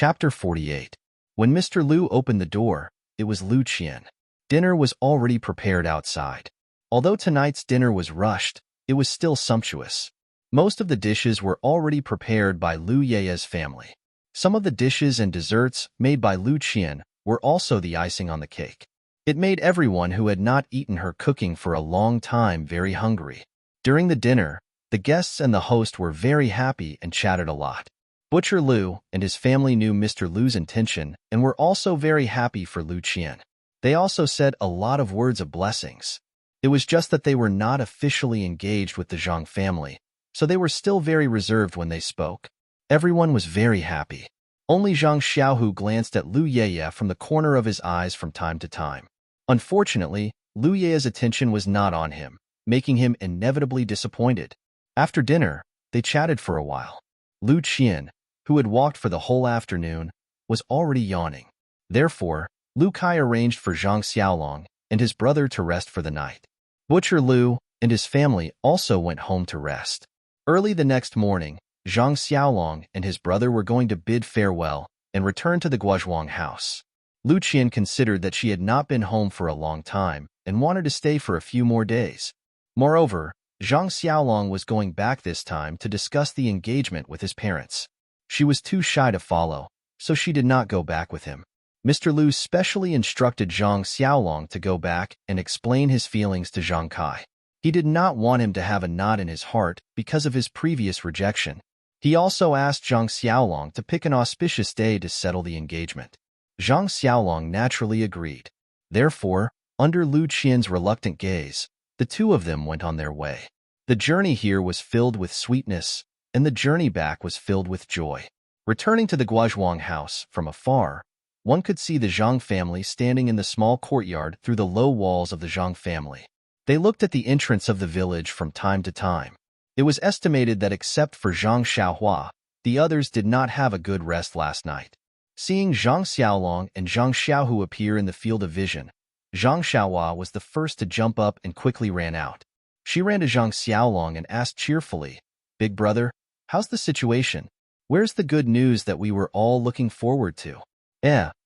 Chapter 48. When Mr. Liu opened the door, it was Lu Qian. Dinner was already prepared outside. Although tonight's dinner was rushed, it was still sumptuous. Most of the dishes were already prepared by Lu Ye's family. Some of the dishes and desserts made by Lu Qian were also the icing on the cake. It made everyone who had not eaten her cooking for a long time very hungry. During the dinner, the guests and the host were very happy and chatted a lot. Butcher Liu and his family knew Mr. Liu's intention and were also very happy for Lu Qian. They also said a lot of words of blessings. It was just that they were not officially engaged with the Zhang family, so they were still very reserved when they spoke. Everyone was very happy. Only Zhang Xiaohu glanced at Lu Yeye from the corner of his eyes from time to time. Unfortunately, Lu Yeye's attention was not on him, making him inevitably disappointed. After dinner, they chatted for a while. Lu Qian, who had walked for the whole afternoon, was already yawning. Therefore, Lu Kai arranged for Zhang Xiaolong and his brother to rest for the night. Butcher Liu and his family also went home to rest. Early the next morning, Zhang Xiaolong and his brother were going to bid farewell and return to the Guozhuang house. Lu Qian considered that she had not been home for a long time and wanted to stay for a few more days. Moreover, Zhang Xiaolong was going back this time to discuss the engagement with his parents. She was too shy to follow, so she did not go back with him. Mr. Liu specially instructed Zhang Xiaolong to go back and explain his feelings to Zhang Kai. He did not want him to have a knot in his heart because of his previous rejection. He also asked Zhang Xiaolong to pick an auspicious day to settle the engagement. Zhang Xiaolong naturally agreed. Therefore, under Lu Qian's reluctant gaze, the two of them went on their way. The journey here was filled with sweetness, and the journey back was filled with joy. Returning to the Guozhuang house from afar, one could see the Zhang family standing in the small courtyard through the low walls of the Zhang family. They looked at the entrance of the village from time to time. It was estimated that except for Zhang Xiaohua, the others did not have a good rest last night. Seeing Zhang Xiaolong and Zhang Xiaohu appear in the field of vision, Zhang Xiaohua was the first to jump up and quickly ran out. She ran to Zhang Xiaolong and asked cheerfully, "Big brother, how's the situation? Where's the good news that we were all looking forward to?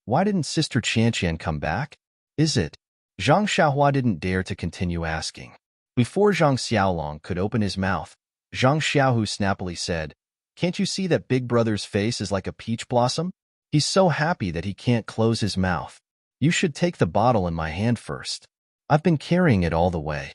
Why didn't Sister Qianqian come back? Is it?" Zhang Xiaohua didn't dare to continue asking. Before Zhang Xiaolong could open his mouth, Zhang Xiaohu snappily said, "Can't you see that Big Brother's face is like a peach blossom? He's so happy that he can't close his mouth. You should take the bottle in my hand first. I've been carrying it all the way."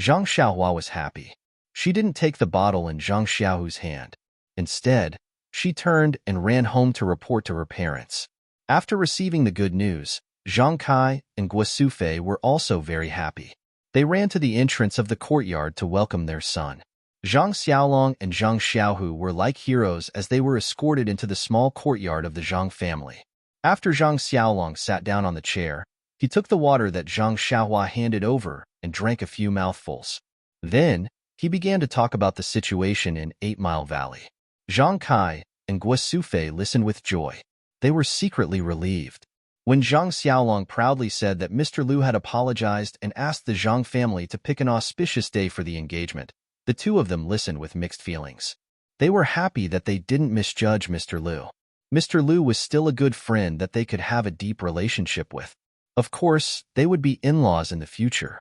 Zhang Xiaohua was happy. She didn't take the bottle in Zhang Xiaohu's hand. Instead, she turned and ran home to report to her parents. After receiving the good news, Zhang Kai and Guo Sufei were also very happy. They ran to the entrance of the courtyard to welcome their son. Zhang Xiaolong and Zhang Xiaohu were like heroes as they were escorted into the small courtyard of the Zhang family. After Zhang Xiaolong sat down on the chair, he took the water that Zhang Xiaohua handed over and drank a few mouthfuls. Then, he began to talk about the situation in 8 Mile Valley. Zhang Kai and Guo Sufei listened with joy. They were secretly relieved. When Zhang Xiaolong proudly said that Mr. Liu had apologized and asked the Zhang family to pick an auspicious day for the engagement, the two of them listened with mixed feelings. They were happy that they didn't misjudge Mr. Liu. Mr. Liu was still a good friend that they could have a deep relationship with. Of course, they would be in-laws in the future.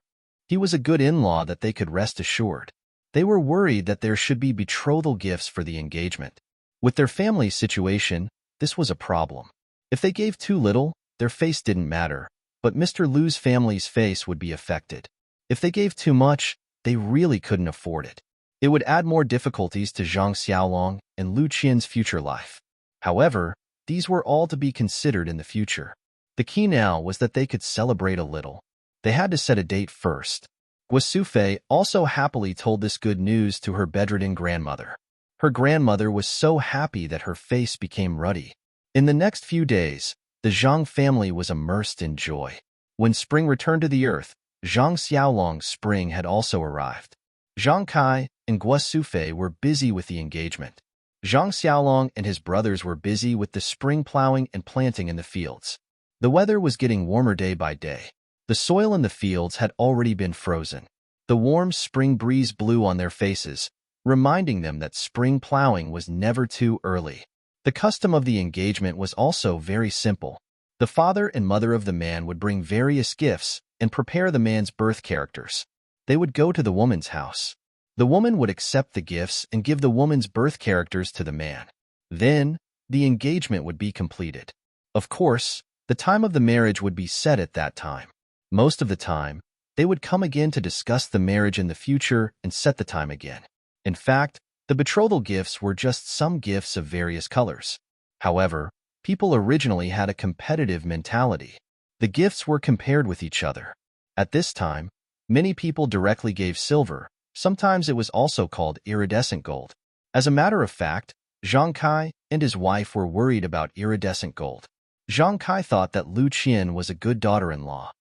He was a good in-law that they could rest assured. They were worried that there should be betrothal gifts for the engagement. With their family situation, this was a problem. If they gave too little, their face didn't matter, but Mr. Liu's family's face would be affected. If they gave too much, they really couldn't afford it. It would add more difficulties to Zhang Xiaolong and Lu Qian's future life. However, these were all to be considered in the future. The key now was that they could celebrate a little. They had to set a date first. Guo Sufei also happily told this good news to her bedridden grandmother. Her grandmother was so happy that her face became ruddy. In the next few days, the Zhang family was immersed in joy. When spring returned to the earth, Zhang Xiaolong's spring had also arrived. Zhang Kai and Guo Sufei were busy with the engagement. Zhang Xiaolong and his brothers were busy with the spring plowing and planting in the fields. The weather was getting warmer day by day. The soil in the fields had already been frozen. The warm spring breeze blew on their faces, reminding them that spring plowing was never too early. The custom of the engagement was also very simple. The father and mother of the man would bring various gifts and prepare the man's birth characters. They would go to the woman's house. The woman would accept the gifts and give the woman's birth characters to the man. Then, the engagement would be completed. Of course, the time of the marriage would be set at that time. Most of the time, they would come again to discuss the marriage in the future and set the time again. In fact, the betrothal gifts were just some gifts of various colors. However, people originally had a competitive mentality. The gifts were compared with each other. At this time, many people directly gave silver. Sometimes it was also called iridescent gold. As a matter of fact, Zhang Kai and his wife were worried about iridescent gold. Zhang Kai thought that Lu Qian was a good daughter-in-law.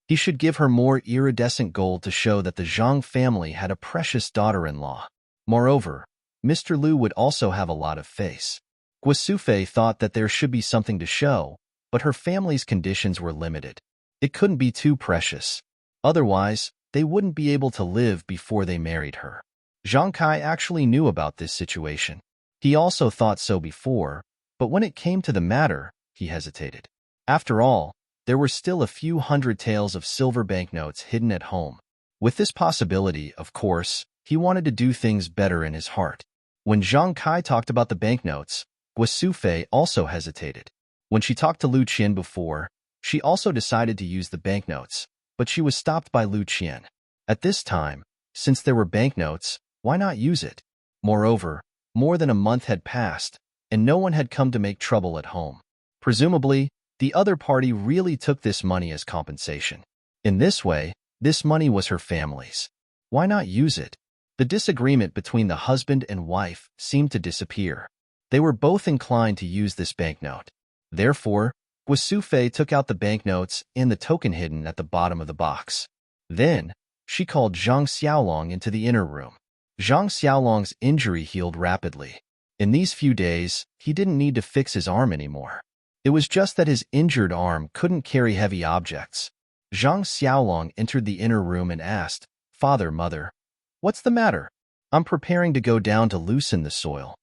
He should give her more iridescent gold to show that the Zhang family had a precious daughter-in-law. Moreover, Mr. Lu would also have a lot of face. Guosufei thought that there should be something to show, but her family's conditions were limited. It couldn't be too precious. Otherwise, they wouldn't be able to live before they married her. Zhang Kai actually knew about this situation. He also thought so before, but when it came to the matter, he hesitated. After all, there were still a few hundred taels of silver banknotes hidden at home. With this possibility, of course, he wanted to do things better in his heart. When Zhang Kai talked about the banknotes, Guosufei also hesitated. When she talked to Lu Qian before, she also decided to use the banknotes, but she was stopped by Lu Qian. At this time, since there were banknotes, why not use it? Moreover, more than a month had passed, and no one had come to make trouble at home. Presumably, the other party really took this money as compensation. In this way, this money was her family's. Why not use it? The disagreement between the husband and wife seemed to disappear. They were both inclined to use this banknote. Therefore, Guosufei took out the banknotes and the token hidden at the bottom of the box. Then, she called Zhang Xiaolong into the inner room. Zhang Xiaolong's injury healed rapidly. In these few days, he didn't need to fix his arm anymore. It was just that his injured arm couldn't carry heavy objects. Zhang Xiaolong entered the inner room and asked, "Father, Mother, what's the matter?" "I'm preparing to go down to loosen the soil."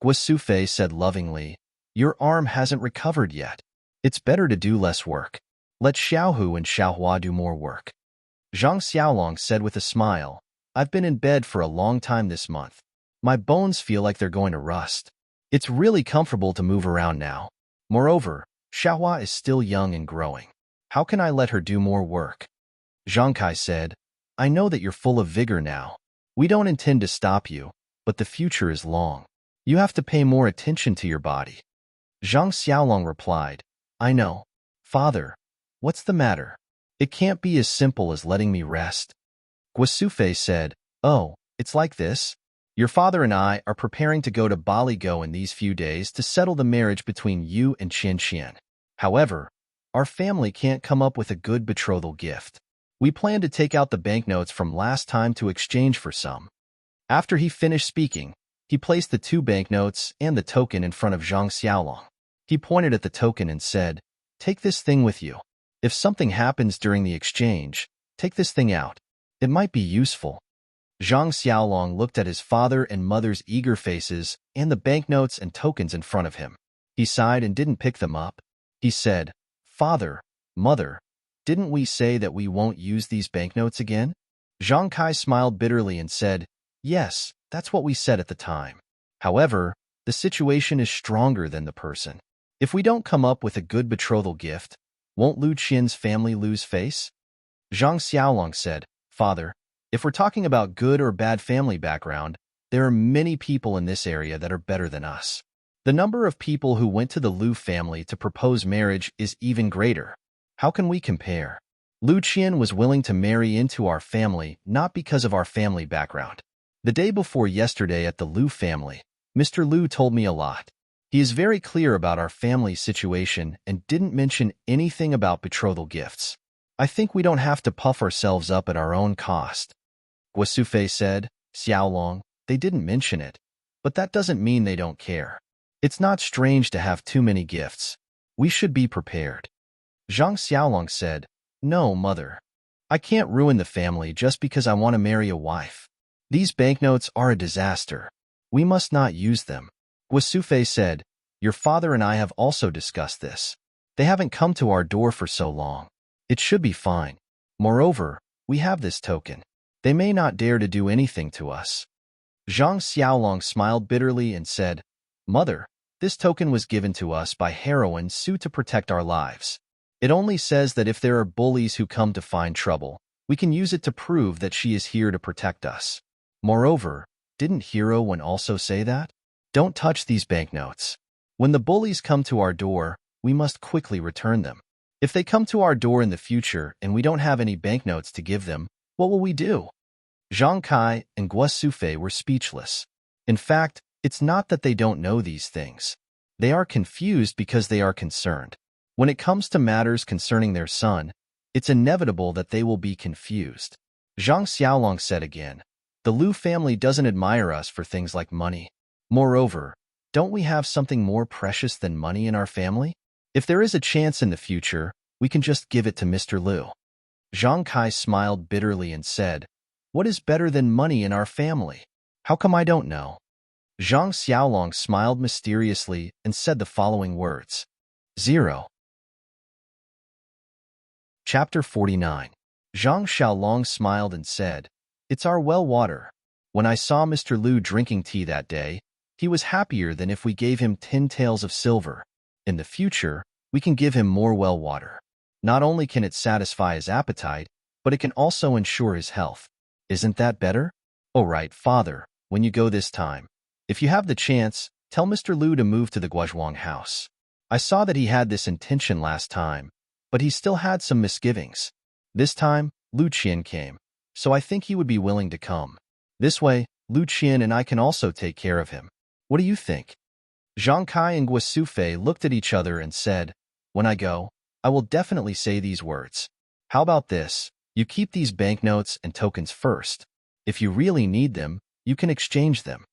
Guosufei said lovingly, "Your arm hasn't recovered yet. It's better to do less work. Let Xiaohu and Xiaohua do more work." Zhang Xiaolong said with a smile, "I've been in bed for a long time this month. My bones feel like they're going to rust. It's really comfortable to move around now. Moreover, Xiaohua is still young and growing. How can I let her do more work?" Zhang Kai said, "I know that you're full of vigor now. We don't intend to stop you, but the future is long. You have to pay more attention to your body." Zhang Xiaolong replied, "I know. Father, what's the matter? It can't be as simple as letting me rest." Guosufei said, "Oh, it's like this? Your father and I are preparing to go to Baligo in these few days to settle the marriage between you and Qian Qian. However, our family can't come up with a good betrothal gift. We plan to take out the banknotes from last time to exchange for some." After he finished speaking, he placed the two banknotes and the token in front of Zhang Xiaolong. He pointed at the token and said, "Take this thing with you. If something happens during the exchange, take this thing out. It might be useful." Zhang Xiaolong looked at his father and mother's eager faces and the banknotes and tokens in front of him. He sighed and didn't pick them up. He said, "Father, Mother, didn't we say that we won't use these banknotes again?" Zhang Kai smiled bitterly and said, "Yes, that's what we said at the time. However, the situation is stronger than the person. If we don't come up with a good betrothal gift, won't Lu Qian's family lose face?" Zhang Xiaolong said, "Father, if we're talking about good or bad family background, there are many people in this area that are better than us. The number of people who went to the Lu family to propose marriage is even greater. How can we compare? Lu Qian was willing to marry into our family not because of our family background. The day before yesterday at the Lu family, Mr. Lu told me a lot. He is very clear about our family situation and didn't mention anything about betrothal gifts. I think we don't have to puff ourselves up at our own cost." Guosufei said, "Xiaolong, they didn't mention it, but that doesn't mean they don't care. It's not strange to have too many gifts. We should be prepared." Zhang Xiaolong said, "No, Mother. I can't ruin the family just because I want to marry a wife. These banknotes are a disaster. We must not use them." Guosufei said, Your father and I have also discussed this. They haven't come to our door for so long. It should be fine. Moreover, we have this token. They may not dare to do anything to us." Zhang Xiaolong smiled bitterly and said, "Mother, this token was given to us by heroine Su to protect our lives. It only says that if there are bullies who come to find trouble, we can use it to prove that she is here to protect us. Moreover, didn't Hero One also say that? Don't touch these banknotes. When the bullies come to our door, we must quickly return them. If they come to our door in the future and we don't have any banknotes to give them, what will we do?" Zhang Kai and Guo Sufei were speechless. In fact, it's not that they don't know these things. They are confused because they are concerned. When it comes to matters concerning their son, it's inevitable that they will be confused. Zhang Xiaolong said again, "The Lu family doesn't admire us for things like money. Moreover, don't we have something more precious than money in our family? If there is a chance in the future, we can just give it to Mr. Lu." Zhang Kai smiled bitterly and said, "What is better than money in our family? How come I don't know?" Zhang Xiaolong smiled mysteriously and said the following words. 0. Chapter 49. Zhang Xiaolong smiled and said, "It's our well water. When I saw Mr. Lu drinking tea that day, he was happier than if we gave him 10 taels of silver. In the future, we can give him more well water. Not only can it satisfy his appetite, but it can also ensure his health. Isn't that better? All right, father, when you go this time, if you have the chance, tell Mr. Lu to move to the Guozhuang house. I saw that he had this intention last time, but he still had some misgivings. This time, Lu Qian came, so I think he would be willing to come. This way, Lu Qian and I can also take care of him. What do you think?" Zhang Kai and Guo Sufei looked at each other and said, "When I go, I will definitely say these words. How about this? You keep these banknotes and tokens first. If you really need them, you can exchange them."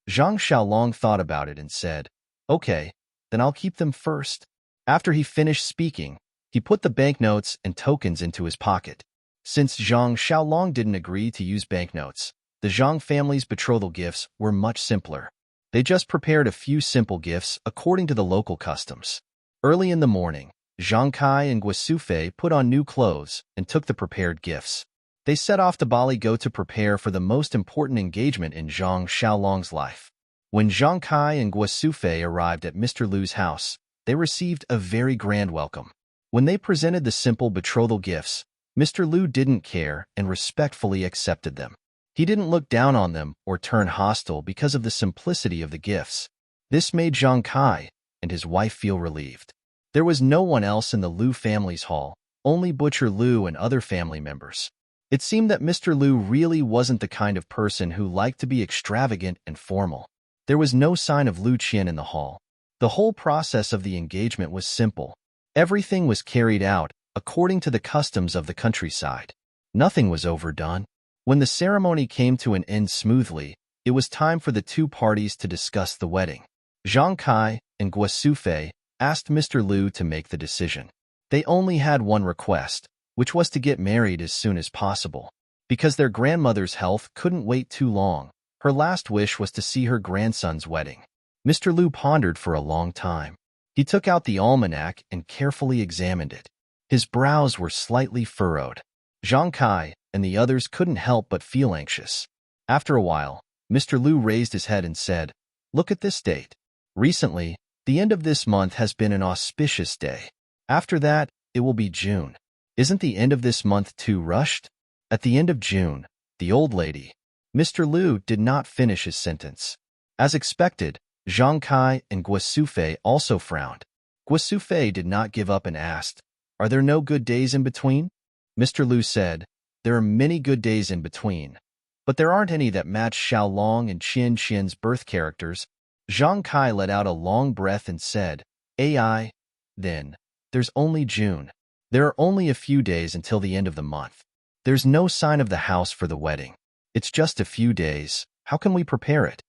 Zhang Xiaolong thought about it and said, "Okay, then I'll keep them first." After he finished speaking, he put the banknotes and tokens into his pocket. Since Zhang Xiaolong didn't agree to use banknotes, the Zhang family's betrothal gifts were much simpler. They just prepared a few simple gifts according to the local customs. Early in the morning, Zhang Kai and Guo Sufei put on new clothes and took the prepared gifts. They set off to Bali Go to prepare for the most important engagement in Zhang Xiaolong's life. When Zhang Kai and Guo Sufei arrived at Mr. Lu's house, they received a very grand welcome. When they presented the simple betrothal gifts, Mr. Lu didn't care and respectfully accepted them. He didn't look down on them or turn hostile because of the simplicity of the gifts. This made Zhang Kai and his wife feel relieved. There was no one else in the Lu family's hall, only Butcher Lu and other family members. It seemed that Mr. Lu really wasn't the kind of person who liked to be extravagant and formal. There was no sign of Lu Qian in the hall. The whole process of the engagement was simple. Everything was carried out according to the customs of the countryside. Nothing was overdone. When the ceremony came to an end smoothly, it was time for the two parties to discuss the wedding. Zhang Kai and Guo Sufei asked Mr. Lu to make the decision. They only had one request, which was to get married as soon as possible. Because their grandmother's health couldn't wait too long, her last wish was to see her grandson's wedding. Mr. Lu pondered for a long time. He took out the almanac and carefully examined it. His brows were slightly furrowed. Zhang Kai and the others couldn't help but feel anxious. After a while, Mr. Lu raised his head and said, "Look at this date. Recently, the end of this month has been an auspicious day. After that, it will be June. Isn't the end of this month too rushed?" At the end of June, the old lady, Mr. Lu did not finish his sentence. As expected, Zhang Kai and Guo Sufei also frowned. Guo Sufei did not give up and asked, "Are there no good days in between?" Mr. Lu said, "There are many good days in between, but there aren't any that match Xiaolong and Qian Qian's birth characters." Zhang Kai let out a long breath and said, "AI, then, there's only June. There are only a few days until the end of the month. There's no sign of the house for the wedding. It's just a few days. How can we prepare it?"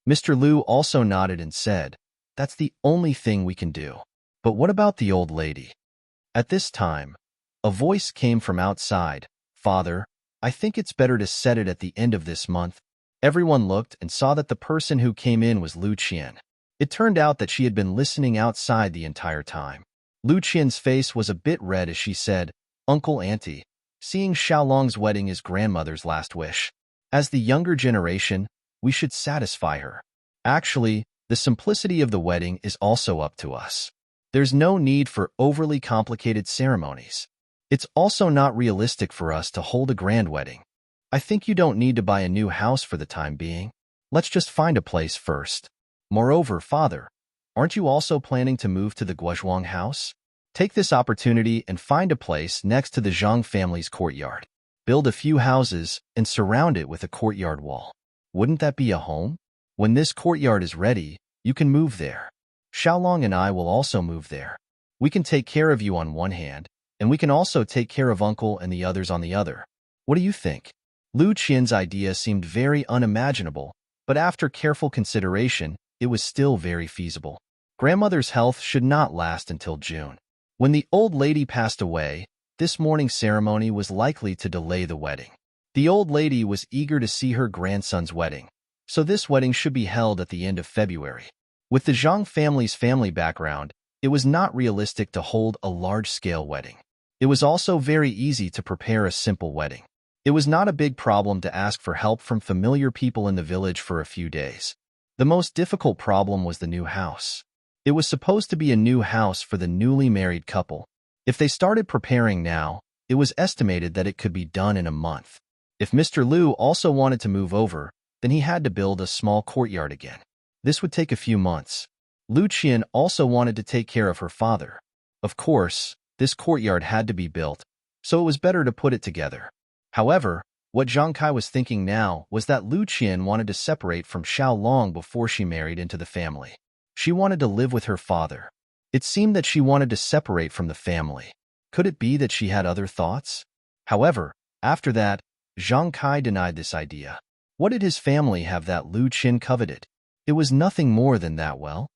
Mr. Lu also nodded and said, "That's the only thing we can do. But what about the old lady?" At this time, a voice came from outside. "Father, I think it's better to set it at the end of this month." Everyone looked and saw that the person who came in was Lu Qian. It turned out that she had been listening outside the entire time. Lu Qian's face was a bit red as she said, "Uncle, Auntie, seeing Xiaolong's wedding is grandmother's last wish. As the younger generation, we should satisfy her. Actually, the simplicity of the wedding is also up to us. There's no need for overly complicated ceremonies. It's also not realistic for us to hold a grand wedding. I think you don't need to buy a new house for the time being. Let's just find a place first. Moreover, Father, aren't you also planning to move to the Guozhuang house? Take this opportunity and find a place next to the Zhang family's courtyard. Build a few houses and surround it with a courtyard wall. Wouldn't that be a home? When this courtyard is ready, you can move there. Xiaolong and I will also move there. We can take care of you on one hand, and we can also take care of Uncle and the others on the other. What do you think?" Lu Qian's idea seemed very unimaginable, but after careful consideration, it was still very feasible. Grandmother's health should not last until June. When the old lady passed away, this morning's ceremony was likely to delay the wedding. The old lady was eager to see her grandson's wedding, so this wedding should be held at the end of February. With the Zhang family's family background, it was not realistic to hold a large-scale wedding. It was also very easy to prepare a simple wedding. It was not a big problem to ask for help from familiar people in the village for a few days. The most difficult problem was the new house. It was supposed to be a new house for the newly married couple. If they started preparing now, it was estimated that it could be done in a month. If Mr. Lu also wanted to move over, then he had to build a small courtyard again. This would take a few months. Lu Qian also wanted to take care of her father. Of course, this courtyard had to be built, so it was better to put it together. However, what Zhang Kai was thinking now was that Lu Qian wanted to separate from Xiaolong before she married into the family. She wanted to live with her father. It seemed that she wanted to separate from the family. Could it be that she had other thoughts? However, after that, Zhang Kai denied this idea. What did his family have that Lu Qian coveted? It was nothing more than that. Well,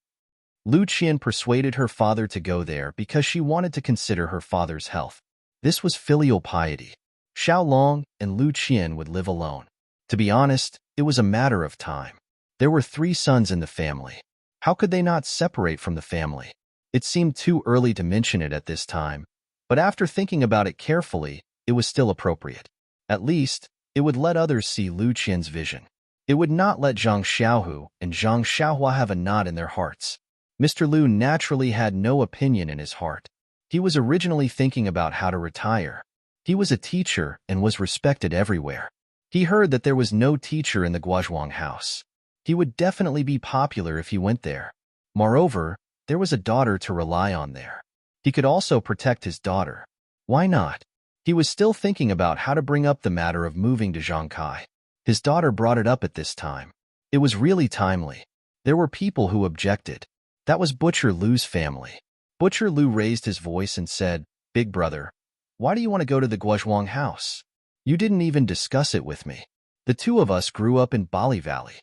Lu Qian persuaded her father to go there because she wanted to consider her father's health. This was filial piety. Xiaolong and Lu Qian would live alone. To be honest, it was a matter of time. There were 3 sons in the family. How could they not separate from the family? It seemed too early to mention it at this time, but after thinking about it carefully, it was still appropriate. At least, it would let others see Lu Qian's vision. It would not let Zhang Xiaohu and Zhang Xiaohua have a knot in their hearts. Mr. Lu naturally had no opinion in his heart. He was originally thinking about how to retire. He was a teacher and was respected everywhere. He heard that there was no teacher in the Guozhuang house. He would definitely be popular if he went there. Moreover, there was a daughter to rely on there. He could also protect his daughter. Why not? He was still thinking about how to bring up the matter of moving to Zhangkai. His daughter brought it up at this time. It was really timely. There were people who objected. That was Butcher Lu's family. Butcher Lu raised his voice and said, "Big brother, why do you want to go to the Guozhuang house? You didn't even discuss it with me. The 2 of us grew up in Bali Valley."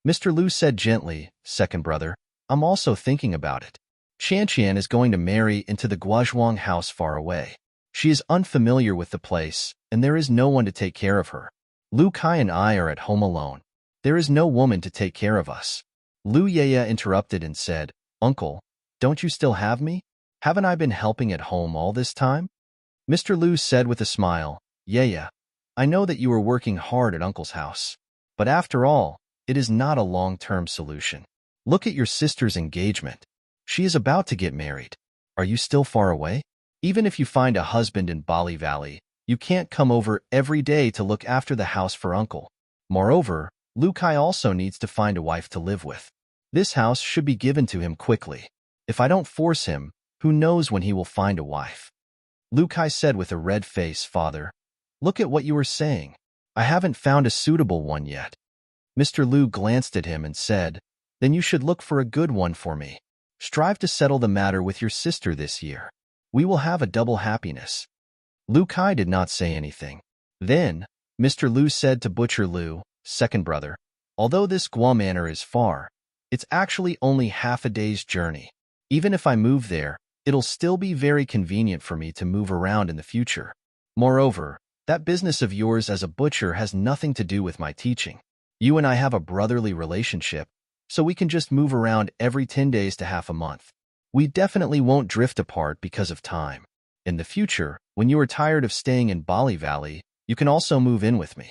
Mr. Lu said gently, "Second brother, I'm also thinking about it. Qian is going to marry into the Guozhuang house far away. She is unfamiliar with the place, and there is no one to take care of her. Lu Kai and I are at home alone. There is no woman to take care of us." Lu Yaya interrupted and said, "Uncle, don't you still have me? Haven't I been helping at home all this time?" Mr. Lu said with a smile, "Yaya, I know that you are working hard at Uncle's house. But after all, it is not a long-term solution. Look at your sister's engagement. She is about to get married. Are you still far away? Even if you find a husband in Bali Valley, you can't come over every day to look after the house for Uncle. Moreover, Lu Kai also needs to find a wife to live with. This house should be given to him quickly. If I don't force him, who knows when he will find a wife." Lu Kai said with a red face, "Father, look at what you are saying. I haven't found a suitable one yet." Mr. Lu glanced at him and said, "Then you should look for a good one for me. Strive to settle the matter with your sister this year. We will have a double happiness." Lu Kai did not say anything. Then, Mr. Lu said to Butcher Lu, "Second brother, although this Guo Manor is far, it's actually only half a day's journey. Even if I move there, it'll still be very convenient for me to move around in the future. Moreover, that business of yours as a butcher has nothing to do with my teaching. You and I have a brotherly relationship, so we can just move around every 10 days to half a month. We definitely won't drift apart because of time. In the future, when you are tired of staying in Bali Valley, you can also move in with me."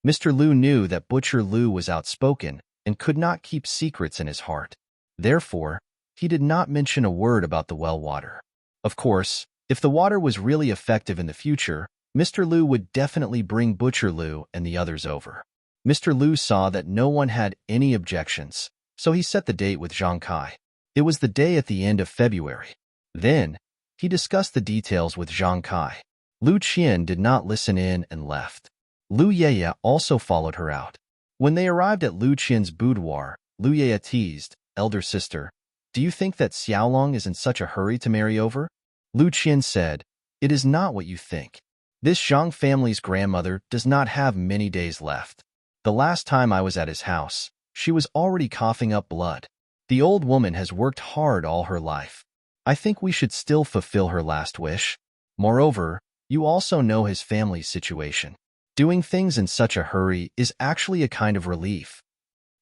Mr. Lu knew that Butcher Lu was outspoken and could not keep secrets in his heart. Therefore, he did not mention a word about the well water. Of course, if the water was really effective in the future, Mr. Lu would definitely bring Butcher Lu and the others over. Mr. Lu saw that no one had any objections, so he set the date with Zhang Kai. It was the day at the end of February. Then, he discussed the details with Zhang Kai. Lu Qian did not listen in and left. Lu Yeye also followed her out. When they arrived at Lu Qian's boudoir, Lu Yeye teased, "Elder sister, do you think that Xiaolong is in such a hurry to marry over?" Lu Qian said, "It is not what you think. This Zhang family's grandmother does not have many days left. The last time I was at his house, she was already coughing up blood. The old woman has worked hard all her life. I think we should still fulfill her last wish. Moreover, you also know his family's situation. Doing things in such a hurry is actually a kind of relief.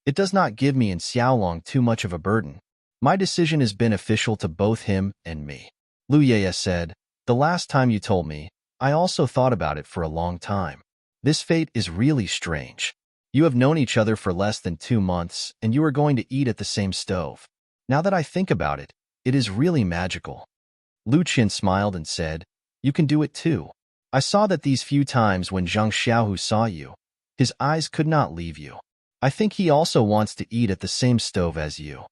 It does not give me and Xiaolong too much of a burden. My decision is beneficial to both him and me." Lu Yeye said, "The last time you told me, I also thought about it for a long time. This fate is really strange. You have known each other for less than 2 months, and you are going to eat at the same stove. Now that I think about it, it is really magical." Lu Qian smiled and said, "You can do it too. I saw that these few times when Zhang Xiaohu saw you, his eyes could not leave you. I think he also wants to eat at the same stove as you."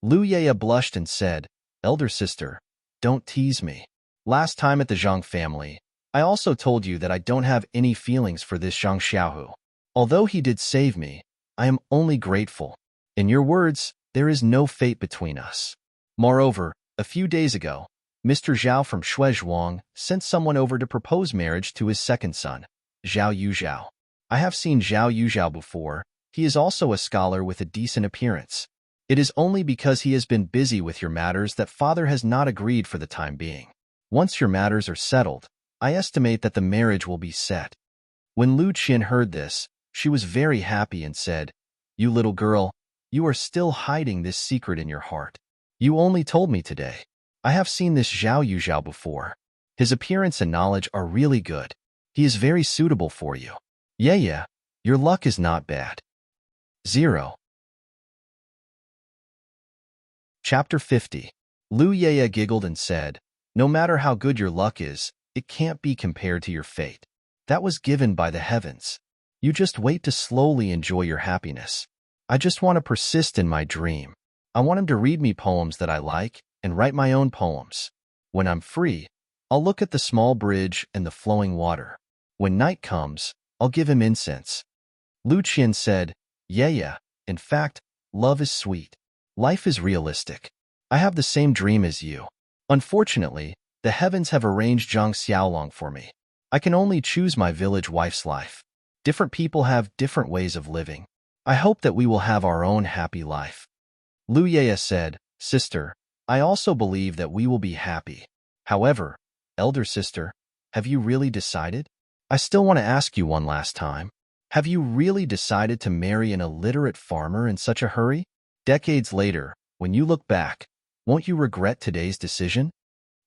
Lu Yeye blushed and said, "Elder sister, don't tease me. Last time at the Zhang family, I also told you that I don't have any feelings for this Zhang Xiaohu. Although he did save me, I am only grateful. In your words, there is no fate between us. Moreover, a few days ago, Mr. Zhao from Shuizhuang sent someone over to propose marriage to his second son, Zhao Yuzhao. I have seen Zhao Yuzhao before. He is also a scholar with a decent appearance. It is only because he has been busy with your matters that father has not agreed for the time being. Once your matters are settled, I estimate that the marriage will be set." When Lu Qian heard this, she was very happy and said, "You little girl, you are still hiding this secret in your heart. You only told me today. I have seen this Zhao Yuzhao before. His appearance and knowledge are really good. He is very suitable for you. Yeah, your luck is not bad." 0. Chapter 50. Lu Yeye giggled and said, "No matter how good your luck is, it can't be compared to your fate. That was given by the heavens. You just wait to slowly enjoy your happiness. I just want to persist in my dream. I want him to read me poems that I like and write my own poems. When I'm free, I'll look at the small bridge and the flowing water. When night comes, I'll give him incense." Lu Qian said, Yeah, in fact, love is sweet. Life is realistic. I have the same dream as you. Unfortunately, the heavens have arranged Zhang Xiaolong for me. I can only choose my village wife's life. Different people have different ways of living. I hope that we will have our own happy life." Lu Yeye said, "Sister, I also believe that we will be happy. However, elder sister, have you really decided? I still want to ask you one last time. Have you really decided to marry an illiterate farmer in such a hurry? Decades later, when you look back, won't you regret today's decision?"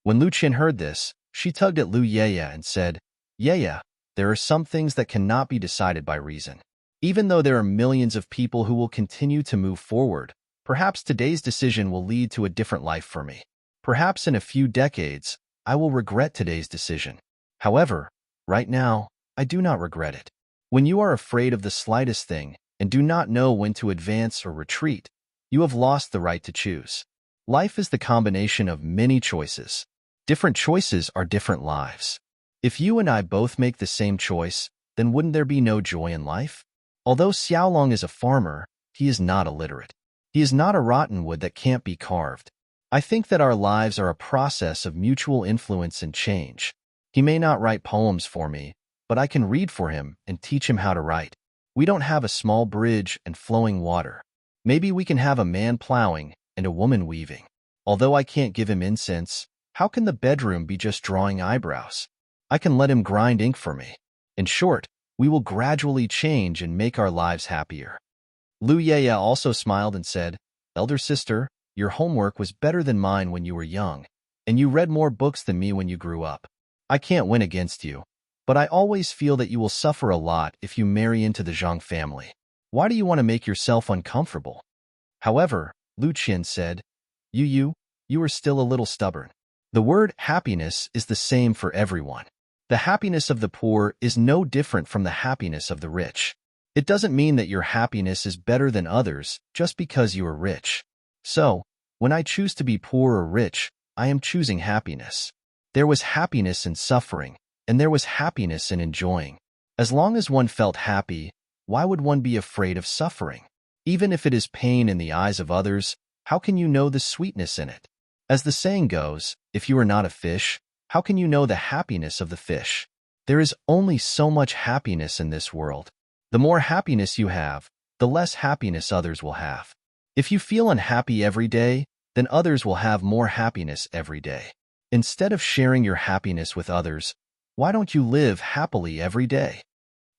When Lu Qian heard this, she tugged at Lu Yeye and said, "Yeah, there are some things that cannot be decided by reason. Even though there are millions of people who will continue to move forward, perhaps today's decision will lead to a different life for me. Perhaps in a few decades, I will regret today's decision. However, right now, I do not regret it. When you are afraid of the slightest thing and do not know when to advance or retreat, you have lost the right to choose. Life is the combination of many choices. Different choices are different lives. If you and I both make the same choice, then wouldn't there be no joy in life? Although Xiaolong is a farmer, he is not illiterate. He is not a rotten wood that can't be carved. I think that our lives are a process of mutual influence and change. He may not write poems for me, but I can read for him and teach him how to write. We don't have a small bridge and flowing water. Maybe we can have a man plowing and a woman weaving. Although I can't give him incense, how can the bedroom be just drawing eyebrows? I can let him grind ink for me. In short, we will gradually change and make our lives happier." Lu Yeye also smiled and said, "Elder sister, your homework was better than mine when you were young, and you read more books than me when you grew up. I can't win against you, but I always feel that you will suffer a lot if you marry into the Zhang family. Why do you want to make yourself uncomfortable?" However, Lu Qian said, You are still a little stubborn. The word happiness is the same for everyone. The happiness of the poor is no different from the happiness of the rich. It doesn't mean that your happiness is better than others just because you are rich. So, when I choose to be poor or rich, I am choosing happiness. There was happiness in suffering, and there was happiness in enjoying. As long as one felt happy, why would one be afraid of suffering? Even if it is pain in the eyes of others, how can you know the sweetness in it? As the saying goes, if you are not a fish, how can you know the happiness of the fish? There is only so much happiness in this world. The more happiness you have, the less happiness others will have. If you feel unhappy every day, then others will have more happiness every day. Instead of sharing your happiness with others, why don't you live happily every day?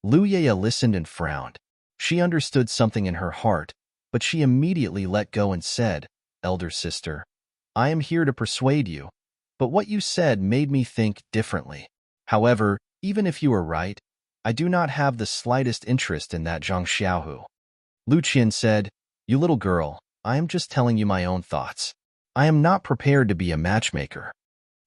Lu Yeye listened and frowned. She understood something in her heart, but she immediately let go and said, "Elder sister, I am here to persuade you, but what you said made me think differently. However, even if you are right, I do not have the slightest interest in that Zhang Xiaohu." Lu Qian said, "You little girl, I am just telling you my own thoughts. I am not prepared to be a matchmaker."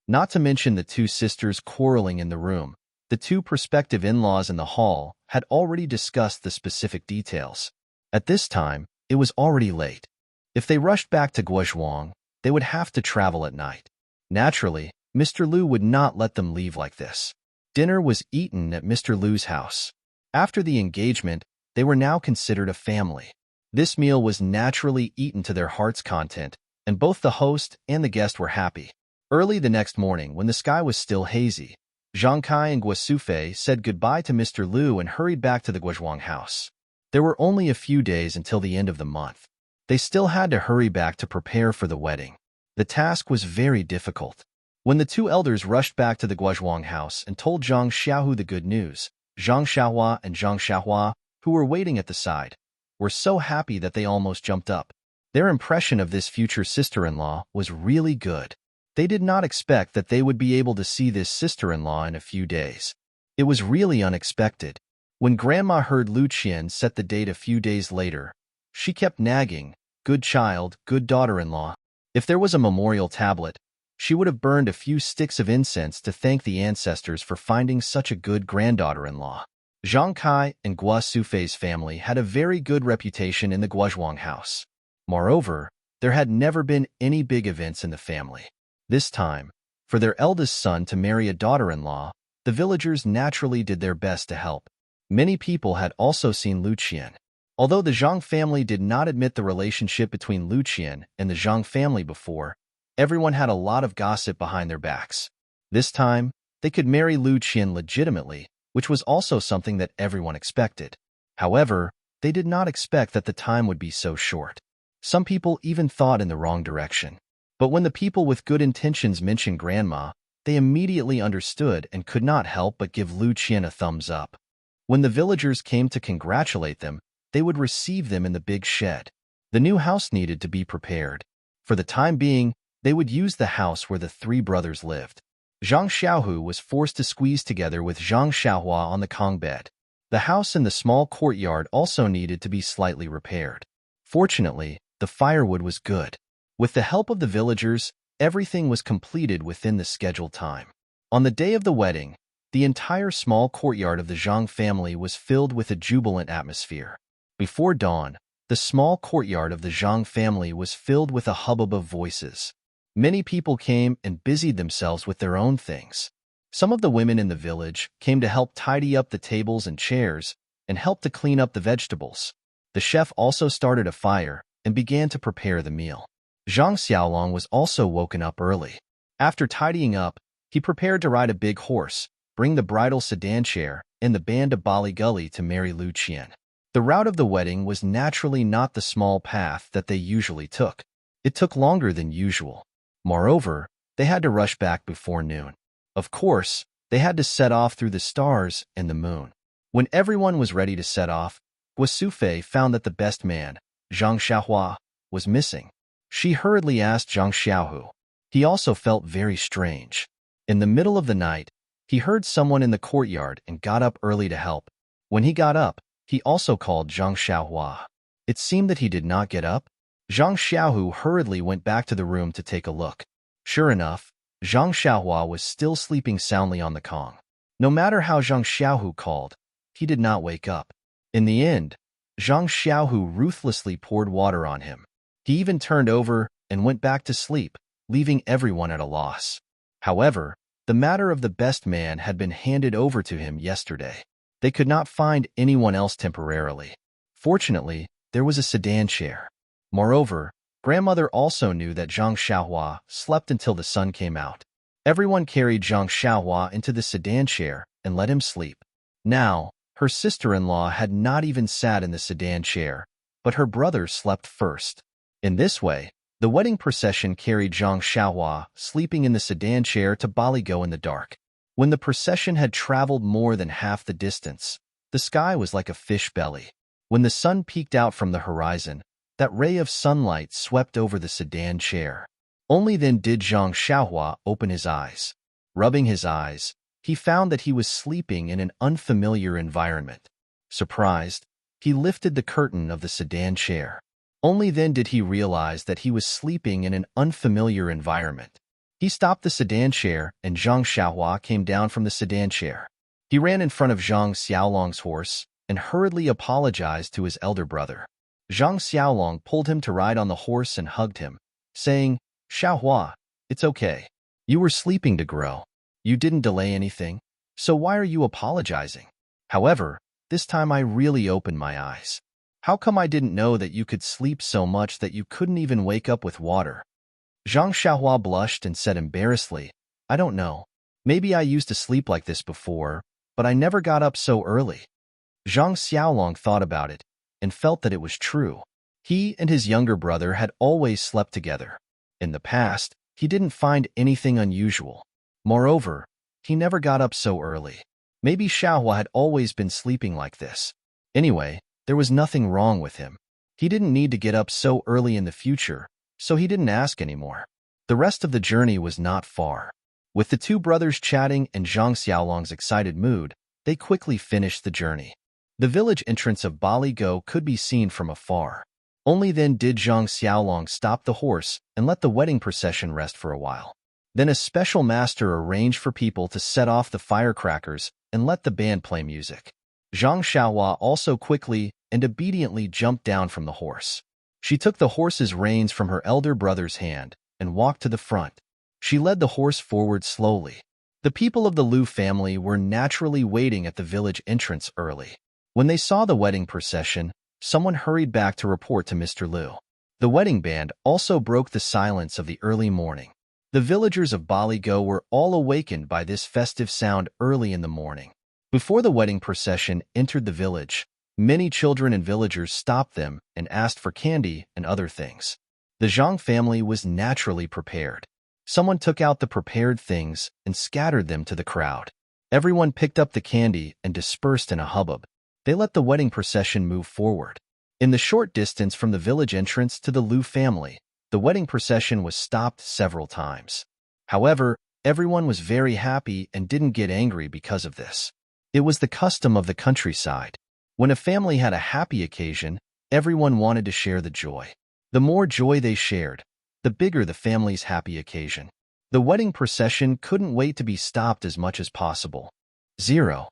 Not to mention the two sisters quarreling in the room, the two prospective in-laws in the hall had already discussed the specific details. At this time, it was already late. If they rushed back to Guozhuang, they would have to travel at night. Naturally, Mr. Lu would not let them leave like this. Dinner was eaten at Mr. Lu's house. After the engagement, they were now considered a family. This meal was naturally eaten to their heart's content, and both the host and the guest were happy. Early the next morning, when the sky was still hazy, Zhang Kai and Guo Sufei said goodbye to Mr. Lu and hurried back to the Guozhuang house. There were only a few days until the end of the month. They still had to hurry back to prepare for the wedding. The task was very difficult. When the two elders rushed back to the Guozhuang house and told Zhang Xiaohu the good news, Zhang Xiaohua and Zhang Xiaohua, who were waiting at the side, were so happy that they almost jumped up. Their impression of this future sister-in-law was really good. They did not expect that they would be able to see this sister-in-law in a few days. It was really unexpected. When Grandma heard Lu Qian set the date a few days later, she kept nagging, "Good child, good daughter-in-law." If there was a memorial tablet, she would have burned a few sticks of incense to thank the ancestors for finding such a good granddaughter-in-law. Zhang Kai and Guo Sufei's family had a very good reputation in the Guozhuang house. Moreover, there had never been any big events in the family. This time, for their eldest son to marry a daughter-in-law, the villagers naturally did their best to help. Many people had also seen Lu Qian. Although the Zhang family did not admit the relationship between Lu Qian and the Zhang family before, everyone had a lot of gossip behind their backs. This time, they could marry Lu Qian legitimately, which was also something that everyone expected. However, they did not expect that the time would be so short. Some people even thought in the wrong direction. But when the people with good intentions mentioned Grandma, they immediately understood and could not help but give Lu Qian a thumbs up. When the villagers came to congratulate them, they would receive them in the big shed. The new house needed to be prepared. For the time being, they would use the house where the three brothers lived. Zhang Xiaohu was forced to squeeze together with Zhang Xiaohua on the Kong bed. The house in the small courtyard also needed to be slightly repaired. Fortunately, the firewood was good. With the help of the villagers, everything was completed within the scheduled time. On the day of the wedding, the entire small courtyard of the Zhang family was filled with a jubilant atmosphere. Before dawn, the small courtyard of the Zhang family was filled with a hubbub of voices. Many people came and busied themselves with their own things. Some of the women in the village came to help tidy up the tables and chairs and help to clean up the vegetables. The chef also started a fire and began to prepare the meal. Zhang Xiaolong was also woken up early. After tidying up, he prepared to ride a big horse, bring the bridal sedan chair, and the band of Bali Gully to marry Lu Qian. The route of the wedding was naturally not the small path that they usually took. It took longer than usual. Moreover, they had to rush back before noon. Of course, they had to set off through the stars and the moon. When everyone was ready to set off, Guasufei found that the best man, Zhang Xiaohua, was missing. She hurriedly asked Zhang Xiaohu. He also felt very strange. In the middle of the night, he heard someone in the courtyard and got up early to help. When he got up, he also called Zhang Xiaohua. It seemed that he did not get up. Zhang Xiaohu hurriedly went back to the room to take a look. Sure enough, Zhang Xiaohua was still sleeping soundly on the Kong. No matter how Zhang Xiaohu called, he did not wake up. In the end, Zhang Xiaohu ruthlessly poured water on him. He even turned over and went back to sleep, leaving everyone at a loss. However, the matter of the best man had been handed over to him yesterday. They could not find anyone else temporarily. Fortunately, there was a sedan chair. Moreover, grandmother also knew that Zhang Xiaohua slept until the sun came out. Everyone carried Zhang Xiaohua into the sedan chair and let him sleep. Now, her sister-in-law had not even sat in the sedan chair, but her brother slept first. In this way, the wedding procession carried Zhang Xiaohua sleeping in the sedan chair to Baligo in the dark. When the procession had traveled more than half the distance, the sky was like a fish belly. When the sun peeked out from the horizon, that ray of sunlight swept over the sedan chair. Only then did Zhang Xiaohua open his eyes. Rubbing his eyes, he found that he was sleeping in an unfamiliar environment. Surprised, he lifted the curtain of the sedan chair. Only then did he realize that he was sleeping in an unfamiliar environment. He stopped the sedan chair and Zhang Xiaohua came down from the sedan chair. He ran in front of Zhang Xiaolong's horse and hurriedly apologized to his elder brother. Zhang Xiaolong pulled him to ride on the horse and hugged him, saying, "Xiaohua, it's okay. You were sleeping to grow. You didn't delay anything, so why are you apologizing? However, this time I really opened my eyes. How come I didn't know that you could sleep so much that you couldn't even wake up with water?" Zhang Xiaohua blushed and said embarrassedly, "I don't know. Maybe I used to sleep like this before, but I never got up so early." Zhang Xiaolong thought about it and felt that it was true. He and his younger brother had always slept together. In the past, he didn't find anything unusual. Moreover, he never got up so early. Maybe Xiaohua had always been sleeping like this. Anyway, there was nothing wrong with him. He didn't need to get up so early in the future, so he didn't ask anymore. The rest of the journey was not far. With the two brothers chatting and Zhang Xiaolong's excited mood, they quickly finished the journey. The village entrance of Baligo could be seen from afar. Only then did Zhang Xiaolong stop the horse and let the wedding procession rest for a while. Then a special master arranged for people to set off the firecrackers and let the band play music. Zhang Xiaohua also quickly and obediently jumped down from the horse. She took the horse's reins from her elder brother's hand and walked to the front. She led the horse forward slowly. The people of the Liu family were naturally waiting at the village entrance early. When they saw the wedding procession, someone hurried back to report to Mr. Liu. The wedding band also broke the silence of the early morning. The villagers of Baligo were all awakened by this festive sound early in the morning. Before the wedding procession entered the village, many children and villagers stopped them and asked for candy and other things. The Zhang family was naturally prepared. Someone took out the prepared things and scattered them to the crowd. Everyone picked up the candy and dispersed in a hubbub. They let the wedding procession move forward. In the short distance from the village entrance to the Liu family, the wedding procession was stopped several times. However, everyone was very happy and didn't get angry because of this. It was the custom of the countryside. When a family had a happy occasion, everyone wanted to share the joy. The more joy they shared, the bigger the family's happy occasion. The wedding procession couldn't wait to be stopped as much as possible. 0.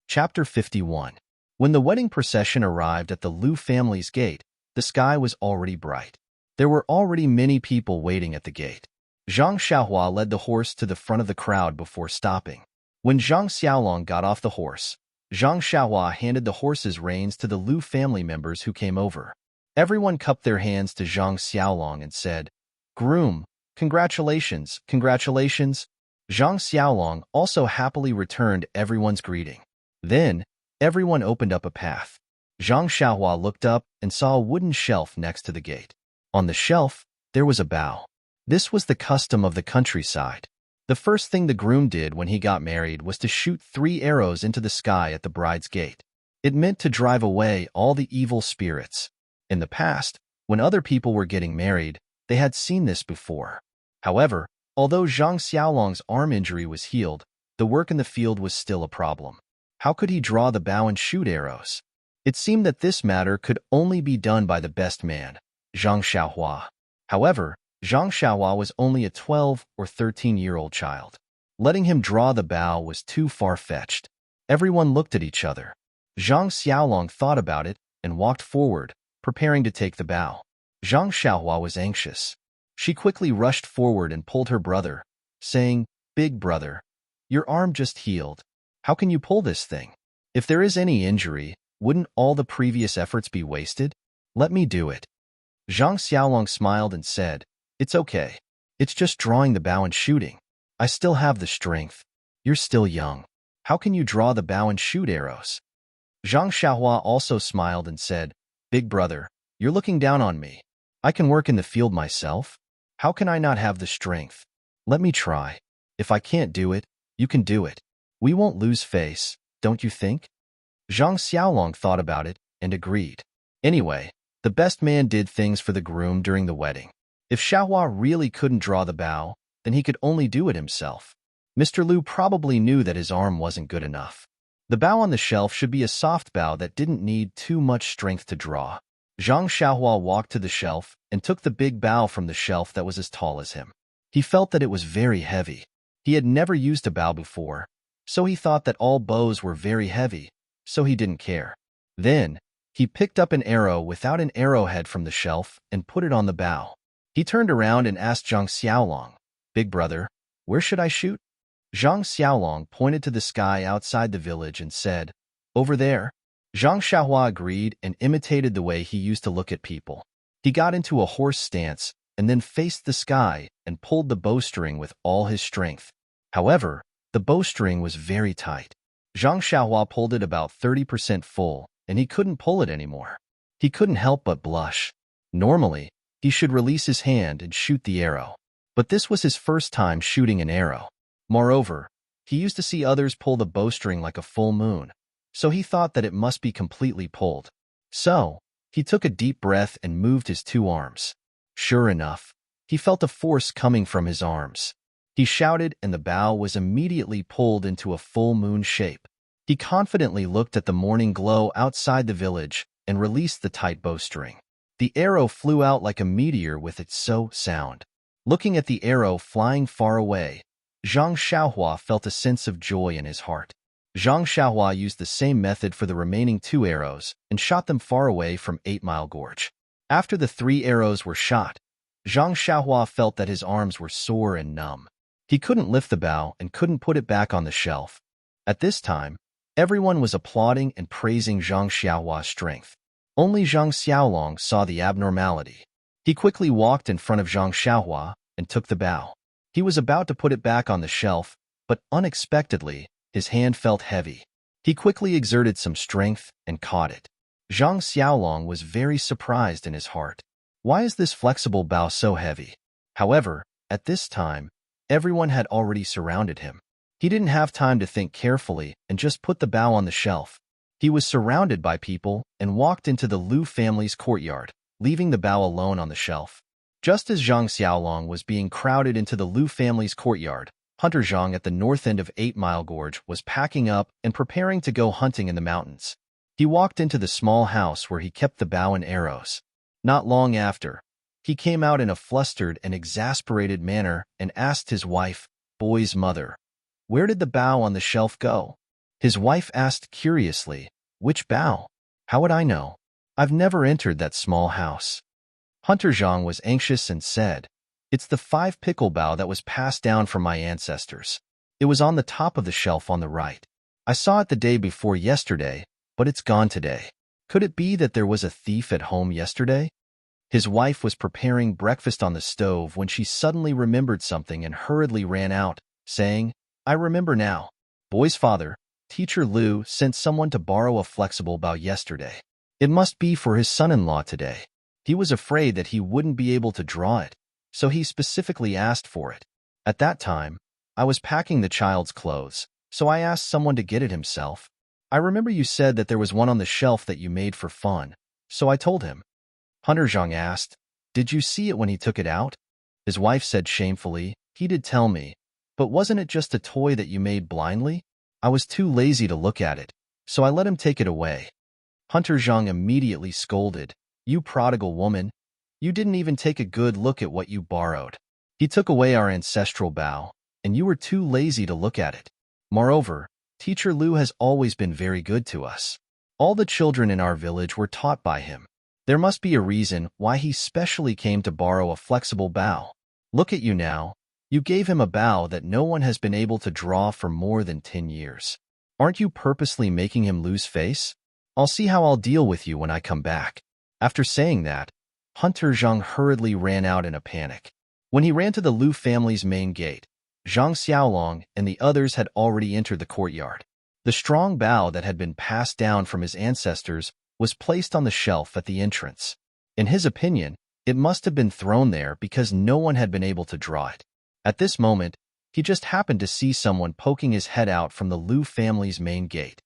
Chapter 51. When the wedding procession arrived at the Liu family's gate, the sky was already bright. There were already many people waiting at the gate. Zhang Xiaohua led the horse to the front of the crowd before stopping. When Zhang Xiaolong got off the horse, Zhang Xiaohua handed the horse's reins to the Liu family members who came over. Everyone cupped their hands to Zhang Xiaolong and said, "Groom, congratulations, congratulations." Zhang Xiaolong also happily returned everyone's greeting. Then, everyone opened up a path. Zhang Xiaohua looked up and saw a wooden shelf next to the gate. On the shelf, there was a bow. This was the custom of the countryside. The first thing the groom did when he got married was to shoot 3 arrows into the sky at the bride's gate. It meant to drive away all the evil spirits. In the past, when other people were getting married, they had seen this before. However, although Zhang Xiaolong's arm injury was healed, the work in the field was still a problem. How could he draw the bow and shoot arrows? It seemed that this matter could only be done by the best man, Zhang Xiaohua. However, Zhang Xiaohua was only a 12 or 13-year-old child. Letting him draw the bow was too far-fetched. Everyone looked at each other. Zhang Xiaolong thought about it and walked forward, preparing to take the bow. Zhang Xiaohua was anxious. She quickly rushed forward and pulled her brother, saying, "Big brother, your arm just healed. How can you pull this thing? If there is any injury, wouldn't all the previous efforts be wasted? Let me do it." Zhang Xiaolong smiled and said, "It's okay. It's just drawing the bow and shooting. I still have the strength. You're still young. How can you draw the bow and shoot arrows?" Zhang Xiaohua also smiled and said, "Big brother, you're looking down on me. I can work in the field myself. How can I not have the strength? Let me try. If I can't do it, you can do it. We won't lose face, don't you think?" Zhang Xiaolong thought about it and agreed. Anyway, the best man did things for the groom during the wedding. If Xiaohua really couldn't draw the bow, then he could only do it himself. Mr. Lu probably knew that his arm wasn't good enough. The bow on the shelf should be a soft bow that didn't need too much strength to draw. Zhang Xiaohua walked to the shelf and took the big bow from the shelf that was as tall as him. He felt that it was very heavy. He had never used a bow before, so he thought that all bows were very heavy, so he didn't care. Then, he picked up an arrow without an arrowhead from the shelf and put it on the bow. He turned around and asked Zhang Xiaolong, "Big brother, where should I shoot?" Zhang Xiaolong pointed to the sky outside the village and said, "Over there." Zhang Xiaohua agreed and imitated the way he used to look at people. He got into a horse stance and then faced the sky and pulled the bowstring with all his strength. However, the bowstring was very tight. Zhang Xiaohua pulled it about 30% full, and he couldn't pull it anymore. He couldn't help but blush. Normally, he should release his hand and shoot the arrow. But this was his first time shooting an arrow. Moreover, he used to see others pull the bowstring like a full moon, so he thought that it must be completely pulled. So, he took a deep breath and moved his 2 arms. Sure enough, he felt a force coming from his arms. He shouted and the bow was immediately pulled into a full moon shape. He confidently looked at the morning glow outside the village and released the tight bowstring. The arrow flew out like a meteor with its sound. Looking at the arrow flying far away, Zhang Xiaohua felt a sense of joy in his heart. Zhang Xiaohua used the same method for the remaining 2 arrows and shot them far away from 8 Mile Gorge. After the 3 arrows were shot, Zhang Xiaohua felt that his arms were sore and numb. He couldn't lift the bow and couldn't put it back on the shelf. At this time, everyone was applauding and praising Zhang Xiaohua's strength. Only Zhang Xiaolong saw the abnormality. He quickly walked in front of Zhang Xiaohua and took the bow. He was about to put it back on the shelf, but unexpectedly, his hand felt heavy. He quickly exerted some strength and caught it. Zhang Xiaolong was very surprised in his heart. Why is this flexible bow so heavy? However, at this time, everyone had already surrounded him. He didn't have time to think carefully and just put the bow on the shelf. He was surrounded by people and walked into the Lu family's courtyard, leaving the bow alone on the shelf. Just as Zhang Xiaolong was being crowded into the Lu family's courtyard, Hunter Zhang at the north end of 8 Mile Gorge was packing up and preparing to go hunting in the mountains. He walked into the small house where he kept the bow and arrows. Not long after, he came out in a flustered and exasperated manner and asked his wife, Boy's mother, "Where did the bow on the shelf go?" His wife asked curiously, "Which bow? How would I know? I've never entered that small house." Hunter Zhang was anxious and said, "It's the 5 pickle bow that was passed down from my ancestors. It was on the top of the shelf on the right. I saw it the day before yesterday, but it's gone today. Could it be that there was a thief at home yesterday?" His wife was preparing breakfast on the stove when she suddenly remembered something and hurriedly ran out, saying, "I remember now. Boy's father, Teacher Lu, sent someone to borrow a flexible bow yesterday. It must be for his son-in-law today. He was afraid that he wouldn't be able to draw it, so he specifically asked for it. At that time, I was packing the child's clothes, so I asked someone to get it himself. I remember you said that there was one on the shelf that you made for fun, so I told him. Hunter Zhang asked, "Did you see it when he took it out?" His wife said shamefully, "He did tell me, but wasn't it just a toy that you made blindly? I was too lazy to look at it, so I let him take it away." Hunter Zhang immediately scolded, "You prodigal woman! You didn't even take a good look at what you borrowed. He took away our ancestral bow, and you were too lazy to look at it. Moreover, Teacher Lu has always been very good to us. All the children in our village were taught by him. There must be a reason why he specially came to borrow a flexible bow. Look at you now. You gave him a bow that no one has been able to draw for more than 10 years. Aren't you purposely making him lose face? I'll see how I'll deal with you when I come back." After saying that, Hunter Zhang hurriedly ran out in a panic. When he ran to the Lu family's main gate, Zhang Xiaolong and the others had already entered the courtyard. The strong bow that had been passed down from his ancestors was placed on the shelf at the entrance. In his opinion, it must have been thrown there because no one had been able to draw it. At this moment, he just happened to see someone poking his head out from the Lu family's main gate.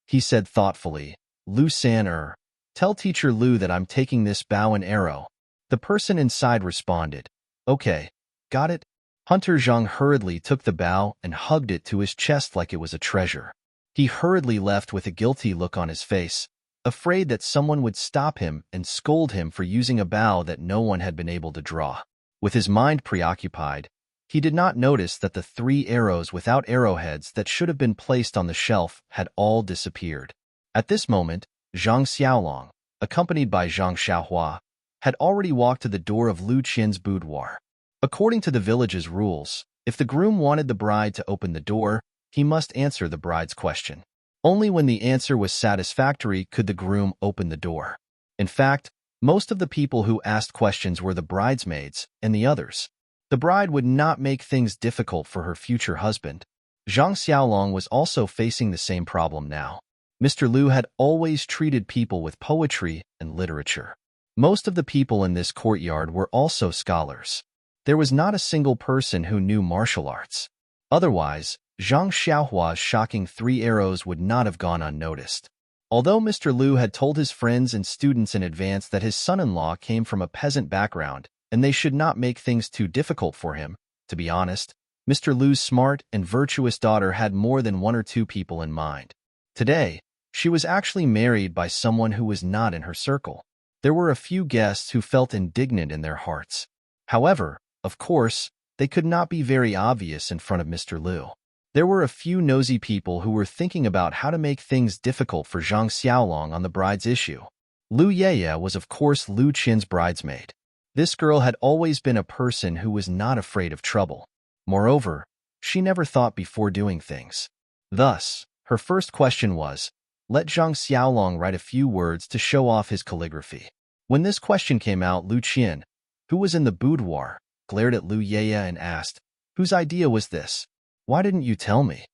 He said thoughtfully, "Lu San, tell Teacher Lu that I'm taking this bow and arrow." The person inside responded, "Okay, got it." Hunter Zhang hurriedly took the bow and hugged it to his chest like it was a treasure. He hurriedly left with a guilty look on his face, afraid that someone would stop him and scold him for using a bow that no one had been able to draw. With his mind preoccupied, he did not notice that the 3 arrows without arrowheads that should have been placed on the shelf had all disappeared. At this moment, Zhang Xiaolong, accompanied by Zhang Xiaohua, had already walked to the door of Lu Qian's boudoir. According to the village's rules, if the groom wanted the bride to open the door, he must answer the bride's question. Only when the answer was satisfactory could the groom open the door. In fact, most of the people who asked questions were the bridesmaids and the others. The bride would not make things difficult for her future husband. Zhang Xiaolong was also facing the same problem now. Mr. Lu had always treated people with poetry and literature. Most of the people in this courtyard were also scholars. There was not a single person who knew martial arts. Otherwise, Zhang Xiaohua's shocking 3 arrows would not have gone unnoticed. Although Mr. Lu had told his friends and students in advance that his son-in-law came from a peasant background and they should not make things too difficult for him, to be honest, Mr. Lu's smart and virtuous daughter had more than 1 or 2 people in mind. Today, she was actually married by someone who was not in her circle. There were a few guests who felt indignant in their hearts. However, of course, they could not be very obvious in front of Mr. Lu. There were a few nosy people who were thinking about how to make things difficult for Zhang Xiaolong on the bride's issue. Lu Yeye was of course Lu Qian's bridesmaid. This girl had always been a person who was not afraid of trouble. Moreover, she never thought before doing things. Thus, her first question was, let Zhang Xiaolong write a few words to show off his calligraphy. When this question came out, Lu Qian, who was in the boudoir, glared at Lu Yeye and asked, "Whose idea was this? Why didn't you tell me?"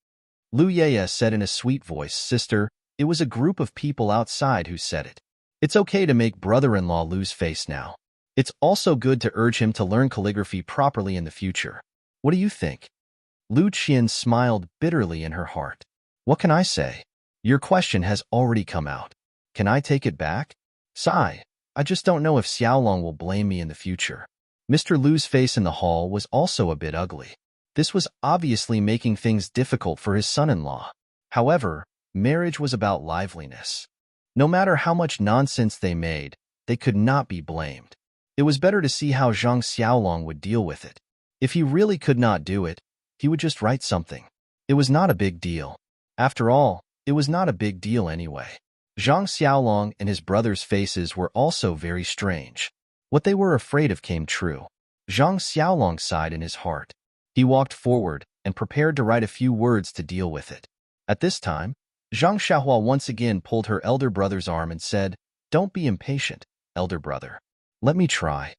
Lu Yeye said in a sweet voice, "Sister, it was a group of people outside who said it. It's okay to make brother-in-law lose face now. It's also good to urge him to learn calligraphy properly in the future. What do you think?" Lu Qian smiled bitterly in her heart. "What can I say? Your question has already come out. Can I take it back? Sigh, I just don't know if Xiaolong will blame me in the future." Mr. Lu's face in the hall was also a bit ugly. This was obviously making things difficult for his son-in-law. However, marriage was about liveliness. No matter how much nonsense they made, they could not be blamed. It was better to see how Zhang Xiaolong would deal with it. If he really could not do it, he would just write something. It was not a big deal. After all, it was not a big deal anyway. Zhang Xiaolong and his brother's faces were also very strange. What they were afraid of came true. Zhang Xiaolong sighed in his heart. He walked forward and prepared to write a few words to deal with it. At this time, Zhang Xiaohua once again pulled her elder brother's arm and said, "Don't be impatient, elder brother. Let me try."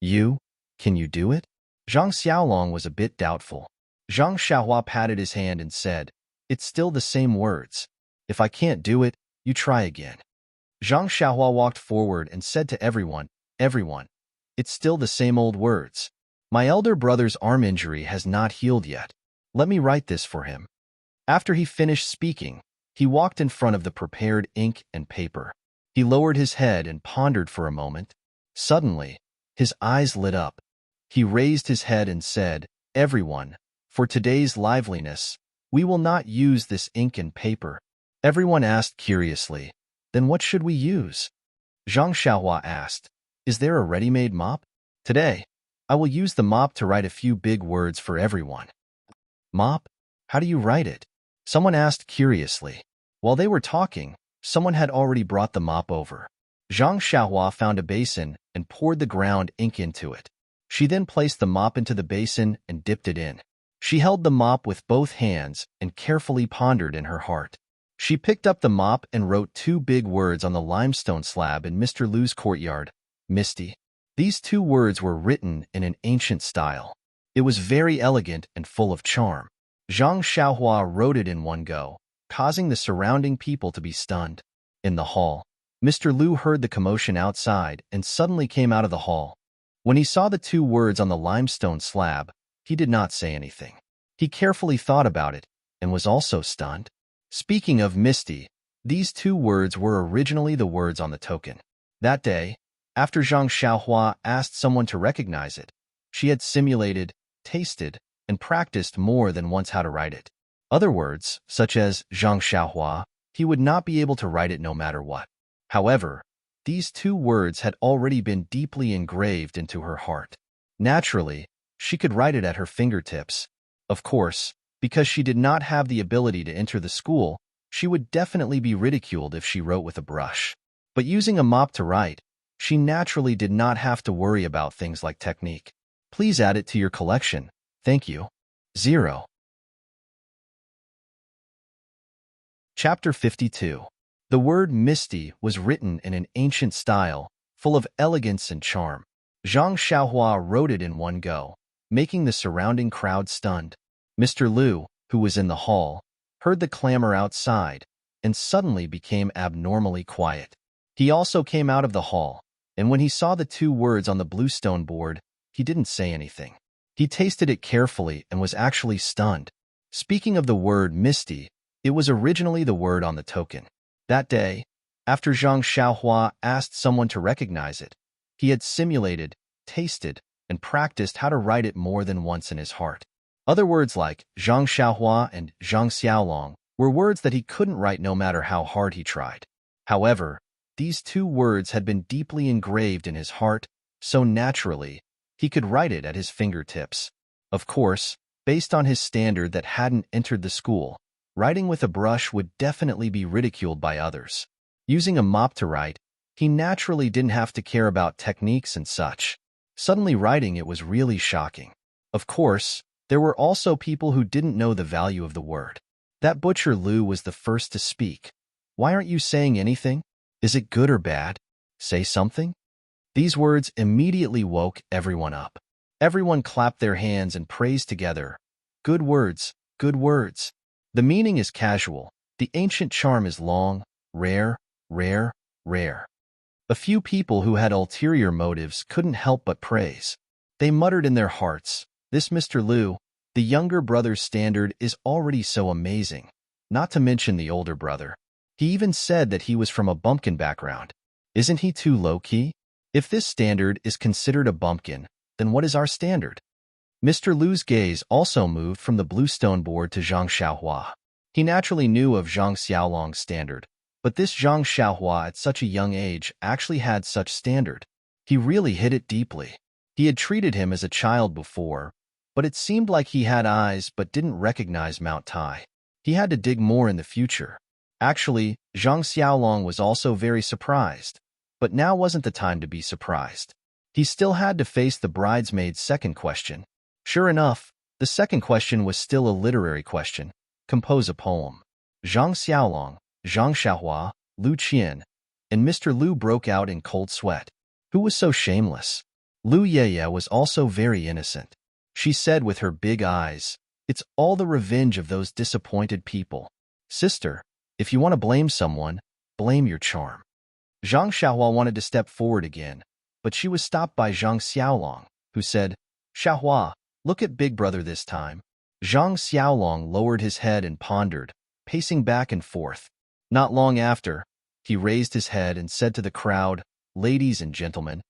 Can you do it?" Zhang Xiaolong was a bit doubtful. Zhang Xiaohua patted his hand and said, "It's still the same words. If I can't do it, you try again." Zhang Xiaohua walked forward and said to everyone, "It's still the same old words. My elder brother's arm injury has not healed yet. Let me write this for him. After he finished speaking, he walked in front of the prepared ink and paper. He lowered his head and pondered for a moment. Suddenly, his eyes lit up. He raised his head and said, "Everyone, for today's liveliness, we will not use this ink and paper." Everyone asked curiously, "Then what should we use?" Zhang Xiaohua asked, "Is there a ready-made mop?" "Today, I will use the mop to write a few big words for everyone." "Mop? How do you write it?" Someone asked curiously. While they were talking, someone had already brought the mop over. Zhang Xiaohua found a basin and poured the ground ink into it. She then placed the mop into the basin and dipped it in. She held the mop with both hands and carefully pondered in her heart. She picked up the mop and wrote 2 big words on the limestone slab in Mr. Lu's courtyard, "Misty." These 2 words were written in an ancient style. It was very elegant and full of charm. Zhang Xiaohua wrote it in one go, causing the surrounding people to be stunned. In the hall, Mr. Lu heard the commotion outside and suddenly came out of the hall. When he saw the 2 words on the limestone slab, he did not say anything. He carefully thought about it and was also stunned. Speaking of misty, these 2 words were originally the words on the token. That day, after Zhang Xiaohua asked someone to recognize it, she had simulated, tasted, and practiced more than once how to write it. Other words, such as Zhang Xiaohua, he would not be able to write it no matter what. However, these 2 words had already been deeply engraved into her heart. Naturally, she could write it at her fingertips. Of course, because she did not have the ability to enter the school, she would definitely be ridiculed if she wrote with a brush. But using a mop to write, she naturally did not have to worry about things like technique. Please add it to your collection. Thank you. 0. Chapter 52. The word misty was written in an ancient style, full of elegance and charm. Zhang Xiaohua wrote it in one go, making the surrounding crowd stunned. Mr. Lu, who was in the hall, heard the clamor outside and suddenly became abnormally quiet. He also came out of the hall, and when he saw the 2 words on the bluestone board, he didn't say anything. He tasted it carefully and was actually stunned. Speaking of the word misty, it was originally the word on the token. That day, after Zhang Xiaohua asked someone to recognize it, he had simulated, tasted, and practiced how to write it more than once in his heart. Other words like Zhang Xiaohua and Zhang Xiaolong were words that he couldn't write no matter how hard he tried. However, these 2 words had been deeply engraved in his heart, so naturally, he could write it at his fingertips. Of course, based on his standard that hadn't entered the school, writing with a brush would definitely be ridiculed by others. Using a mop to write, he naturally didn't have to care about techniques and such. Suddenly writing it was really shocking. Of course, there were also people who didn't know the value of the word. That butcher Lu was the first to speak. "Why aren't you saying anything? Is it good or bad? Say something." These words immediately woke everyone up. Everyone clapped their hands and praised together. "Good words, good words." The meaning is casual. The ancient charm is long, rare, rare, rare. A few people who had ulterior motives couldn't help but praise. They muttered in their hearts, "This Mr. Lu, the younger brother's standard is already so amazing, not to mention the older brother. He even said that he was from a bumpkin background. Isn't he too low-key? If this standard is considered a bumpkin, then what is our standard?" Mr. Lu's gaze also moved from the bluestone board to Zhang Xiaohua. He naturally knew of Zhang Xiaolong's standard, but this Zhang Xiaohua at such a young age actually had such standard. He really hit it deeply. He had treated him as a child before, but it seemed like he had eyes but didn't recognize Mount Tai. He had to dig more in the future. Actually, Zhang Xiaolong was also very surprised, but now wasn't the time to be surprised. He still had to face the bridesmaid's second question. Sure enough, the second question was still a literary question. Compose a poem. Zhang Xiaolong, Zhang Xiaohua, Lu Qian, and Mr. Lu broke out in cold sweat. Who was so shameless? Lu Yeye was also very innocent. She said with her big eyes, "It's all the revenge of those disappointed people. Sister, if you want to blame someone, blame your charm." Zhang Xiaohua wanted to step forward again, but she was stopped by Zhang Xiaolong, who said, "Xiaohua, look at Big Brother this time. Zhang Xiaolong lowered his head and pondered, pacing back and forth. Not long after, he raised his head and said to the crowd, "Ladies and gentlemen,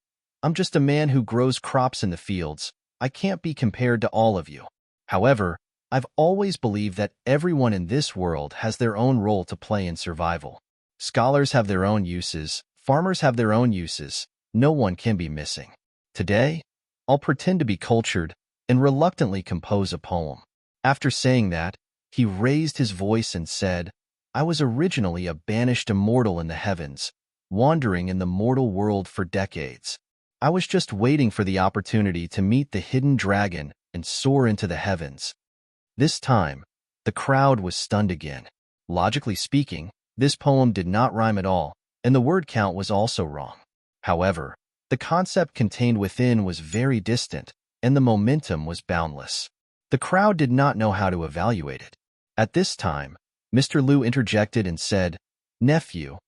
I'm just a man who grows crops in the fields. I can't be compared to all of you. However, I've always believed that everyone in this world has their own role to play in survival. Scholars have their own uses, farmers have their own uses. No one can be missing. Today, I'll pretend to be cultured and reluctantly compose a poem." After saying that, he raised his voice and said, "I was originally a banished immortal in the heavens, wandering in the mortal world for decades. I was just waiting for the opportunity to meet the hidden dragon and soar into the heavens." This time, the crowd was stunned again. Logically speaking, this poem did not rhyme at all, and the word count was also wrong. However, the concept contained within was very distant, and the momentum was boundless. The crowd did not know how to evaluate it. At this time, Mr. Liu interjected and said, "Nephew,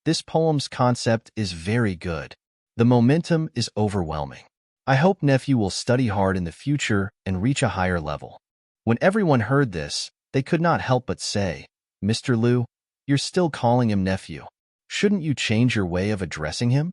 this poem's concept is very good. The momentum is overwhelming. I hope nephew will study hard in the future and reach a higher level." When everyone heard this, they could not help but say, "Mr. Liu, you're still calling him nephew. Shouldn't you change your way of addressing him?"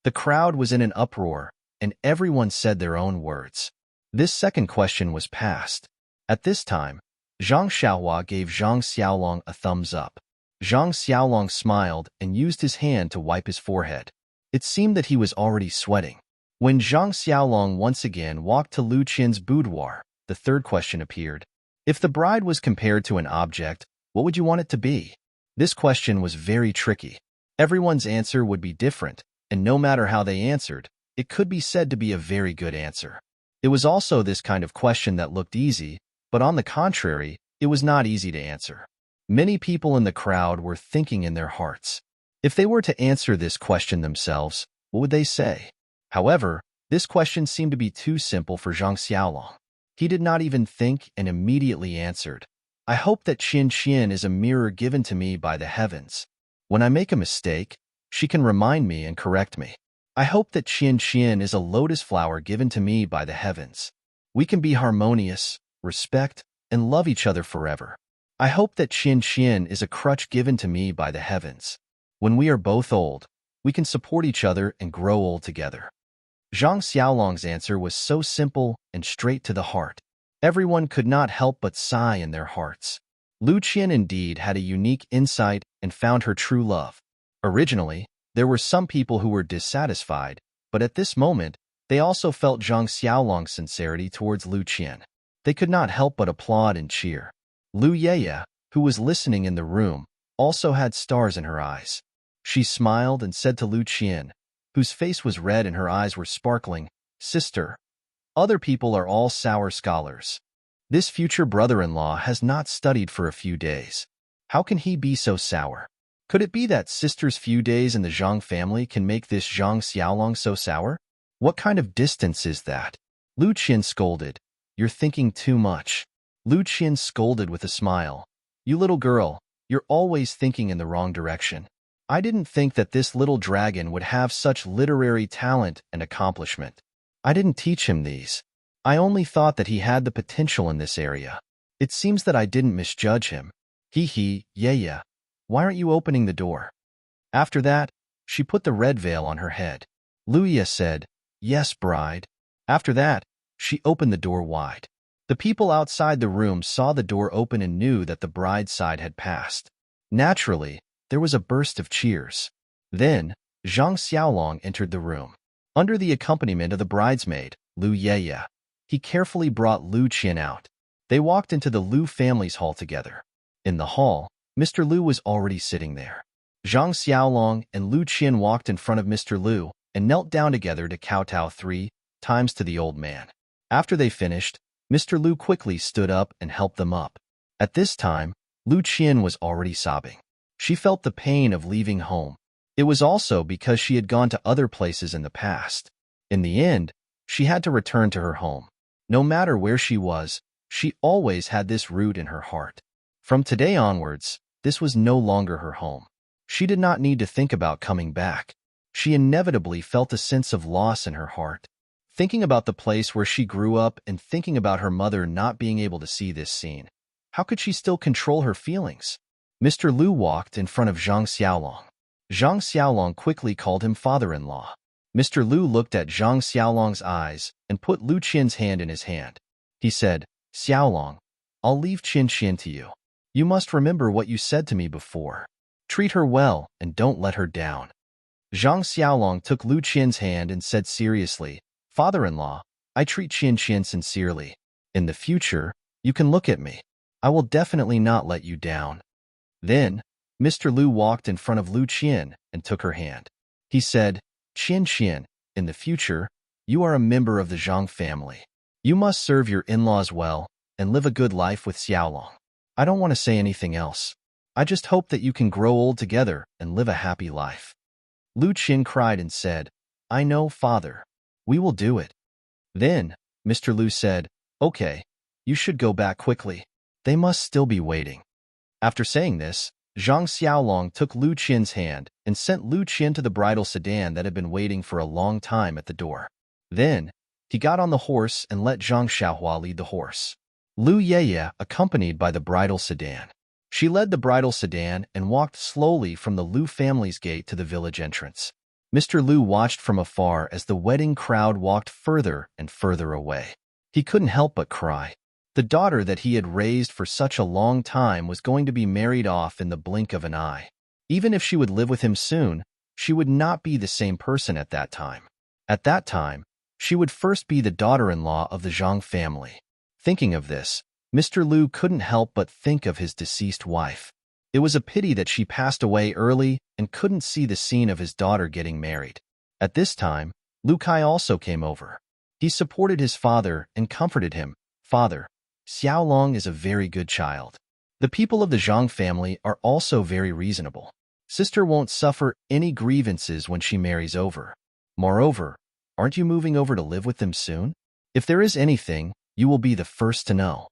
The crowd was in an uproar, and everyone said their own words. This second question was passed. At this time, Zhang Xiaohua gave Zhang Xiaolong a thumbs up. Zhang Xiaolong smiled and used his hand to wipe his forehead. It seemed that he was already sweating. When Zhang Xiaolong once again walked to Lu Qian's boudoir, the third question appeared. If the bride was compared to an object, what would you want it to be? This question was very tricky. Everyone's answer would be different, and no matter how they answered, it could be said to be a very good answer. It was also this kind of question that looked easy, but on the contrary, it was not easy to answer. Many people in the crowd were thinking in their hearts. If they were to answer this question themselves, what would they say? However, this question seemed to be too simple for Zhang Xiaolong. He did not even think and immediately answered, "I hope that Qian is a mirror given to me by the heavens. When I make a mistake, she can remind me and correct me. I hope that Qian is a lotus flower given to me by the heavens. We can be harmonious, respect, and love each other forever. I hope that Qian is a crutch given to me by the heavens. When we are both old, we can support each other and grow old together." Zhang Xiaolong's answer was so simple and straight to the heart. Everyone could not help but sigh in their hearts. Lu Qian indeed had a unique insight and found her true love. Originally, there were some people who were dissatisfied, but at this moment, they also felt Zhang Xiaolong's sincerity towards Lu Qian. They could not help but applaud and cheer. Lu Yeye, who was listening in the room, also had stars in her eyes. She smiled and said to Lu Qian, whose face was red and her eyes were sparkling, "Sister, other people are all sour scholars. This future brother-in-law has not studied for a few days. How can he be so sour? Could it be that sister's few days in the Zhang family can make this Zhang Xiaolong so sour? What kind of distance is that?" Lu Qian scolded, "You're thinking too much." Lu Qian scolded with a smile, "You little girl, you're always thinking in the wrong direction. I didn't think that this little dragon would have such literary talent and accomplishment. I didn't teach him these. I only thought that he had the potential in this area. It seems that I didn't misjudge him. Yeye, why aren't you opening the door?" After that, she put the red veil on her head. Lu Ye said, "Yes, bride." After that, she opened the door wide. The people outside the room saw the door open and knew that the bride's side had passed. Naturally, there was a burst of cheers. Then, Zhang Xiaolong entered the room. Under the accompaniment of the bridesmaid, Lu Yeye, he carefully brought Lu Qian out. They walked into the Lu family's hall together. In the hall, Mr. Liu was already sitting there. Zhang Xiaolong and Lu Qian walked in front of Mr. Liu and knelt down together to kowtow 3 times to the old man. After they finished, Mr. Liu quickly stood up and helped them up. At this time, Lu Qian was already sobbing. She felt the pain of leaving home. It was also because she had gone to other places in the past. In the end, she had to return to her home. No matter where she was, she always had this root in her heart. From today onwards, this was no longer her home. She did not need to think about coming back. She inevitably felt a sense of loss in her heart. thinking about the place where she grew up and thinking about her mother not being able to see this scene. How could she still control her feelings? Mr. Lu walked in front of Zhang Xiaolong. Zhang Xiaolong quickly called him father-in-law. Mr. Lu looked at Zhang Xiaolong's eyes and put Lu Qian's hand in his hand. He said, Xiaolong, I'll leave Qin Qian to you. You must remember what you said to me before. Treat her well and don't let her down. Zhang Xiaolong took Lu Qian's hand and said seriously, Father-in-law, I treat Qin Qian sincerely. In the future, you can look at me. I will definitely not let you down. Then, Mr. Lu walked in front of Lu Qian and took her hand. He said, Qin Qian, in the future, you are a member of the Zhang family. You must serve your in-laws well and live a good life with Xiaolong. I don't want to say anything else. I just hope that you can grow old together and live a happy life. Lu Qian cried and said, I know, father. We will do it. Then, Mr. Lu said, Okay, you should go back quickly. They must still be waiting. After saying this, Zhang Xiaolong took Lu Qian's hand and sent Lu Qian to the bridal sedan that had been waiting for a long time at the door. Then, he got on the horse and let Zhang Xiaohua lead the horse. Lu Yeye accompanied by the bridal sedan. She led the bridal sedan and walked slowly from the Lu family's gate to the village entrance. Mr. Lu watched from afar as the wedding crowd walked further and further away. He couldn't help but cry. The daughter that he had raised for such a long time was going to be married off in the blink of an eye. Even if she would live with him soon, she would not be the same person at that time. At that time, she would first be the daughter-in-law of the Zhang family. Thinking of this, Mr. Lu couldn't help but think of his deceased wife. It was a pity that she passed away early and couldn't see the scene of his daughter getting married. At this time, Lu Kai also came over. He supported his father and comforted him. Father, Xiaolong is a very good child. The people of the Zhang family are also very reasonable. Sister won't suffer any grievances when she marries over. Moreover, aren't you moving over to live with them soon? If there is anything, you will be the first to know.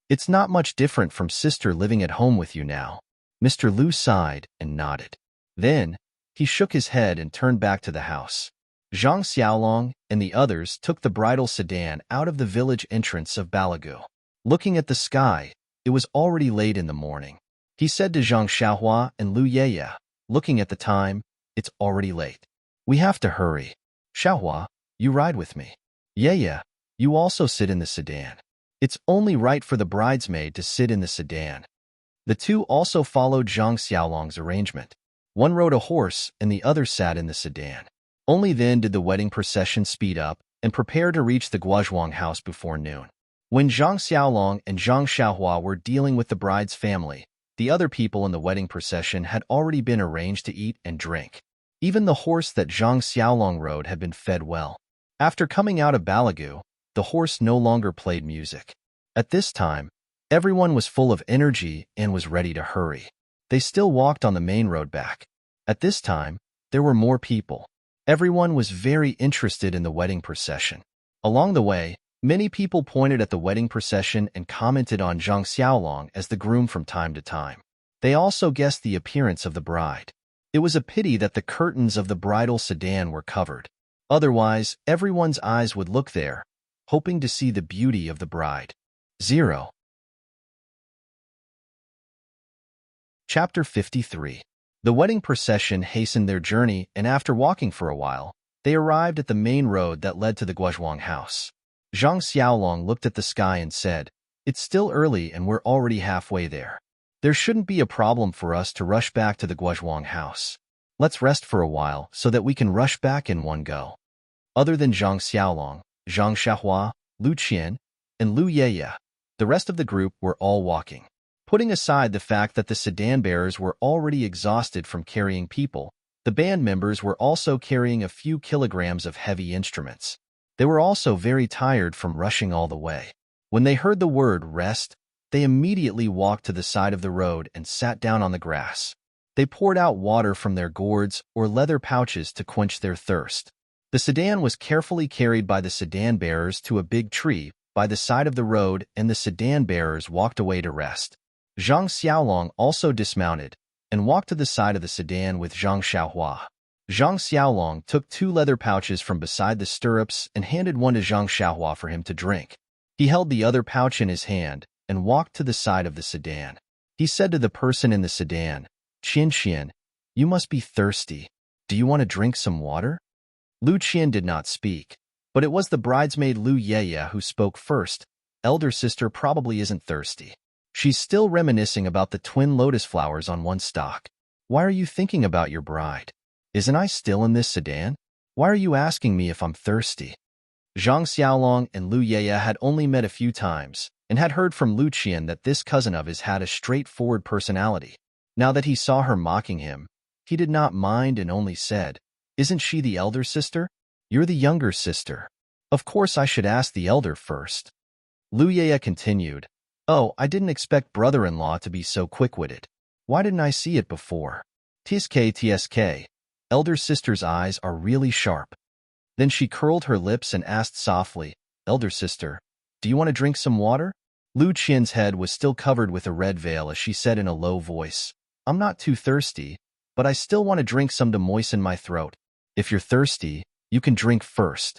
It's not much different from sister living at home with you now. Mr. Lu sighed and nodded. Then, he shook his head and turned back to the house. Zhang Xiaolong and the others took the bridal sedan out of the village entrance of Balagu. Looking at the sky, it was already late in the morning. He said to Zhang Xiaohua and Lu Yeye, looking at the time, it's already late. We have to hurry. Xiaohua, you ride with me. Yeye, you also sit in the sedan. It's only right for the bridesmaid to sit in the sedan. The two also followed Zhang Xiaolong's arrangement. One rode a horse and the other sat in the sedan. Only then did the wedding procession speed up and prepare to reach the Guozhuang house before noon. When Zhang Xiaolong and Zhang Xiaohua were dealing with the bride's family, the other people in the wedding procession had already been arranged to eat and drink. Even the horse that Zhang Xiaolong rode had been fed well. After coming out of Balagu, the horse no longer played music. At this time, everyone was full of energy and was ready to hurry. They still walked on the main road back. At this time, there were more people. Everyone was very interested in the wedding procession. Along the way, many people pointed at the wedding procession and commented on Zhang Xiaolong as the groom from time to time. They also guessed the appearance of the bride. It was a pity that the curtains of the bridal sedan were covered. Otherwise, everyone's eyes would look there, hoping to see the beauty of the bride. 0. Chapter 53. The wedding procession hastened their journey, and after walking for a while, they arrived at the main road that led to the Guozhuang house. Zhang Xiaolong looked at the sky and said, It's still early and we're already halfway there. There shouldn't be a problem for us to rush back to the Guozhuang house. Let's rest for a while so that we can rush back in one go. Other than Zhang Xiaolong, Zhang Xiaohua, Lu Qian, and Lu Yeye, the rest of the group were all walking. Putting aside the fact that the sedan bearers were already exhausted from carrying people, the band members were also carrying a few kilograms of heavy instruments. They were also very tired from rushing all the way. When they heard the word rest, they immediately walked to the side of the road and sat down on the grass. They poured out water from their gourds or leather pouches to quench their thirst. The sedan was carefully carried by the sedan bearers to a big tree by the side of the road, and the sedan bearers walked away to rest. Zhang Xiaolong also dismounted and walked to the side of the sedan with Zhang Xiaohua. Zhang Xiaolong took 2 leather pouches from beside the stirrups and handed one to Zhang Xiaohua for him to drink. He held the other pouch in his hand and walked to the side of the sedan. He said to the person in the sedan, Qian, you must be thirsty. Do you want to drink some water? Lu Qian did not speak, but it was the bridesmaid Lu Yeye who spoke first. Elder sister probably isn't thirsty. She's still reminiscing about the twin lotus flowers on one stalk. Why are you thinking about your bride? Isn't I still in this sedan? Why are you asking me if I'm thirsty? Zhang Xiaolong and Lu Yeye had only met a few times and had heard from Lu Qian that this cousin of his had a straightforward personality. Now that he saw her mocking him, he did not mind and only said, Isn't she the elder sister? You're the younger sister. Of course I should ask the elder first. Lu Yeye continued, Oh, I didn't expect brother-in-law to be so quick-witted. Why didn't I see it before? Tsk. Elder sister's eyes are really sharp. Then she curled her lips and asked softly, Elder sister, do you want to drink some water? Lu Qian's head was still covered with a red veil as she said in a low voice, I'm not too thirsty, but I still want to drink some to moisten my throat. If you're thirsty, you can drink first.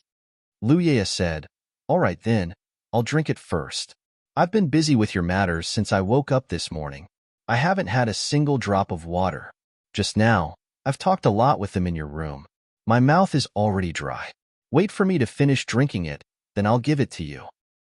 Lu Yeye said, All right then, I'll drink it first. I've been busy with your matters since I woke up this morning. I haven't had a single drop of water. Just now, I've talked a lot with them in your room. My mouth is already dry. Wait for me to finish drinking it, then I'll give it to you.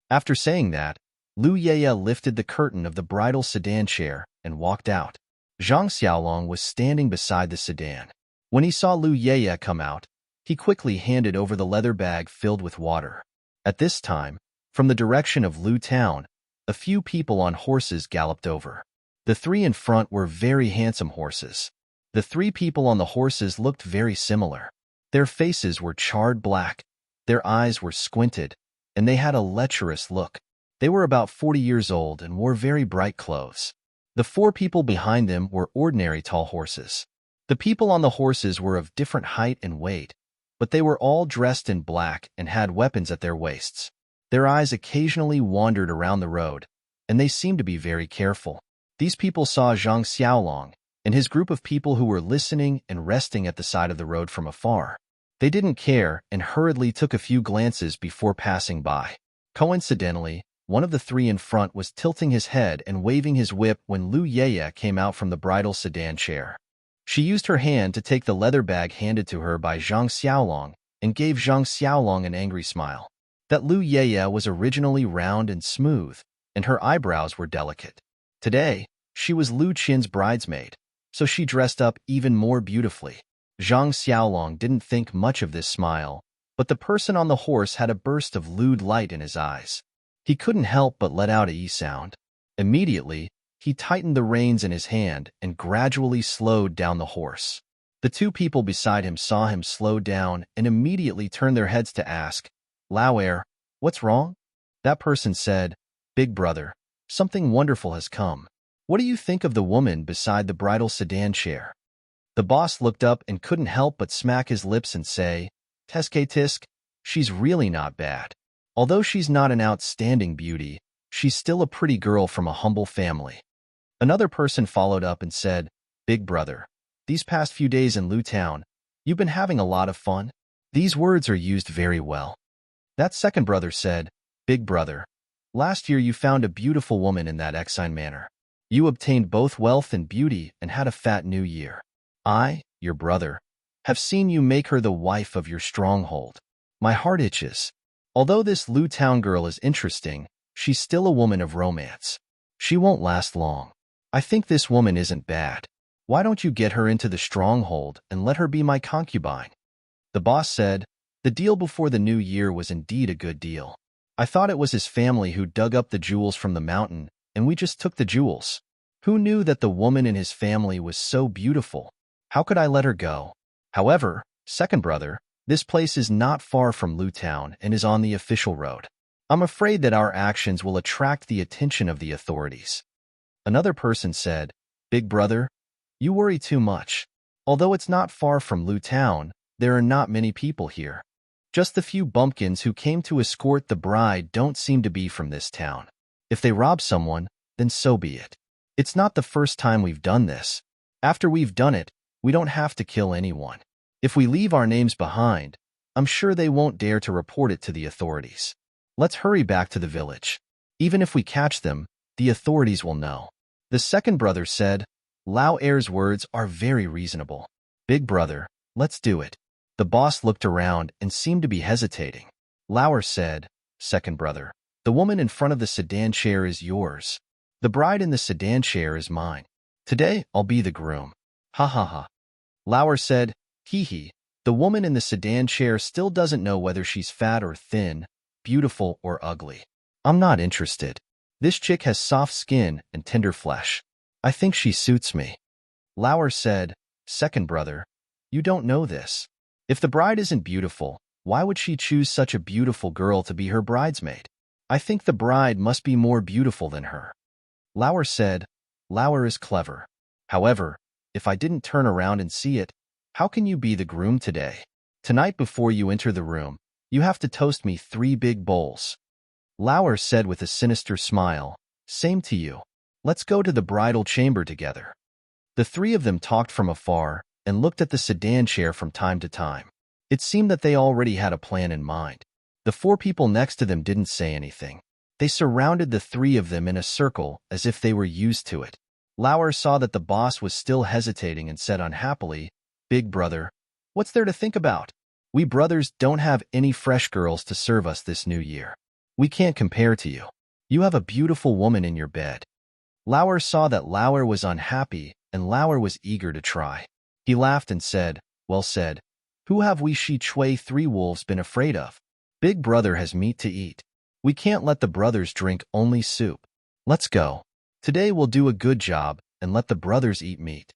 After saying that, Lu Yeye lifted the curtain of the bridal sedan chair and walked out. Zhang Xiaolong was standing beside the sedan. When he saw Lu Yeye come out, he quickly handed over the leather bag filled with water. At this time, from the direction of Lu Town, a few people on horses galloped over. The 3 in front were very handsome horses. The 3 people on the horses looked very similar. Their faces were charred black, their eyes were squinted, and they had a lecherous look. They were about 40 years old and wore very bright clothes. The 4 people behind them were ordinary tall horses. The people on the horses were of different height and weight, but they were all dressed in black and had weapons at their waists. Their eyes occasionally wandered around the road, and they seemed to be very careful. These people saw Zhang Xiaolong and his group of people who were listening and resting at the side of the road from afar. They didn't care and hurriedly took a few glances before passing by. Coincidentally, one of the 3 in front was tilting his head and waving his whip when Lu Yeye came out from the bridal sedan chair. She used her hand to take the leather bag handed to her by Zhang Xiaolong and gave Zhang Xiaolong an angry smile. That Lu Yeye was originally round and smooth, and her eyebrows were delicate. Today, she was Lu Qian's bridesmaid, so she dressed up even more beautifully. Zhang Xiaolong didn't think much of this smile, but the person on the horse had a burst of lewd light in his eyes. He couldn't help but let out a sound. Immediately, he tightened the reins in his hand and gradually slowed down the horse. The 2 people beside him saw him slow down and immediately turned their heads to ask, Lauer, what's wrong? That person said, Big brother, something wonderful has come. What do you think of the woman beside the bridal sedan chair? The boss looked up and couldn't help but smack his lips and say, Tisk, she's really not bad. Although she's not an outstanding beauty, she's still a pretty girl from a humble family. Another person followed up and said, Big brother, these past few days in Lu Town, you've been having a lot of fun? These words are used very well. That second brother said, Big brother, last year you found a beautiful woman in that Exine manor. You obtained both wealth and beauty and had a fat new year. I, your brother, have seen you make her the wife of your stronghold. My heart itches. Although this Lu Town girl is interesting, she's still a woman of romance. She won't last long. I think this woman isn't bad. Why don't you get her into the stronghold and let her be my concubine? The boss said, the deal before the new year was indeed a good deal. I thought it was his family who dug up the jewels from the mountain, and we just took the jewels. Who knew that the woman in his family was so beautiful? How could I let her go? However, second brother, this place is not far from Lu Town and is on the official road. I'm afraid that our actions will attract the attention of the authorities. Another person said, Big brother, you worry too much. Although it's not far from Lu Town, there are not many people here. Just the few bumpkins who came to escort the bride don't seem to be from this town. If they rob someone, then so be it. It's not the first time we've done this. After we've done it, we don't have to kill anyone. If we leave our names behind, I'm sure they won't dare to report it to the authorities. Let's hurry back to the village. Even if we catch them, the authorities will know. The second brother said, Lao Er's words are very reasonable. Big brother, let's do it. The boss looked around and seemed to be hesitating. Lauer said, Second brother, the woman in front of the sedan chair is yours. The bride in the sedan chair is mine. Today, I'll be the groom. Ha ha ha. Lauer said, Hee hee. The woman in the sedan chair still doesn't know whether she's fat or thin, beautiful or ugly. I'm not interested. This chick has soft skin and tender flesh. I think she suits me. Lauer said, Second brother, you don't know this. If the bride isn't beautiful, why would she choose such a beautiful girl to be her bridesmaid? I think the bride must be more beautiful than her. Lauer said, Lauer is clever. However, if I didn't turn around and see it, how can you be the groom today? Tonight before you enter the room, you have to toast me 3 big bowls. Lauer said with a sinister smile, Same to you. Let's go to the bridal chamber together. The 3 of them talked from afar and looked at the sedan chair from time to time. It seemed that they already had a plan in mind. The 4 people next to them didn't say anything. They surrounded the 3 of them in a circle as if they were used to it. Lauer saw that the boss was still hesitating and said unhappily, Big brother, what's there to think about? We brothers don't have any fresh girls to serve us this new year. We can't compare to you. You have a beautiful woman in your bed. Lauer saw that Lauer was unhappy and Lauer was eager to try. He laughed and said, Well said. Who have we she Chui 3 wolves been afraid of? Big brother has meat to eat. We can't let the brothers drink only soup. Let's go. Today we'll do a good job and let the brothers eat meat.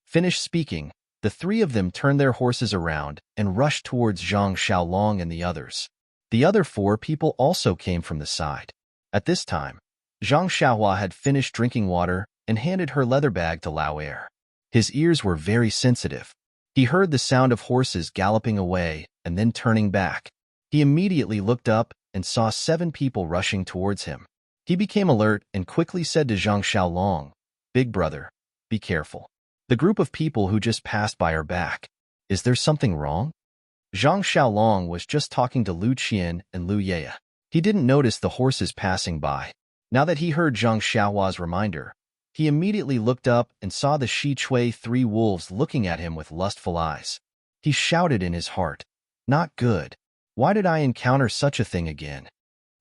Finished speaking, the 3 of them turned their horses around and rushed towards Zhang Xiaolong and the others. The other 4 people also came from the side. At this time, Zhang Xiaohua had finished drinking water and handed her leather bag to Lao Er. His ears were very sensitive. He heard the sound of horses galloping away and then turning back. He immediately looked up and saw 7 people rushing towards him. He became alert and quickly said to Zhang Xiaolong, Big brother, be careful. The group of people who just passed by are back. Is there something wrong? Zhang Xiaolong was just talking to Lu Qian and Lu Yeye. He didn't notice the horses passing by. Now that he heard Zhang Xiaohua's reminder, he immediately looked up and saw the Shi Chui 3 wolves looking at him with lustful eyes. He shouted in his heart, Not good. Why did I encounter such a thing again?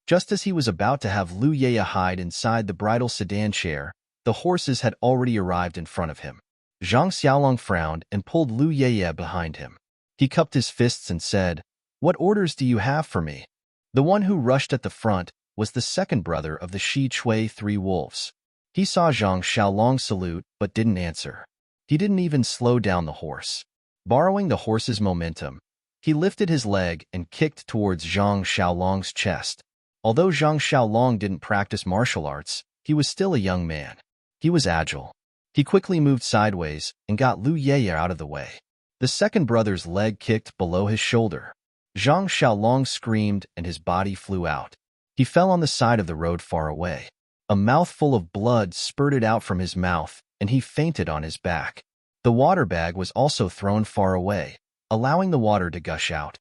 Just as he was about to have Lu Yeye hide inside the bridal sedan chair, the horses had already arrived in front of him. Zhang Xiaolong frowned and pulled Lu Yeye behind him. He cupped his fists and said, What orders do you have for me? The one who rushed at the front was the second brother of the Shi Chui 3 wolves. He saw Zhang Xiaolong salute but didn't answer. He didn't even slow down the horse. Borrowing the horse's momentum, he lifted his leg and kicked towards Zhang Xiaolong's chest. Although Zhang Xiaolong didn't practice martial arts, he was still a young man. He was agile. He quickly moved sideways and got Lu Yeye out of the way. The second brother's leg kicked below his shoulder. Zhang Xiaolong screamed and his body flew out. He fell on the side of the road far away. A mouthful of blood spurted out from his mouth and he fainted on his back. The water bag was also thrown far away, allowing the water to gush out.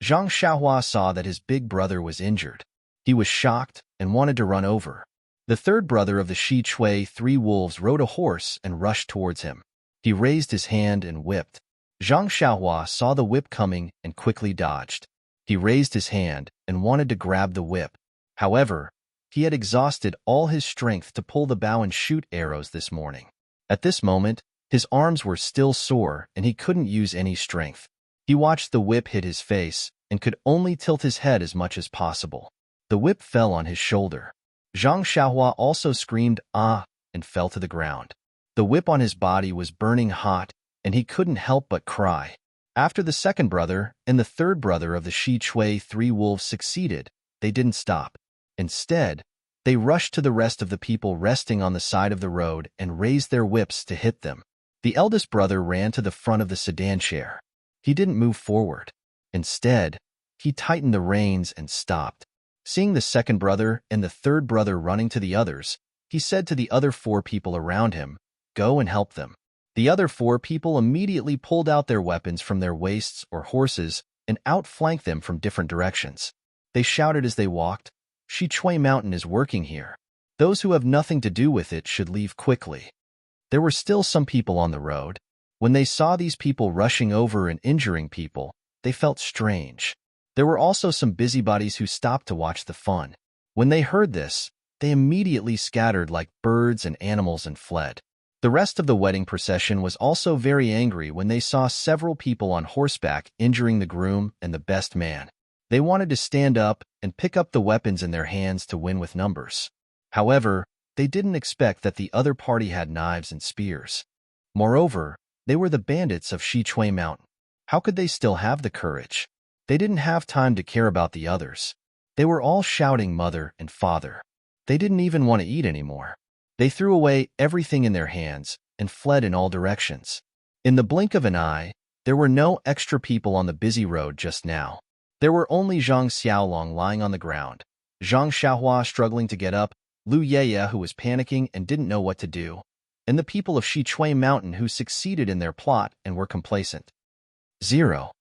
Zhang Xiaohua saw that his big brother was injured. He was shocked and wanted to run over. The third brother of the Shi Chui 3 wolves rode a horse and rushed towards him. He raised his hand and whipped. Zhang Xiaohua saw the whip coming and quickly dodged. He raised his hand and wanted to grab the whip. However, he had exhausted all his strength to pull the bow and shoot arrows this morning. At this moment, his arms were still sore and he couldn't use any strength. He watched the whip hit his face and could only tilt his head as much as possible. The whip fell on his shoulder. Zhang Xiaohua also screamed, "Ah!" and fell to the ground. The whip on his body was burning hot, and he couldn't help but cry. After the second brother and the third brother of the Shi Chui 3 wolves succeeded, they didn't stop. Instead, they rushed to the rest of the people resting on the side of the road and raised their whips to hit them. The eldest brother ran to the front of the sedan chair. He didn't move forward. Instead, he tightened the reins and stopped. Seeing the second brother and the third brother running to the others, he said to the other 4 people around him, "Go and help them." The other 4 people immediately pulled out their weapons from their waists or horses and outflanked them from different directions. They shouted as they walked, "Shichui Mountain is working here. Those who have nothing to do with it should leave quickly." There were still some people on the road. When they saw these people rushing over and injuring people, they felt strange. There were also some busybodies who stopped to watch the fun. When they heard this, they immediately scattered like birds and animals and fled. The rest of the wedding procession was also very angry when they saw several people on horseback injuring the groom and the best man. They wanted to stand up and pick up the weapons in their hands to win with numbers. However, they didn't expect that the other party had knives and spears. Moreover, they were the bandits of Shichui Mountain. How could they still have the courage? They didn't have time to care about the others. They were all shouting mother and father. They didn't even want to eat anymore. They threw away everything in their hands and fled in all directions. In the blink of an eye, there were no extra people on the busy road just now. There were only Zhang Xiaolong lying on the ground, Zhang Xiaohua struggling to get up, Lu Yeye who was panicking and didn't know what to do, and the people of Shichui Mountain who succeeded in their plot and were complacent. 0.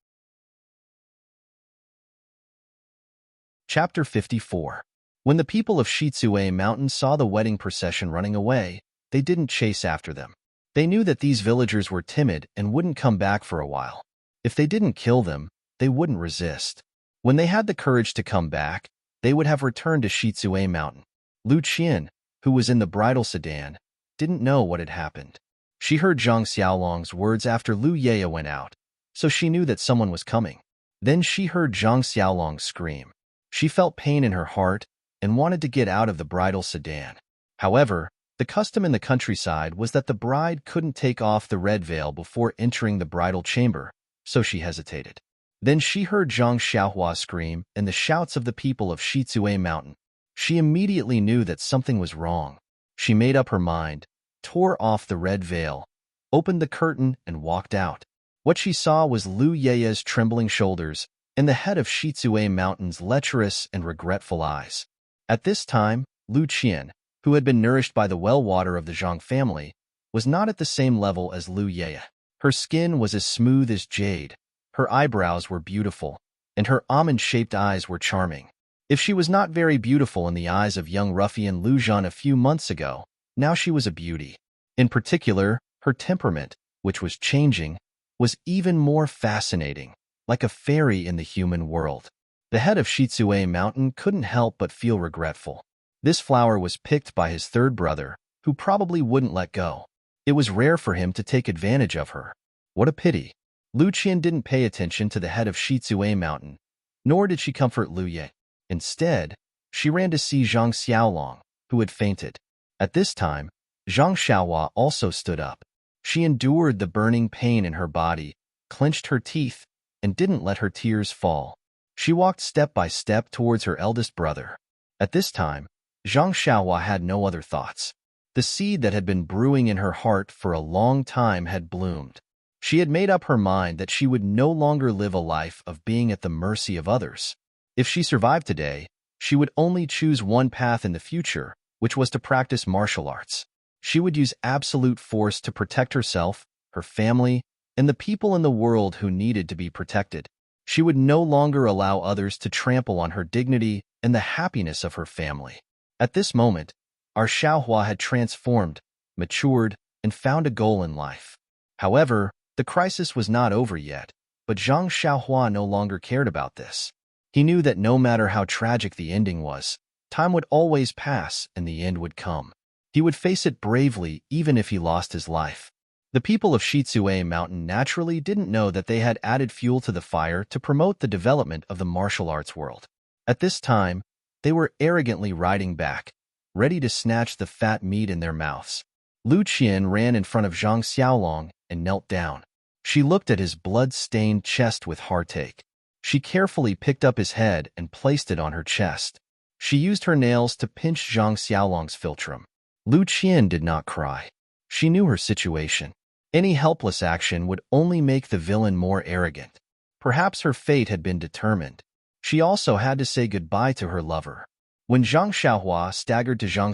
Chapter 54. When the people of Shichui Mountain saw the wedding procession running away, they didn't chase after them. They knew that these villagers were timid and wouldn't come back for a while. If they didn't kill them, they wouldn't resist. When they had the courage to come back, they would have returned to Shichui Mountain. Lu Qian, who was in the bridal sedan, didn't know what had happened. She heard Zhang Xiaolong's words after Lu Yeye went out, so she knew that someone was coming. Then she heard Zhang Xiaolong scream. She felt pain in her heart and wanted to get out of the bridal sedan. However, the custom in the countryside was that the bride couldn't take off the red veil before entering the bridal chamber, so she hesitated. Then she heard Zhang Xiaohua scream and the shouts of the people of Shichui Mountain. She immediately knew that something was wrong. She made up her mind, tore off the red veil, opened the curtain, and walked out. What she saw was Lu Yeye's trembling shoulders and the head of Shichui Mountain's lecherous and regretful eyes. At this time, Lu Qian, who had been nourished by the well water of the Zhang family, was not at the same level as Lu Yeye. Her skin was as smooth as jade, her eyebrows were beautiful, and her almond-shaped eyes were charming. If she was not very beautiful in the eyes of young ruffian Lu Zhan a few months ago, now she was a beauty. In particular, her temperament, which was changing, was even more fascinating, like a fairy in the human world. The head of Shichui Mountain couldn't help but feel regretful. This flower was picked by his third brother, who probably wouldn't let go. It was rare for him to take advantage of her. What a pity. Lu Qian didn't pay attention to the head of Shichui Mountain, nor did she comfort Lu Ye. Instead, she ran to see Zhang Xiaolong, who had fainted. At this time, Zhang Xiaohua also stood up. She endured the burning pain in her body, clenched her teeth, and didn't let her tears fall. She walked step by step towards her eldest brother. At this time, Zhang Xiaohua had no other thoughts. The seed that had been brewing in her heart for a long time had bloomed. She had made up her mind that she would no longer live a life of being at the mercy of others. If she survived today, she would only choose one path in the future, which was to practice martial arts. She would use absolute force to protect herself, her family, and the people in the world who needed to be protected. She would no longer allow others to trample on her dignity and the happiness of her family. At this moment, our Xiaohua had transformed, matured, and found a goal in life. However, the crisis was not over yet, but Zhang Xiaohua no longer cared about this. He knew that no matter how tragic the ending was, time would always pass and the end would come. He would face it bravely even if he lost his life. The people of Shichui Mountain naturally didn't know that they had added fuel to the fire to promote the development of the martial arts world. At this time, they were arrogantly riding back, ready to snatch the fat meat in their mouths. Lu Qian ran in front of Zhang Xiaolong and knelt down. She looked at his blood-stained chest with heartache. She carefully picked up his head and placed it on her chest. She used her nails to pinch Zhang Xiaolong's philtrum. Lu Qian did not cry. She knew her situation. Any helpless action would only make the villain more arrogant. Perhaps her fate had been determined. She also had to say goodbye to her lover. When Zhang Xiaohua staggered to Zhang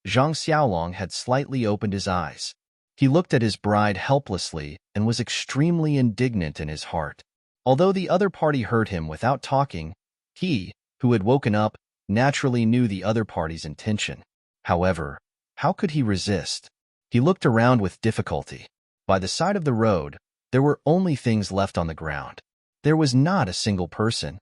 Xiaolong had slightly opened his eyes. He looked at his bride helplessly and was extremely indignant in his heart. Although the other party heard him without talking, he, who had woken up, naturally knew the other party's intention. However, how could he resist? He looked around with difficulty. By the side of the road, there were only things left on the ground. There was not a single person.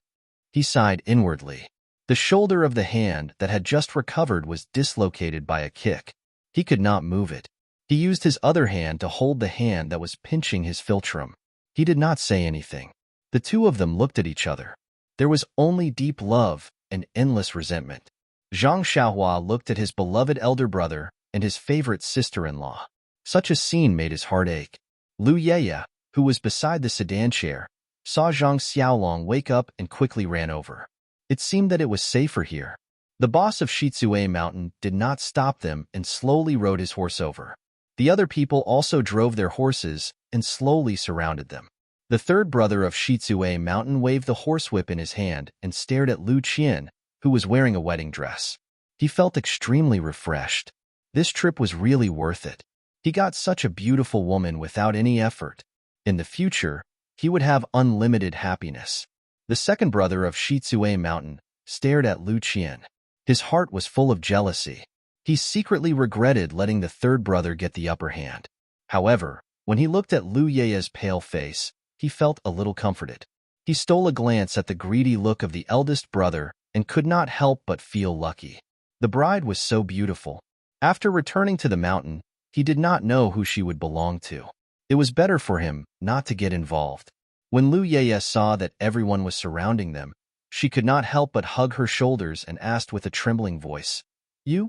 He sighed inwardly. The shoulder of the hand that had just recovered was dislocated by a kick. He could not move it. He used his other hand to hold the hand that was pinching his philtrum. He did not say anything. The two of them looked at each other. There was only deep love and endless resentment. Zhang Xiaohua looked at his beloved elder brother and his favorite sister-in-law. Such a scene made his heart ache. Lu Yeye, who was beside the sedan chair, saw Zhang Xiaolong wake up and quickly ran over. It seemed that it was safer here. The boss of Shizue Mountain did not stop them and slowly rode his horse over. The other people also drove their horses and slowly surrounded them. The third brother of Shizue Mountain waved the horsewhip in his hand and stared at Lu Qian, who was wearing a wedding dress. He felt extremely refreshed. This trip was really worth it. He got such a beautiful woman without any effort. In the future, he would have unlimited happiness. The second brother of Shizue Mountain stared at Lu Qian. His heart was full of jealousy. He secretly regretted letting the third brother get the upper hand. However, when he looked at Lu Yeye's pale face, he felt a little comforted. He stole a glance at the greedy look of the eldest brother and could not help but feel lucky. The bride was so beautiful. After returning to the mountain, he did not know who she would belong to. It was better for him not to get involved. When Lu Yeye saw that everyone was surrounding them, she could not help but hug her shoulders and asked with a trembling voice, "You?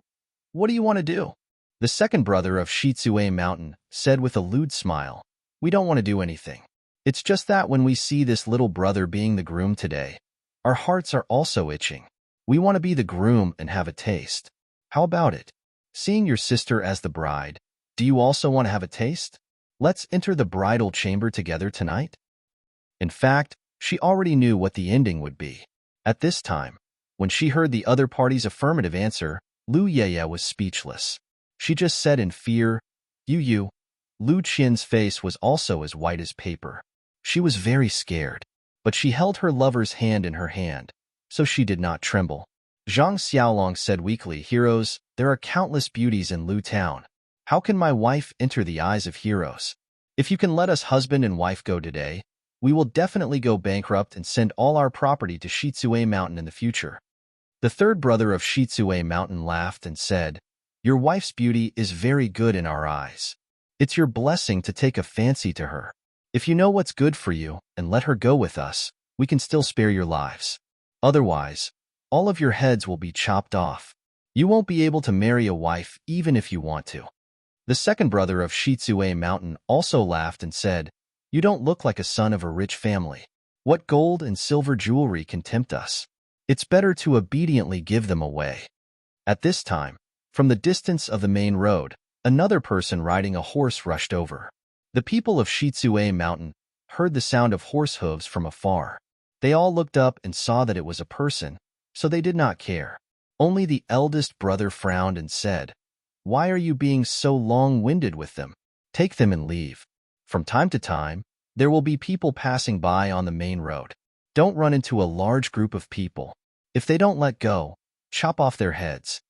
What do you want to do?" The second brother of Shizue Mountain said with a lewd smile, "We don't want to do anything. It's just that when we see this little brother being the groom today, our hearts are also itching. We want to be the groom and have a taste. How about it? Seeing your sister as the bride, do you also want to have a taste? Let's enter the bridal chamber together tonight." In fact, she already knew what the ending would be. At this time, when she heard the other party's affirmative answer, Lu Yeye was speechless. She just said in fear, "You." Lu Qian's face was also as white as paper. She was very scared, but she held her lover's hand in her hand, so she did not tremble. Zhang Xiaolong said weakly, "Heroes, there are countless beauties in Lu Town. How can my wife enter the eyes of heroes? If you can let us husband and wife go today, we will definitely go bankrupt and send all our property to Shizue Mountain in the future." The third brother of Shizue Mountain laughed and said, "Your wife's beauty is very good in our eyes. It's your blessing to take a fancy to her. If you know what's good for you and let her go with us, we can still spare your lives. Otherwise, all of your heads will be chopped off. You won't be able to marry a wife even if you want to." The second brother of Shizue Mountain also laughed and said, "You don't look like a son of a rich family. What gold and silver jewelry can tempt us? It's better to obediently give them away." At this time, from the distance of the main road, another person riding a horse rushed over. The people of Shizue Mountain heard the sound of horse hooves from afar. They all looked up and saw that it was a person, so they did not care. Only the eldest brother frowned and said, "Why are you being so long-winded with them? Take them and leave. From time to time, there will be people passing by on the main road. Don't run into a large group of people. If they don't let go, chop off their heads."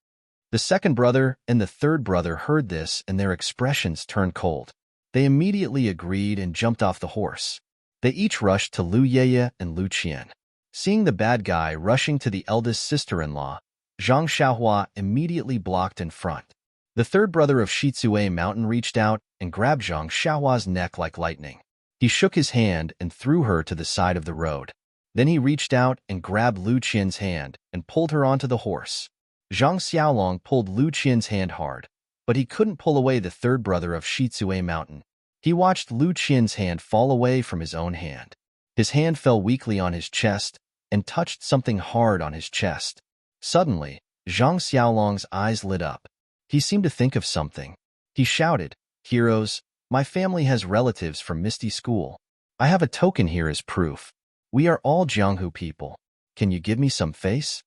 The second brother and the third brother heard this and their expressions turned cold. They immediately agreed and jumped off the horse. They each rushed to Lu Yeye and Lu Qian. Seeing the bad guy rushing to the eldest sister-in-law, Zhang Xiaohua immediately blocked in front. The third brother of Shizue Mountain reached out and grabbed Zhang Xiaohua's neck like lightning. He shook his hand and threw her to the side of the road. Then he reached out and grabbed Lu Qian's hand and pulled her onto the horse. Zhang Xiaolong pulled Lu Qian's hand hard, but he couldn't pull away the third brother of Shizue Mountain. He watched Lu Qian's hand fall away from his own hand. His hand fell weakly on his chest and touched something hard on his chest. Suddenly, Zhang Xiaolong's eyes lit up. He seemed to think of something. He shouted, "Heroes, my family has relatives from Misty School. I have a token here as proof. We are all Jianghu people. Can you give me some face?"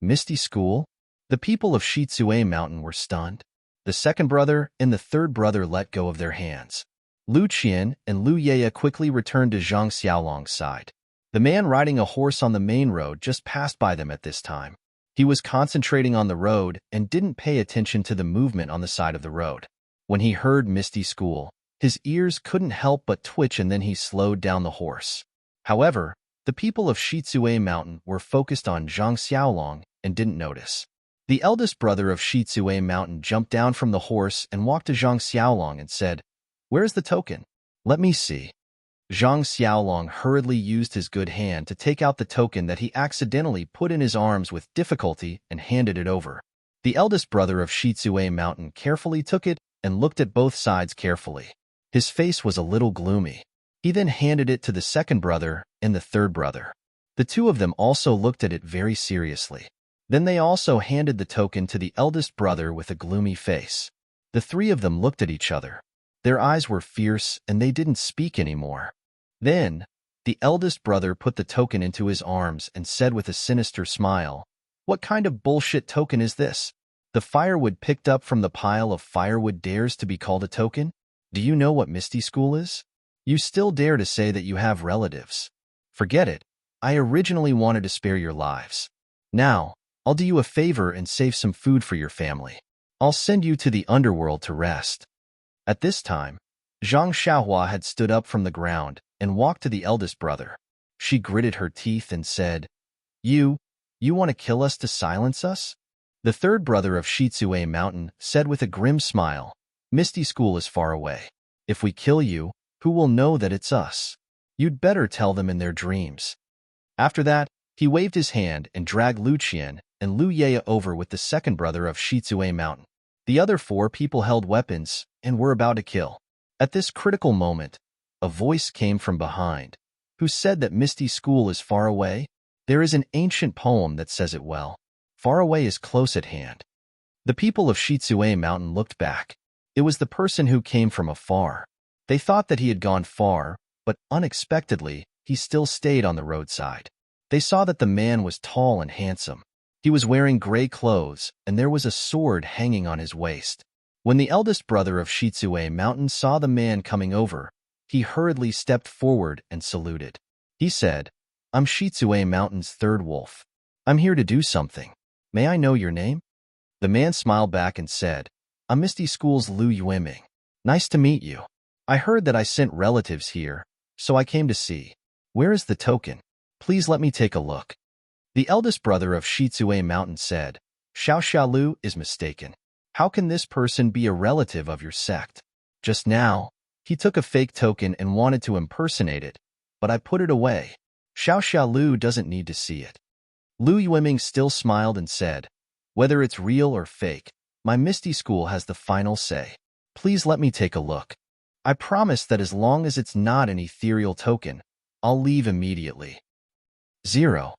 Misty School? The people of Shizue Mountain were stunned. The second brother and the third brother let go of their hands. Lu Qian and Lu Yeye quickly returned to Zhang Xiaolong's side. The man riding a horse on the main road just passed by them at this time. He was concentrating on the road and didn't pay attention to the movement on the side of the road. When he heard Misty School, his ears couldn't help but twitch, and then he slowed down the horse. However, the people of Shizue Mountain were focused on Zhang Xiaolong and didn't notice. The eldest brother of Shizue Mountain jumped down from the horse and walked to Zhang Xiaolong and said, "Where's the token? Let me see." Zhang Xiaolong hurriedly used his good hand to take out the token that he accidentally put in his arms with difficulty and handed it over. The eldest brother of Shizue Mountain carefully took it and looked at both sides carefully. His face was a little gloomy. He then handed it to the second brother and the third brother. The two of them also looked at it very seriously. Then they also handed the token to the eldest brother with a gloomy face. The three of them looked at each other. Their eyes were fierce and they didn't speak anymore. Then, the eldest brother put the token into his arms and said with a sinister smile, "What kind of bullshit token is this? The firewood picked up from the pile of firewood dares to be called a token? Do you know what Misty School is? You still dare to say that you have relatives. Forget it. I originally wanted to spare your lives. Now, I'll do you a favor and save some food for your family. I'll send you to the underworld to rest." At this time, Zhang Xiaohua had stood up from the ground and walked to the eldest brother. She gritted her teeth and said, You want to kill us to silence us?" The third brother of Shizue Mountain said with a grim smile, "Misty School is far away. If we kill you, who will know that it's us? You'd better tell them in their dreams." After that, he waved his hand and dragged Lu Qian and Lu Yeye over with the second brother of Shizue Mountain. The other four people held weapons and were about to kill. At this critical moment, a voice came from behind. "Who said that Misty School is far away? There is an ancient poem that says it well. Far away is close at hand." The people of Shizue Mountain looked back. It was the person who came from afar. They thought that he had gone far, but unexpectedly, he still stayed on the roadside. They saw that the man was tall and handsome. He was wearing gray clothes, and there was a sword hanging on his waist. When the eldest brother of Shizue Mountain saw the man coming over, he hurriedly stepped forward and saluted. He said, "I'm Shizue Mountain's third wolf. I'm here to do something. May I know your name?" The man smiled back and said, "I'm Misty School's Lu Yueming. Nice to meet you. I heard that I sent relatives here, so I came to see. Where is the token? Please let me take a look." The eldest brother of Shizue Mountain said, "Xiao Xiaolu is mistaken. How can this person be a relative of your sect? Just now, he took a fake token and wanted to impersonate it, but I put it away. Xiao Xiaolu doesn't need to see it." Lu Yueming still smiled and said, "Whether it's real or fake, my Misty School has the final say. Please let me take a look. I promise that as long as it's not an ethereal token, I'll leave immediately." 0.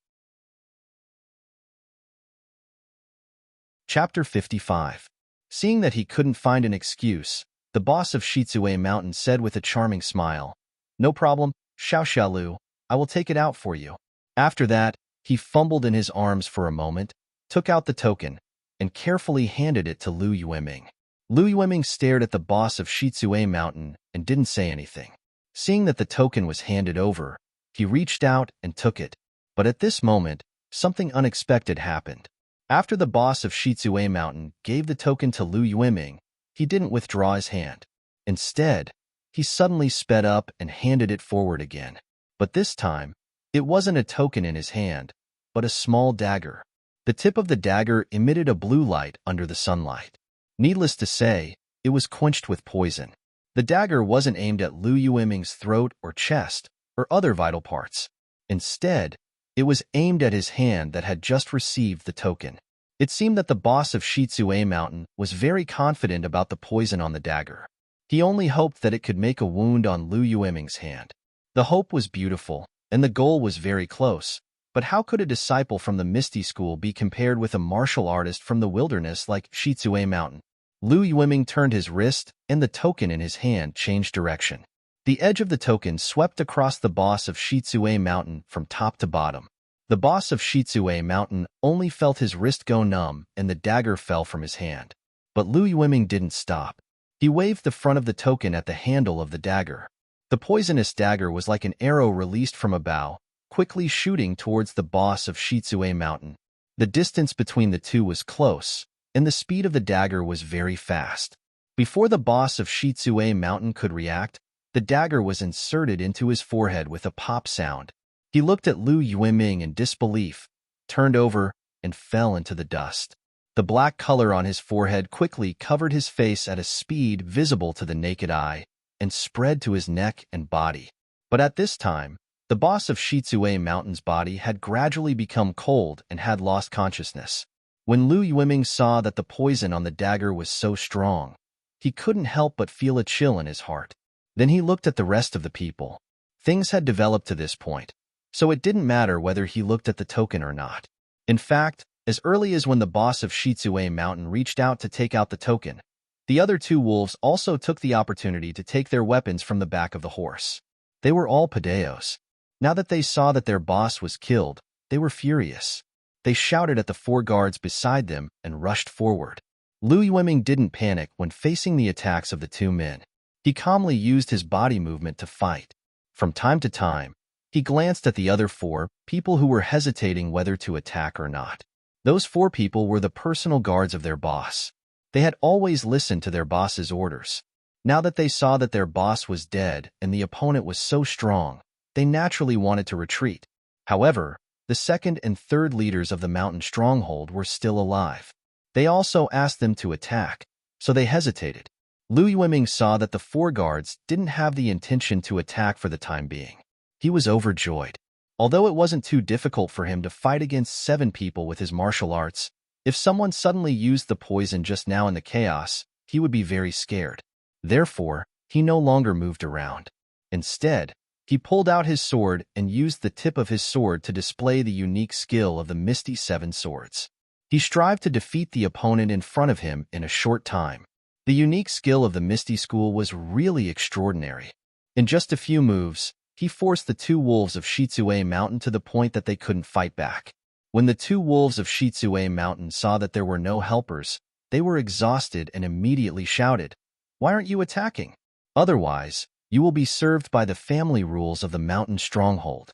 Chapter 55. Seeing that he couldn't find an excuse, the boss of Shizue Mountain said with a charming smile, "No problem, Xiao Xiaolu, I will take it out for you." After that, he fumbled in his arms for a moment, took out the token, and carefully handed it to Lu Yueming. Lu Yueming stared at the boss of Shizue Mountain and didn't say anything. Seeing that the token was handed over, he reached out and took it. But at this moment, something unexpected happened. After the boss of Shizue Mountain gave the token to Lu Yueming, he didn't withdraw his hand. Instead, he suddenly sped up and handed it forward again. But this time, it wasn't a token in his hand, but a small dagger. The tip of the dagger emitted a blue light under the sunlight. Needless to say, it was quenched with poison. The dagger wasn't aimed at Lu Yueming's throat or chest or other vital parts. Instead, it was aimed at his hand that had just received the token. It seemed that the boss of Shizue Mountain was very confident about the poison on the dagger. He only hoped that it could make a wound on Lu Yueming's hand. The hope was beautiful, and the goal was very close. But how could a disciple from the Misty School be compared with a martial artist from the wilderness like Shizue Mountain? Lu Yueming turned his wrist, and the token in his hand changed direction. The edge of the token swept across the boss of Shizue Mountain from top to bottom. The boss of Shizue Mountain only felt his wrist go numb and the dagger fell from his hand. But Lu Yueming didn't stop. He waved the front of the token at the handle of the dagger. The poisonous dagger was like an arrow released from a bow, quickly shooting towards the boss of Shizue Mountain. The distance between the two was close, and the speed of the dagger was very fast. Before the boss of Shizue Mountain could react, the dagger was inserted into his forehead with a pop sound. He looked at Lu Yueming in disbelief, turned over, and fell into the dust. The black color on his forehead quickly covered his face at a speed visible to the naked eye, and spread to his neck and body. But at this time, the boss of Shizue Mountain's body had gradually become cold and had lost consciousness. When Lu Yueming saw that the poison on the dagger was so strong, he couldn't help but feel a chill in his heart. Then he looked at the rest of the people. Things had developed to this point, so it didn't matter whether he looked at the token or not. In fact, as early as when the boss of Shizue Mountain reached out to take out the token, the other two wolves also took the opportunity to take their weapons from the back of the horse. They were all padeos. Now that they saw that their boss was killed, they were furious. They shouted at the four guards beside them and rushed forward. Lu Yueming didn't panic when facing the attacks of the two men. He calmly used his body movement to fight. From time to time, he glanced at the other four people who were hesitating whether to attack or not. Those four people were the personal guards of their boss. They had always listened to their boss's orders. Now that they saw that their boss was dead and the opponent was so strong, they naturally wanted to retreat. However, the second and third leaders of the mountain stronghold were still alive. They also asked them to attack, so they hesitated. Lu Yueming saw that the four guards didn't have the intention to attack for the time being. He was overjoyed. Although it wasn't too difficult for him to fight against 7 people with his martial arts, if someone suddenly used the poison just now in the chaos, he would be very scared. Therefore, he no longer moved around. Instead, he pulled out his sword and used the tip of his sword to display the unique skill of the Misty 7 Swords. He strived to defeat the opponent in front of him in a short time. The unique skill of the Misty School was really extraordinary. In just a few moves, he forced the two wolves of Shizue Mountain to the point that they couldn't fight back. When the two wolves of Shizue Mountain saw that there were no helpers, they were exhausted and immediately shouted, "Why aren't you attacking? Otherwise, you will be served by the family rules of the mountain stronghold."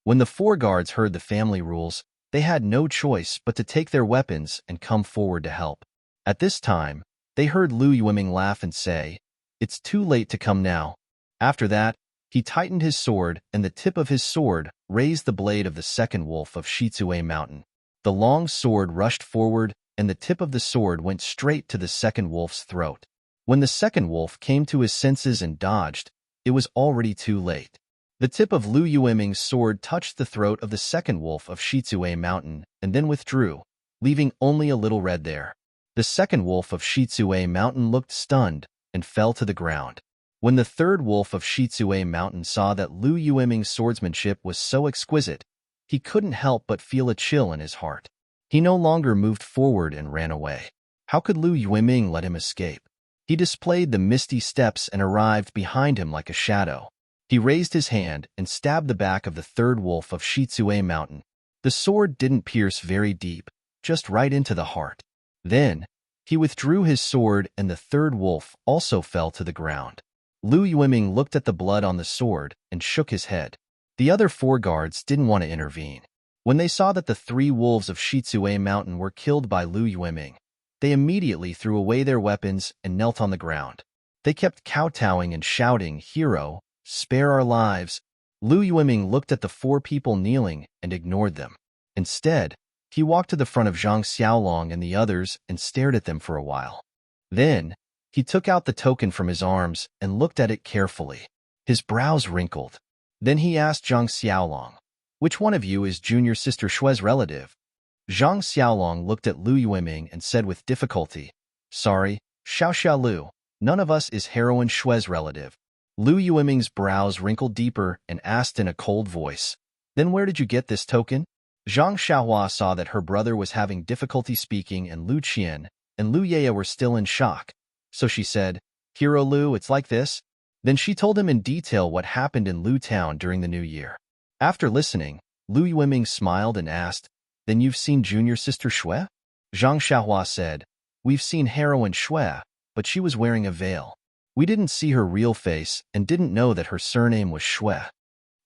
When the four guards heard the family rules, they had no choice but to take their weapons and come forward to help. At this time, they heard Lu Yueming laugh and say, "It's too late to come now." After that, he tightened his sword, and the tip of his sword raised the blade of the second wolf of Shizue Mountain. The long sword rushed forward, and the tip of the sword went straight to the second wolf's throat. When the second wolf came to his senses and dodged, it was already too late. The tip of Lu Yueming's sword touched the throat of the second wolf of Shizue Mountain and then withdrew, leaving only a little red there. The second wolf of Shizue Mountain looked stunned and fell to the ground. When the third wolf of Shizue Mountain saw that Lu Yueming's swordsmanship was so exquisite, he couldn't help but feel a chill in his heart. He no longer moved forward and ran away. How could Lu Yueming let him escape? He displayed the misty steps and arrived behind him like a shadow. He raised his hand and stabbed the back of the third wolf of Shizue Mountain. The sword didn't pierce very deep, just right into the heart. Then, he withdrew his sword and the third wolf also fell to the ground. Lu Yueming looked at the blood on the sword and shook his head. The other four guards didn't want to intervene. When they saw that the 3 wolves of Shizue Mountain were killed by Lu Yueming, they immediately threw away their weapons and knelt on the ground. They kept kowtowing and shouting, "Hero, spare our lives." Lu Yueming looked at the 4 people kneeling and ignored them. Instead, he walked to the front of Zhang Xiaolong and the others and stared at them for a while. Then, he took out the token from his arms and looked at it carefully. His brows wrinkled. Then he asked Zhang Xiaolong, "Which one of you is junior sister Shue's relative?" Zhang Xiaolong looked at Lu Yueming and said with difficulty, "Sorry, Xiao Lu, none of us is heroine Shue's relative." Lu Yueming's brows wrinkled deeper and asked in a cold voice, "Then where did you get this token?" Zhang Xiaohua saw that her brother was having difficulty speaking and Lu Qian and Lu Yaya were still in shock. So she said, "Hero Lu, it's like this." Then she told him in detail what happened in Lu Town during the new year. After listening, Lu Yueming smiled and asked, "Then you've seen junior sister Shui?" Zhang Xiaohua said, We've seen heroine Shui, but she was wearing a veil. We didn't see her real face and didn't know that her surname was Shui.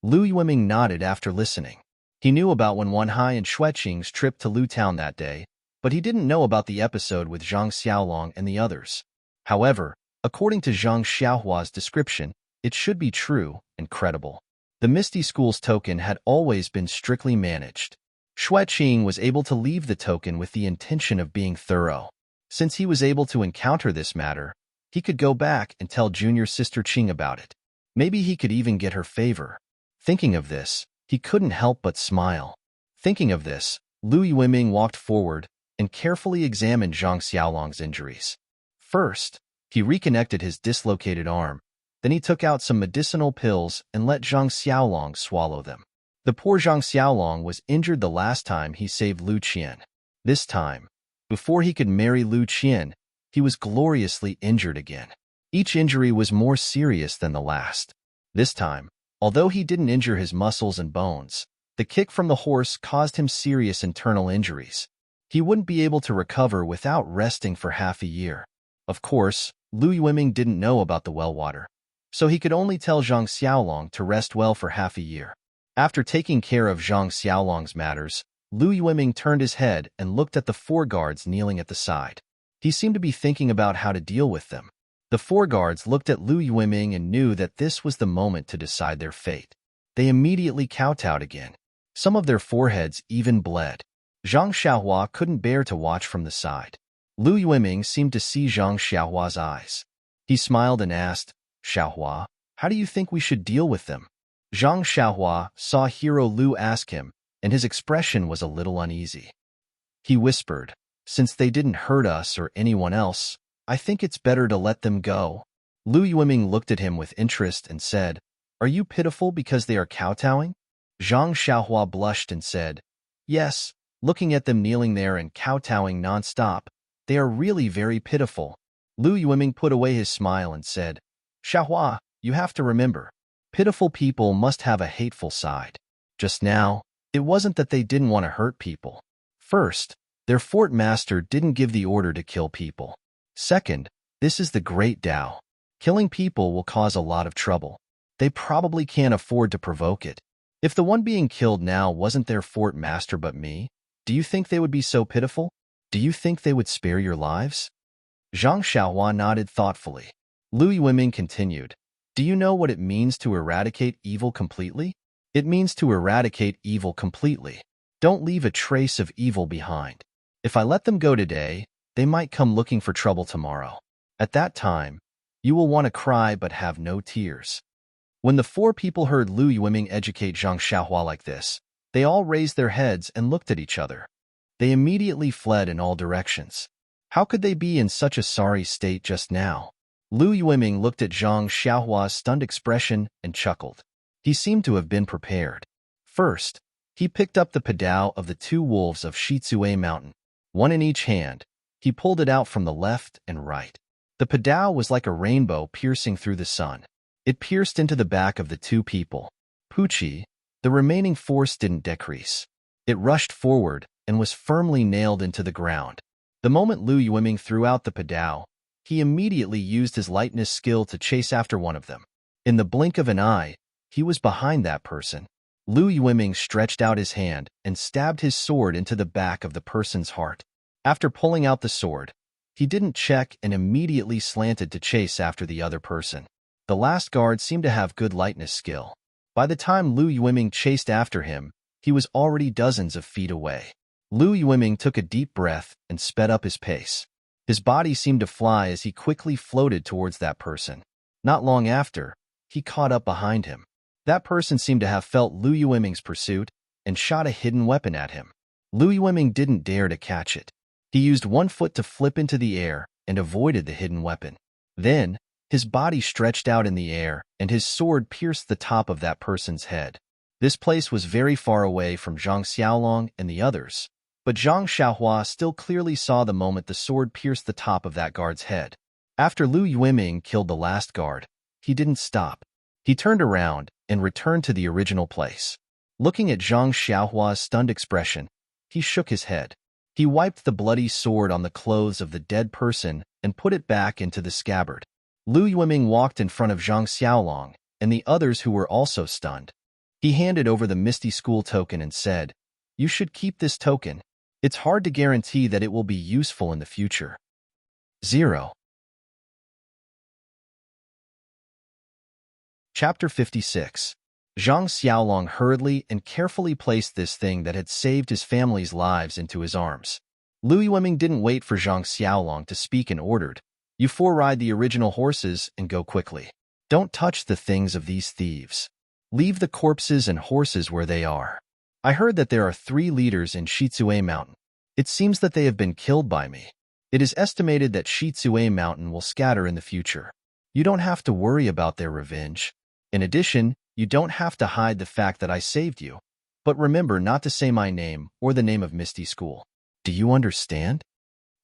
Lu Yiming nodded after listening. He knew about Wen Hai and Xueqing's trip to Lu Town that day, but he didn't know about the episode with Zhang Xiaolong and the others. However, according to Zhang Xiaohua's description, it should be true and credible. The Misty School's token had always been strictly managed. Xueqing was able to leave the token with the intention of being thorough. Since he was able to encounter this matter, he could go back and tell junior sister Qing about it. Maybe he could even get her favor. Thinking of this, he couldn't help but smile. Thinking of this, Lu Yiming walked forward and carefully examined Zhang Xiaolong's injuries. First, he reconnected his dislocated arm. Then he took out some medicinal pills and let Zhang Xiaolong swallow them. The poor Zhang Xiaolong was injured the last time he saved Lu Qian. This time, before he could marry Lu Qian, he was gloriously injured again. Each injury was more serious than the last. This time, although he didn't injure his muscles and bones, the kick from the horse caused him serious internal injuries. He wouldn't be able to recover without resting for half a year. Of course, Lu Yiming didn't know about the well water, so he could only tell Zhang Xiaolong to rest well for half a year. After taking care of Zhang Xiaolong's matters, Lu Yiming turned his head and looked at the 4 guards kneeling at the side. He seemed to be thinking about how to deal with them. The 4 guards looked at Lu Yiming and knew that this was the moment to decide their fate. They immediately kowtowed again. Some of their foreheads even bled. Zhang Xiaohua couldn't bear to watch from the side. Lu Yiming seemed to see Zhang Xiaohua's eyes. He smiled and asked, "Xiaohua, how do you think we should deal with them?" Zhang Xiaohua saw Hero Lu ask him, and his expression was a little uneasy. He whispered, "Since they didn't hurt us or anyone else, I think it's better to let them go." Lu Yiming looked at him with interest and said, "Are you pitiful because they are kowtowing?" Zhang Xiaohua blushed and said, "Yes, looking at them kneeling there and kowtowing non-stop, they are really very pitiful." Lu Yiming put away his smile and said, "Xiaohua, you have to remember, pitiful people must have a hateful side. Just now, it wasn't that they didn't want to hurt people. First, their fort master didn't give the order to kill people. Second, this is the Great Tao. Killing people will cause a lot of trouble. They probably can't afford to provoke it. If the one being killed now wasn't their fort master but me, do you think they would be so pitiful? Do you think they would spare your lives?" Zhang Xiaohua nodded thoughtfully. Lu Yiming continued, "Do you know what it means to eradicate evil completely? It means to eradicate evil completely. Don't leave a trace of evil behind. If I let them go today, they might come looking for trouble tomorrow. At that time, you will want to cry but have no tears." When the 4 people heard Lu Yiming educate Zhang Xiaohua like this, they all raised their heads and looked at each other. They immediately fled in all directions. How could they be in such a sorry state just now? Lu Yiming looked at Zhang Xiaohua's stunned expression and chuckled. He seemed to have been prepared. First, he picked up the padao of the 2 wolves of Shizue Mountain, one in each hand. He pulled it out from the left and right. The padao was like a rainbow piercing through the sun. It pierced into the back of the 2 people. Pucci, the remaining force didn't decrease. It rushed forward and was firmly nailed into the ground. The moment Lu Yiming threw out the padao, he immediately used his lightness skill to chase after one of them. In the blink of an eye, he was behind that person. Lu Yiming stretched out his hand and stabbed his sword into the back of the person's heart. After pulling out the sword, he didn't check and immediately slanted to chase after the other person. The last guard seemed to have good lightness skill. By the time Lu Yiming chased after him, he was already dozens of feet away. Lu Yiming took a deep breath and sped up his pace. His body seemed to fly as he quickly floated towards that person. Not long after, he caught up behind him. That person seemed to have felt Lu Yiming's pursuit and shot a hidden weapon at him. Lu Yiming didn't dare to catch it. He used one foot to flip into the air and avoided the hidden weapon. Then, his body stretched out in the air and his sword pierced the top of that person's head. This place was very far away from Zhang Xiaolong and the others, but Zhang Xiaohua still clearly saw the moment the sword pierced the top of that guard's head. After Lu Yiming killed the last guard, he didn't stop. He turned around and returned to the original place. Looking at Zhang Xiaohua's stunned expression, he shook his head. He wiped the bloody sword on the clothes of the dead person and put it back into the scabbard. Lu Yueming walked in front of Zhang Xiaolong and the others who were also stunned. He handed over the Misty School token and said, "You should keep this token. It's hard to guarantee that it will be useful in the future." 0. Chapter 56. Zhang Xiaolong hurriedly and carefully placed this thing that had saved his family's lives into his arms. Lu Yueming didn't wait for Zhang Xiaolong to speak and ordered, "You four ride the original horses and go quickly. Don't touch the things of these thieves. Leave the corpses and horses where they are. I heard that there are 3 leaders in Shizue Mountain. It seems that they have been killed by me. It is estimated that Shizue Mountain will scatter in the future. You don't have to worry about their revenge. In addition, you don't have to hide the fact that I saved you. But remember not to say my name or the name of Misty School. Do you understand?"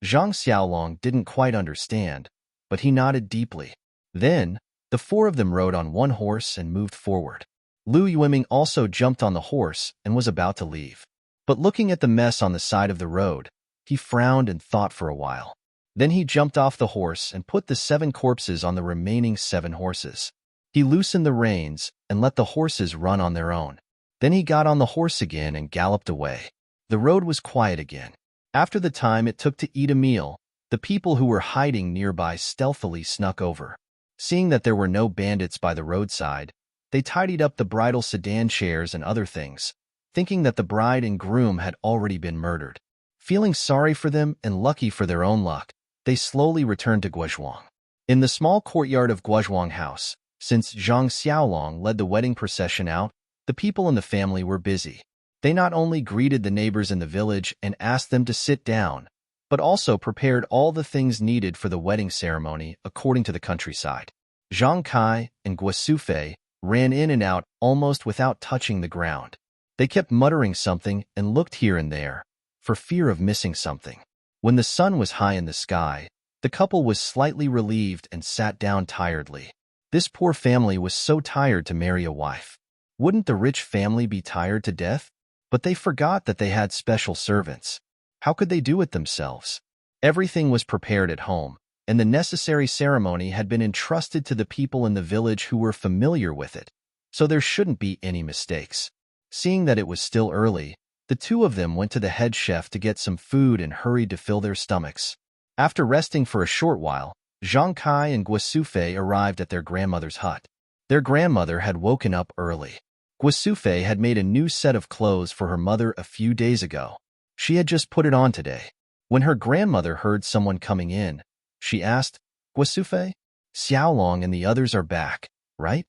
Zhang Xiaolong didn't quite understand, but he nodded deeply. Then, the 4 of them rode on one horse and moved forward. Lu Yueming also jumped on the horse and was about to leave. But looking at the mess on the side of the road, he frowned and thought for a while. Then he jumped off the horse and put the 7 corpses on the remaining 7 horses. He loosened the reins and let the horses run on their own. Then he got on the horse again and galloped away. The road was quiet again. After the time it took to eat a meal, the people who were hiding nearby stealthily snuck over. Seeing that there were no bandits by the roadside, they tidied up the bridal sedan chairs and other things, thinking that the bride and groom had already been murdered. Feeling sorry for them and lucky for their own luck, they slowly returned to Guozhuang. In the small courtyard of Guozhuang House, since Zhang Xiaolong led the wedding procession out, the people in the family were busy. They not only greeted the neighbors in the village and asked them to sit down, but also prepared all the things needed for the wedding ceremony according to the countryside. Zhang Kai and Guosufei ran in and out almost without touching the ground. They kept muttering something and looked here and there, for fear of missing something. When the sun was high in the sky, the couple was slightly relieved and sat down tiredly. This poor family was so tired to marry a wife. Wouldn't the rich family be tired to death? But they forgot that they had special servants. How could they do it themselves? Everything was prepared at home, and the necessary ceremony had been entrusted to the people in the village who were familiar with it, so there shouldn't be any mistakes. Seeing that it was still early, the 2 of them went to the head chef to get some food and hurried to fill their stomachs. After resting for a short while, Zhang Kai and Guosufei arrived at their grandmother's hut. Their grandmother had woken up early. Guosufei had made a new set of clothes for her mother a few days ago. She had just put it on today. When her grandmother heard someone coming in, she asked, "Guosufei, Xiaolong and the others are back, right?"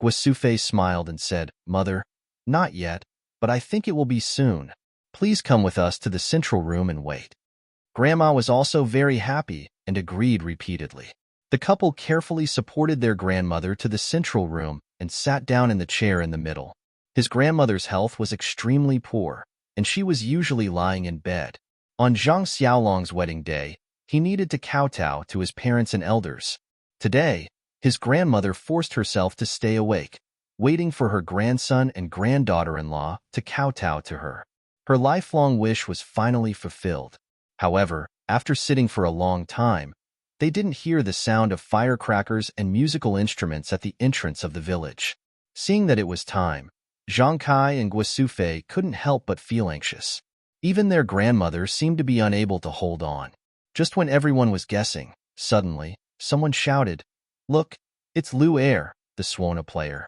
Guosufei smiled and said, "Mother, not yet, but I think it will be soon. Please come with us to the central room and wait." Grandma was also very happy and agreed repeatedly. The couple carefully supported their grandmother to the central room and sat down in the chair in the middle. His grandmother's health was extremely poor, and she was usually lying in bed. On Zhang Xiaolong's wedding day, he needed to kowtow to his parents and elders. Today, his grandmother forced herself to stay awake, waiting for her grandson and granddaughter-in-law to kowtow to her. Her lifelong wish was finally fulfilled. However, after sitting for a long time, they didn't hear the sound of firecrackers and musical instruments at the entrance of the village. Seeing that it was time, Zhang Kai and Guosufei couldn't help but feel anxious. Even their grandmother seemed to be unable to hold on. Just when everyone was guessing, suddenly, someone shouted, "Look, it's Lu Er, the Suona player.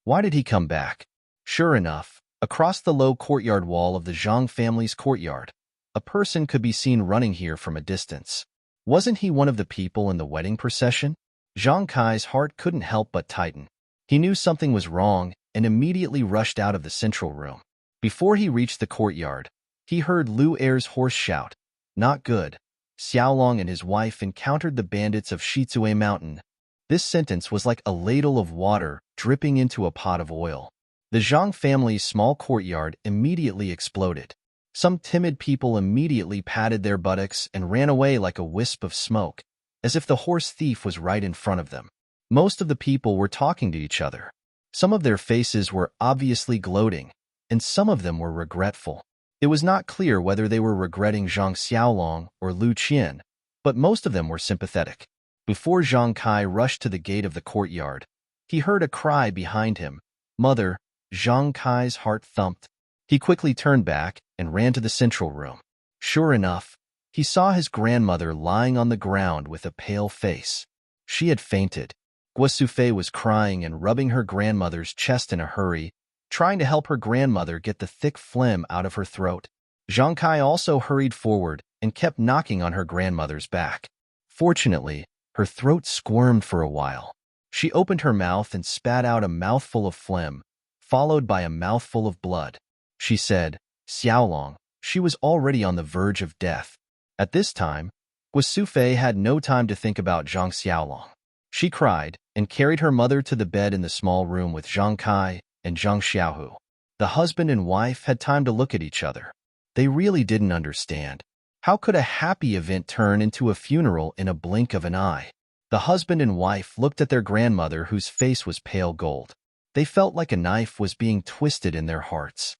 Why did he come back?" Sure enough, across the low courtyard wall of the Zhang family's courtyard, a person could be seen running here from a distance. Wasn't he one of the people in the wedding procession? Zhang Kai's heart couldn't help but tighten. He knew something was wrong and immediately rushed out of the central room. Before he reached the courtyard, he heard Lu Er's horse shout, "Not good. Xiaolong and his wife encountered the bandits of Shizue Mountain." This sentence was like a ladle of water dripping into a pot of oil. The Zhang family's small courtyard immediately exploded. Some timid people immediately patted their buttocks and ran away like a wisp of smoke, as if the horse thief was right in front of them. Most of the people were talking to each other. Some of their faces were obviously gloating, and some of them were regretful. It was not clear whether they were regretting Zhang Xiaolong or Lu Qian, but most of them were sympathetic. Before Zhang Kai rushed to the gate of the courtyard, he heard a cry behind him. Mother! Zhang Kai's heart thumped. He quickly turned back and ran to the central room. Sure enough, he saw his grandmother lying on the ground with a pale face. She had fainted. Guosufei was crying and rubbing her grandmother's chest in a hurry, trying to help her grandmother get the thick phlegm out of her throat. Zhang Kai also hurried forward and kept knocking on her grandmother's back. Fortunately, her throat squirmed for a while. She opened her mouth and spat out a mouthful of phlegm, followed by a mouthful of blood. She said, Xiaolong. She was already on the verge of death. At this time, Guosufei had no time to think about Zhang Xiaolong. She cried and carried her mother to the bed in the small room with Zhang Kai and Zhang Xiaohu. The husband and wife had time to look at each other. They really didn't understand. How could a happy event turn into a funeral in a blink of an eye? The husband and wife looked at their grandmother, whose face was pale gold. They felt like a knife was being twisted in their hearts.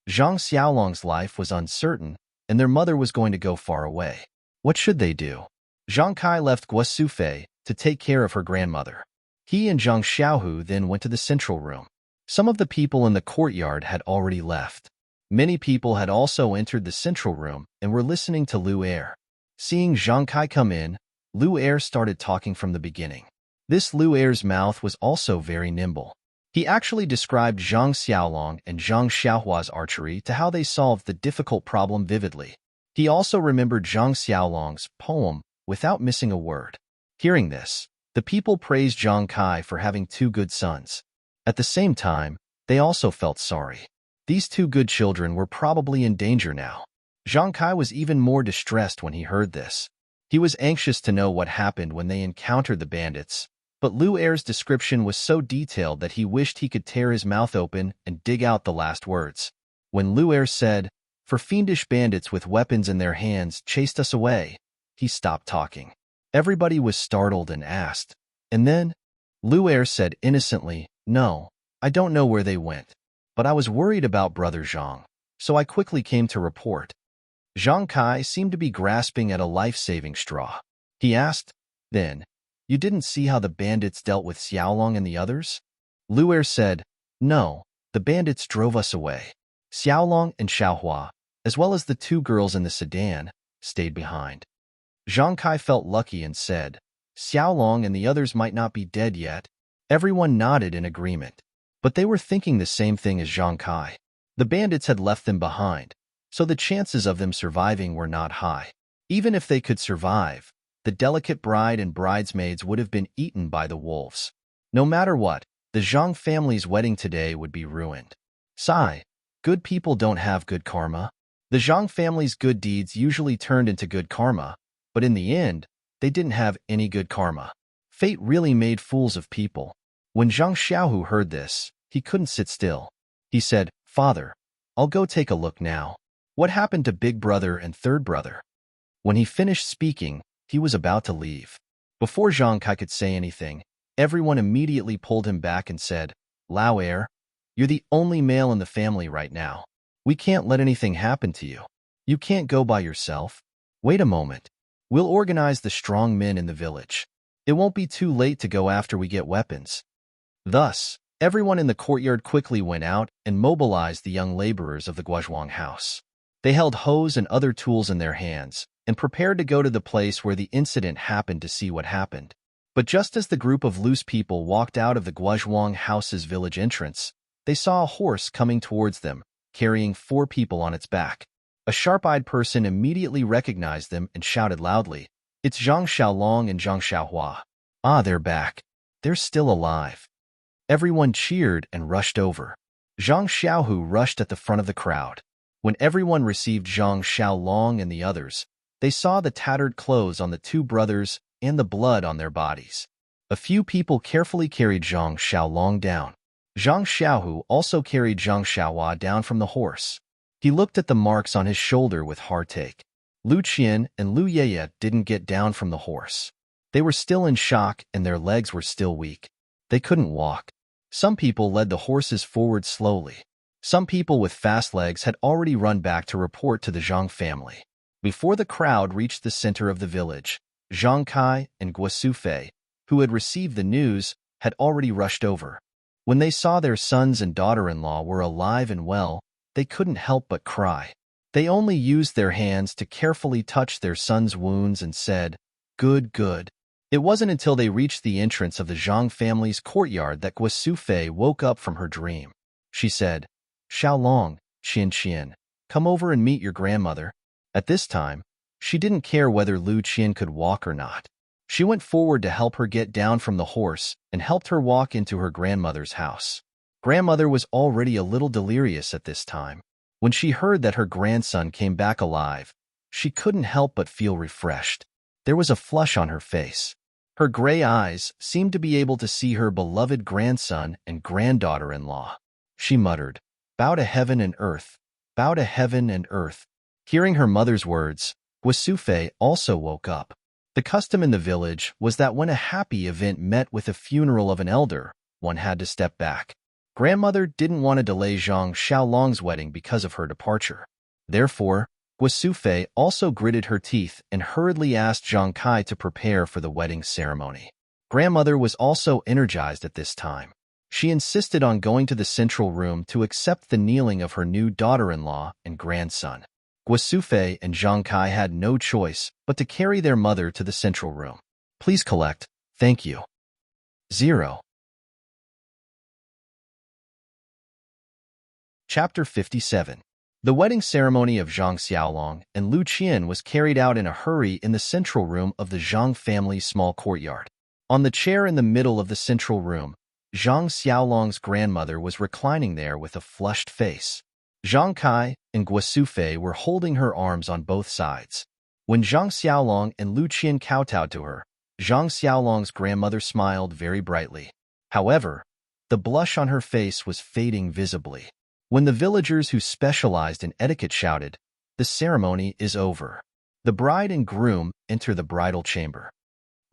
Zhang Xiaolong's life was uncertain, and their mother was going to go far away. What should they do? Zhang Kai left Guosufei to take care of her grandmother. He and Zhang Xiaohu then went to the central room. Some of the people in the courtyard had already left. Many people had also entered the central room and were listening to Lu Er. Seeing Zhang Kai come in, Lu Er started talking from the beginning. This Lu Er's mouth was also very nimble. He actually described Zhang Xiaolong and Zhang Xiaohua's archery to how they solved the difficult problem vividly. He also remembered Zhang Xiaolong's poem without missing a word. Hearing this, the people praised Zhang Kai for having two good sons. At the same time, they also felt sorry. These two good children were probably in danger now. Zhang Kai was even more distressed when he heard this. He was anxious to know what happened when they encountered the bandits, but Lu Er's description was so detailed that he wished he could tear his mouth open and dig out the last words. When Lu Er said, "For fiendish bandits with weapons in their hands chased us away," he stopped talking. Everybody was startled and asked, "And then?" Lu Er said innocently, "No, I don't know where they went, but I was worried about Brother Zhang, so I quickly came to report." Zhang Kai seemed to be grasping at a life-saving straw. He asked, "Then, you didn't see how the bandits dealt with Xiaolong and the others?" Lu Er said, "No, the bandits drove us away. Xiaolong and Xiaohua, as well as the two girls in the sedan, stayed behind." Zhang Kai felt lucky and said, "Xiaolong and the others might not be dead yet." Everyone nodded in agreement, but they were thinking the same thing as Zhang Kai. The bandits had left them behind, so the chances of them surviving were not high. Even if they could survive, the delicate bride and bridesmaids would have been eaten by the wolves. No matter what, the Zhang family's wedding today would be ruined. Sigh, good people don't have good karma. The Zhang family's good deeds usually turned into good karma, but in the end, they didn't have any good karma. Fate really made fools of people. When Zhang Xiaohu heard this, he couldn't sit still. He said, "Father, I'll go take a look now. What happened to big brother and third brother?" When he finished speaking, he was about to leave. Before Zhang Kai could say anything, everyone immediately pulled him back and said, "Lao Er, you're the only male in the family right now. We can't let anything happen to you. You can't go by yourself. Wait a moment. We'll organize the strong men in the village. It won't be too late to go after we get weapons." Thus, everyone in the courtyard quickly went out and mobilized the young laborers of the Guozhuang house. They held hoes and other tools in their hands and prepared to go to the place where the incident happened to see what happened. But just as the group of loose people walked out of the Guozhuang house's village entrance, they saw a horse coming towards them, carrying 4 people on its back. A sharp-eyed person immediately recognized them and shouted loudly, "It's Zhang Xiaolong and Zhang Xiaohua. Ah, they're back. They're still alive." Everyone cheered and rushed over. Zhang Xiaohu rushed at the front of the crowd. When everyone received Zhang Xiaolong and the others, they saw the tattered clothes on the 2 brothers and the blood on their bodies. A few people carefully carried Zhang Xiaolong down. Zhang Xiaohu also carried Zhang Xiaohua down from the horse. He looked at the marks on his shoulder with heartache. Lu Qian and Lu Yeye didn't get down from the horse. They were still in shock and their legs were still weak. They couldn't walk. Some people led the horses forward slowly. Some people with fast legs had already run back to report to the Zhang family. Before the crowd reached the center of the village, Zhang Kai and Guo Sufei, who had received the news, had already rushed over. When they saw their sons and daughter-in-law were alive and well, they couldn't help but cry. They only used their hands to carefully touch their son's wounds and said, "Good, good." It wasn't until they reached the entrance of the Zhang family's courtyard that Guo Sufei woke up from her dream. She said, "Xiaolong, Qian, come over and meet your grandmother." At this time, she didn't care whether Lu Qian could walk or not. She went forward to help her get down from the horse and helped her walk into her grandmother's house. Grandmother was already a little delirious at this time. When she heard that her grandson came back alive, she couldn't help but feel refreshed. There was a flush on her face. Her gray eyes seemed to be able to see her beloved grandson and granddaughter-in-law. She muttered, "Bow to heaven and earth, bow to heaven and earth." Hearing her mother's words, Guo Sufei also woke up. The custom in the village was that when a happy event met with a funeral of an elder, one had to step back. Grandmother didn't want to delay Zhang Xiaolong's wedding because of her departure. Therefore, Guo Sufei also gritted her teeth and hurriedly asked Zhang Kai to prepare for the wedding ceremony. Grandmother was also energized at this time. She insisted on going to the central room to accept the kneeling of her new daughter-in-law and grandson. Guo Sufei and Zhang Kai had no choice but to carry their mother to the central room. "Please collect, thank you." 0. Chapter 57. The wedding ceremony of Zhang Xiaolong and Lu Qian was carried out in a hurry in the central room of the Zhang family's small courtyard. On the chair in the middle of the central room, Zhang Xiaolong's grandmother was reclining there with a flushed face. Zhang Kai and Guo Sufei were holding her arms on both sides. When Zhang Xiaolong and Lu Qian kowtowed to her, Zhang Xiaolong's grandmother smiled very brightly. However, the blush on her face was fading visibly. When the villagers who specialized in etiquette shouted, "The ceremony is over," the bride and groom enter the bridal chamber.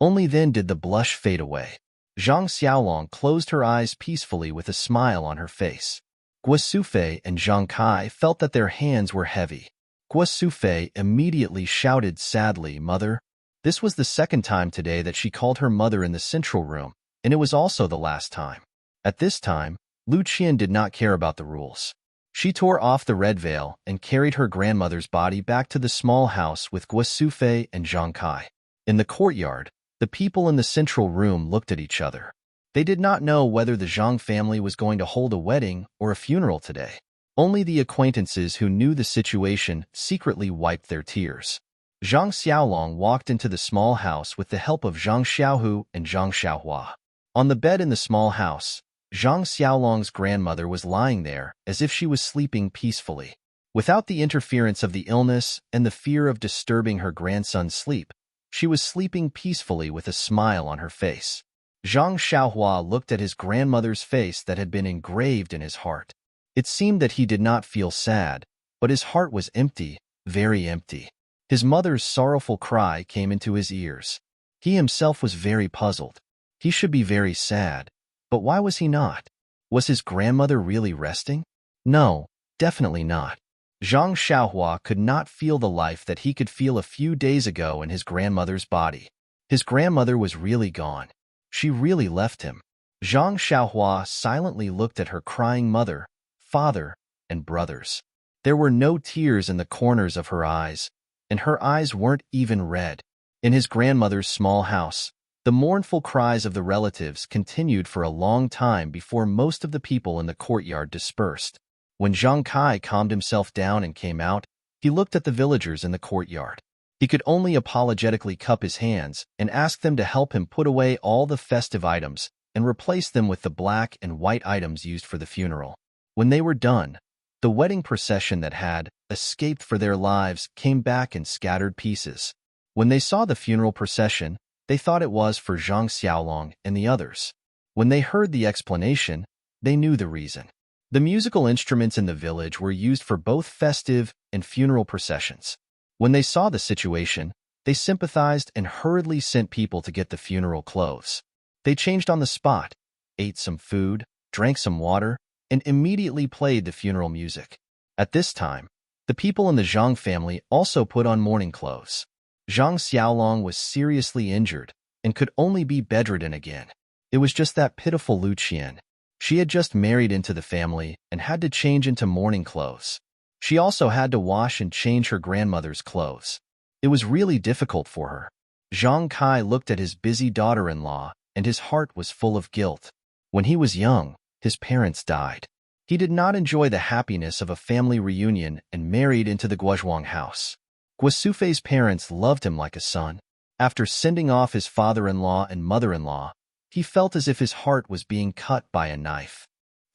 Only then did the blush fade away. Zhang Xiaolong closed her eyes peacefully with a smile on her face. Guo Sufei and Zhang Kai felt that their hands were heavy. Guo Sufei immediately shouted sadly, "Mother." This was the second time today that she called her mother in the central room, and it was also the last time. At this time, Lu Qian did not care about the rules. She tore off the red veil and carried her grandmother's body back to the small house with Guo Sufei and Zhang Kai. In the courtyard, the people in the central room looked at each other. They did not know whether the Zhang family was going to hold a wedding or a funeral today. Only the acquaintances who knew the situation secretly wiped their tears. Zhang Xiaolong walked into the small house with the help of Zhang Xiaohu and Zhang Xiaohua. On the bed in the small house, Zhang Xiaolong's grandmother was lying there as if she was sleeping peacefully. Without the interference of the illness and the fear of disturbing her grandson's sleep, she was sleeping peacefully with a smile on her face. Zhang Xiaohua looked at his grandmother's face that had been engraved in his heart. It seemed that he did not feel sad, but his heart was empty, very empty. His mother's sorrowful cry came into his ears. He himself was very puzzled. He should be very sad, but why was he not? Was his grandmother really resting? No, definitely not. Zhang Xiaohua could not feel the life that he could feel a few days ago in his grandmother's body. His grandmother was really gone. She really left him. Zhang Xiaohua silently looked at her crying mother, father, and brothers. There were no tears in the corners of her eyes, and her eyes weren't even red. In his grandmother's small house, the mournful cries of the relatives continued for a long time before most of the people in the courtyard dispersed. When Zhang Kai calmed himself down and came out, he looked at the villagers in the courtyard. He could only apologetically cup his hands and ask them to help him put away all the festive items and replace them with the black and white items used for the funeral. When they were done, the wedding procession that had escaped for their lives came back in scattered pieces. When they saw the funeral procession, they thought it was for Zhang Xiaolong and the others. When they heard the explanation, they knew the reason. The musical instruments in the village were used for both festive and funeral processions. When they saw the situation, they sympathized and hurriedly sent people to get the funeral clothes. They changed on the spot, ate some food, drank some water, and immediately played the funeral music. At this time, the people in the Zhang family also put on mourning clothes. Zhang Xiaolong was seriously injured and could only be bedridden again. It was just that pitiful Lu Qian. She had just married into the family and had to change into mourning clothes. She also had to wash and change her grandmother's clothes. It was really difficult for her. Zhang Kai looked at his busy daughter-in-law, and his heart was full of guilt. When he was young, his parents died. He did not enjoy the happiness of a family reunion and married into the Guozhuang house. Guosufei's parents loved him like a son. After sending off his father-in-law and mother-in-law, he felt as if his heart was being cut by a knife.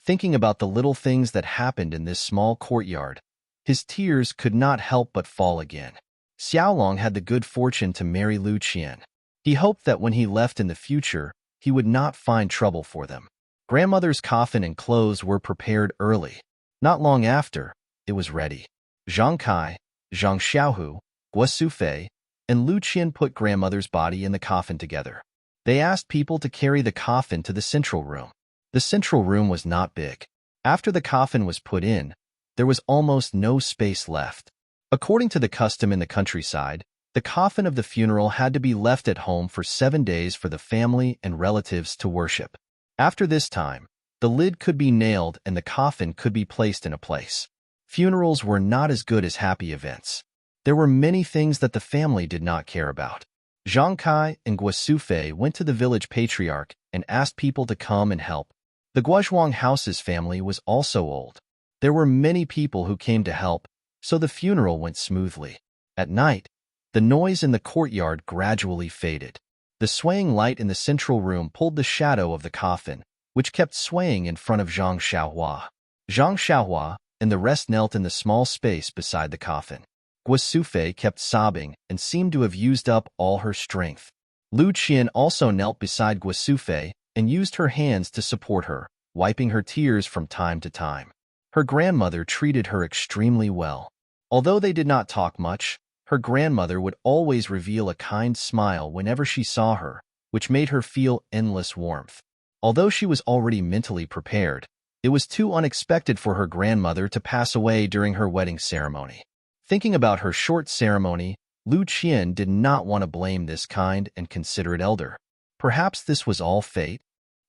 Thinking about the little things that happened in this small courtyard, his tears could not help but fall again. Xiaolong had the good fortune to marry Lu Qian. He hoped that when he left in the future, he would not find trouble for them. Grandmother's coffin and clothes were prepared early. Not long after, it was ready. Zhang Kai, Zhang Xiaohu, Guo Sufei, and Lu Qian put grandmother's body in the coffin together. They asked people to carry the coffin to the central room. The central room was not big. After the coffin was put in, there was almost no space left. According to the custom in the countryside, the coffin of the funeral had to be left at home for 7 days for the family and relatives to worship. After this time, the lid could be nailed and the coffin could be placed in a place. Funerals were not as good as happy events. There were many things that the family did not care about. Zhang Kai and Guo Sufei went to the village patriarch and asked people to come and help. The Guozhuang house's family was also old. There were many people who came to help, so the funeral went smoothly. At night, the noise in the courtyard gradually faded. The swaying light in the central room pulled the shadow of the coffin, which kept swaying in front of Zhang Xiaohua. Zhang Xiaohua and the rest knelt in the small space beside the coffin. Guo Sufei kept sobbing and seemed to have used up all her strength. Lu Qian also knelt beside Guo Sufei and used her hands to support her, wiping her tears from time to time. Her grandmother treated her extremely well. Although they did not talk much, her grandmother would always reveal a kind smile whenever she saw her, which made her feel endless warmth. Although she was already mentally prepared, it was too unexpected for her grandmother to pass away during her wedding ceremony. Thinking about her short ceremony, Lu Qian did not want to blame this kind and considerate elder. Perhaps this was all fate?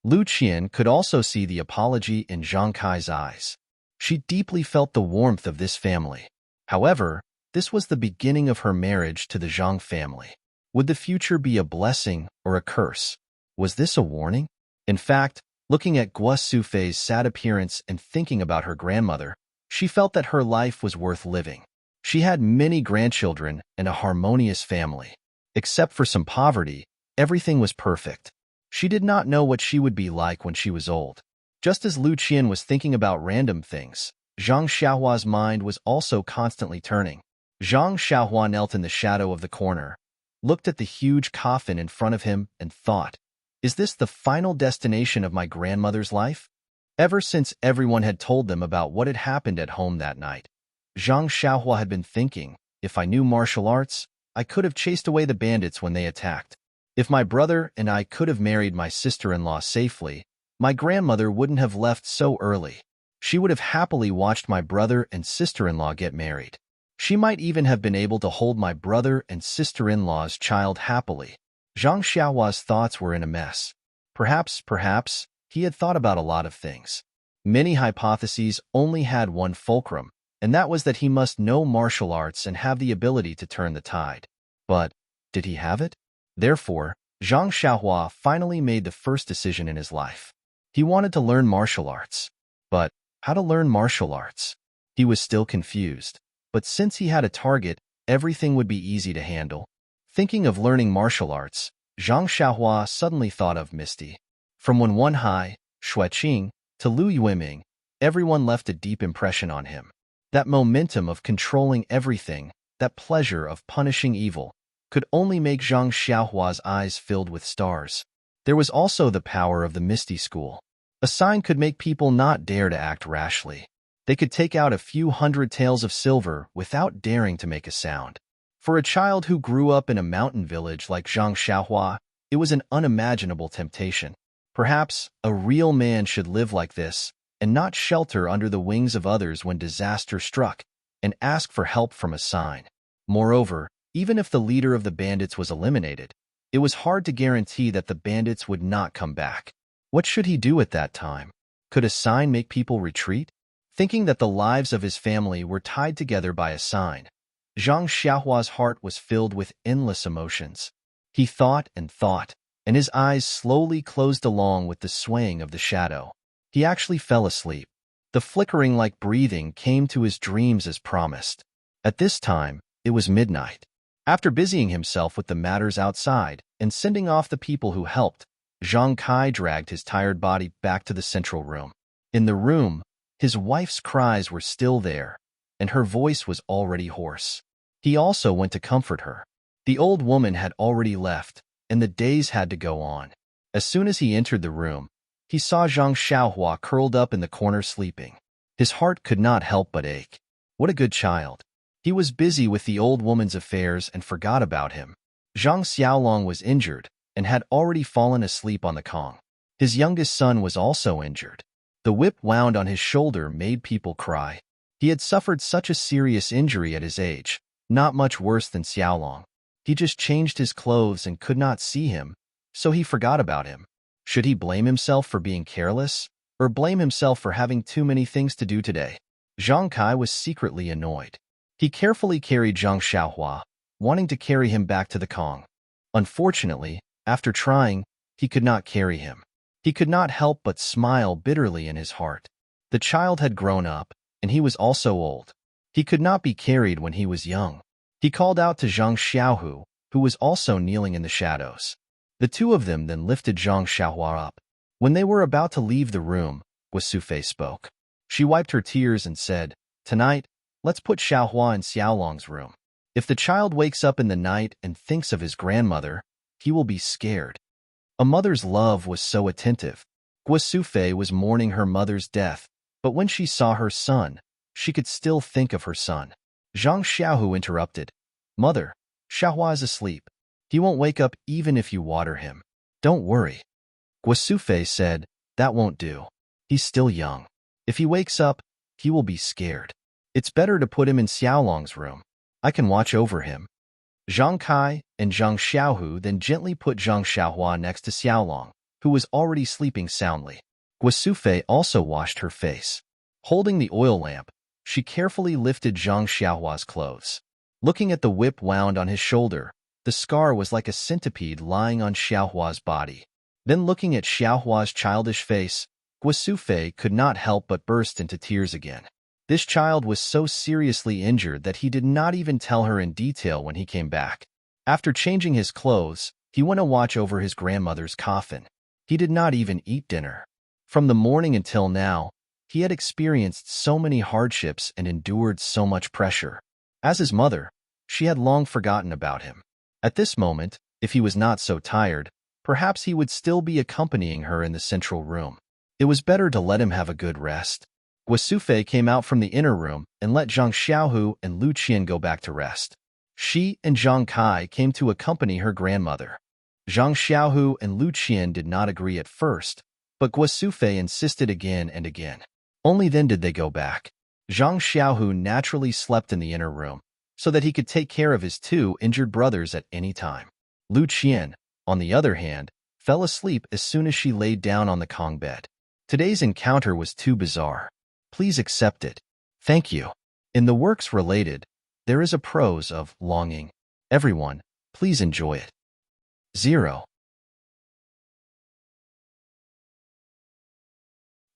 Lu Qian could also see the apology in Zhang Kai's eyes. She deeply felt the warmth of this family. However, this was the beginning of her marriage to the Zhang family. Would the future be a blessing or a curse? Was this a warning? In fact, looking at Guo Sufei's sad appearance and thinking about her grandmother, she felt that her life was worth living. She had many grandchildren and a harmonious family. Except for some poverty, everything was perfect. She did not know what she would be like when she was old. Just as Lu Qian was thinking about random things, Zhang Xiaohua's mind was also constantly turning. Zhang Xiaohua knelt in the shadow of the corner, looked at the huge coffin in front of him, and thought, "Is this the final destination of my grandmother's life?" Ever since everyone had told them about what had happened at home that night, Zhang Xiaohua had been thinking, if I knew martial arts, I could have chased away the bandits when they attacked. If my brother and I could have married my sister-in-law safely, my grandmother wouldn't have left so early. She would have happily watched my brother and sister-in-law get married. She might even have been able to hold my brother and sister-in-law's child happily. Zhang Xiaohua's thoughts were in a mess. Perhaps, he had thought about a lot of things. Many hypotheses only had one fulcrum, and that was that he must know martial arts and have the ability to turn the tide. But did he have it? Therefore, Zhang Xiaohua finally made the first decision in his life. He wanted to learn martial arts. But how to learn martial arts? He was still confused. But since he had a target, everything would be easy to handle. Thinking of learning martial arts, Zhang Xiaohua suddenly thought of Misty. From Wen Hai, Xueqing, to Lu Yueming, everyone left a deep impression on him. That momentum of controlling everything, that pleasure of punishing evil, could only make Zhang Xiaohua's eyes filled with stars. There was also the power of the Misty School. A sign could make people not dare to act rashly. They could take out a few hundred taels of silver without daring to make a sound. For a child who grew up in a mountain village like Zhang Xiaohua, it was an unimaginable temptation. Perhaps a real man should live like this, and not shelter under the wings of others when disaster struck, and ask for help from a sign. Moreover, even if the leader of the bandits was eliminated, it was hard to guarantee that the bandits would not come back. What should he do at that time? Could a sign make people retreat? Thinking that the lives of his family were tied together by a sign, Zhang Xiaohua's heart was filled with endless emotions. He thought, and his eyes slowly closed along with the swaying of the shadow. He actually fell asleep. The flickering like breathing came to his dreams as promised. At this time, it was midnight. After busying himself with the matters outside and sending off the people who helped, Zhang Kai dragged his tired body back to the central room. In the room, his wife's cries were still there, and her voice was already hoarse. He also went to comfort her. The old woman had already left, and the days had to go on. As soon as he entered the room, he saw Zhang Xiaohua curled up in the corner sleeping. His heart could not help but ache. What a good child. He was busy with the old woman's affairs and forgot about him. Zhang Xiaolong was injured and had already fallen asleep on the Kong. His youngest son was also injured. The whip wound on his shoulder made people cry. He had suffered such a serious injury at his age, not much worse than Xiaolong. He just changed his clothes and could not see him, so he forgot about him. Should he blame himself for being careless, or blame himself for having too many things to do today? Zhang Kai was secretly annoyed. He carefully carried Zhang Xiaohua, wanting to carry him back to the Kong. Unfortunately, after trying, he could not carry him. He could not help but smile bitterly in his heart. The child had grown up, and he was also old. He could not be carried when he was young. He called out to Zhang Xiaohu, who was also kneeling in the shadows. The two of them then lifted Zhang Xiaohua up. When they were about to leave the room, Guasufei spoke. She wiped her tears and said, "Tonight, let's put Xiaohua in Xiaolong's room. If the child wakes up in the night and thinks of his grandmother, he will be scared." A mother's love was so attentive. Guasufei was mourning her mother's death, but when she saw her son, she could still think of her son. Zhang Xiaohu interrupted. "Mother, Xiaohua is asleep. He won't wake up even if you water him. Don't worry." Guasufei said, "That won't do. He's still young. If he wakes up, he will be scared. It's better to put him in Xiaolong's room. I can watch over him." Zhang Kai and Zhang Xiaohu then gently put Zhang Xiaohua next to Xiaolong, who was already sleeping soundly. Guasufei also washed her face. Holding the oil lamp, she carefully lifted Zhang Xiaohua's clothes. Looking at the whip wound on his shoulder, the scar was like a centipede lying on Xiaohua's body. Then looking at Xiaohua's childish face, Guasufei could not help but burst into tears again. This child was so seriously injured that he did not even tell her in detail when he came back. After changing his clothes, he went to watch over his grandmother's coffin. He did not even eat dinner. From the morning until now, he had experienced so many hardships and endured so much pressure. As his mother, she had long forgotten about him. At this moment, if he was not so tired, perhaps he would still be accompanying her in the central room. It was better to let him have a good rest. Guasufei came out from the inner room and let Zhang Xiaohu and Lu Qian go back to rest. She and Zhang Kai came to accompany her grandmother. Zhang Xiaohu and Lu Qian did not agree at first, but Guasufei insisted again and again. Only then did they go back. Zhang Xiaohu naturally slept in the inner room, so that he could take care of his two injured brothers at any time. Lu Qian, on the other hand, fell asleep as soon as she laid down on the Kong bed. Today's encounter was too bizarre. Please accept it. Thank you. In the works related, there is a prose of longing. Everyone, please enjoy it. 0.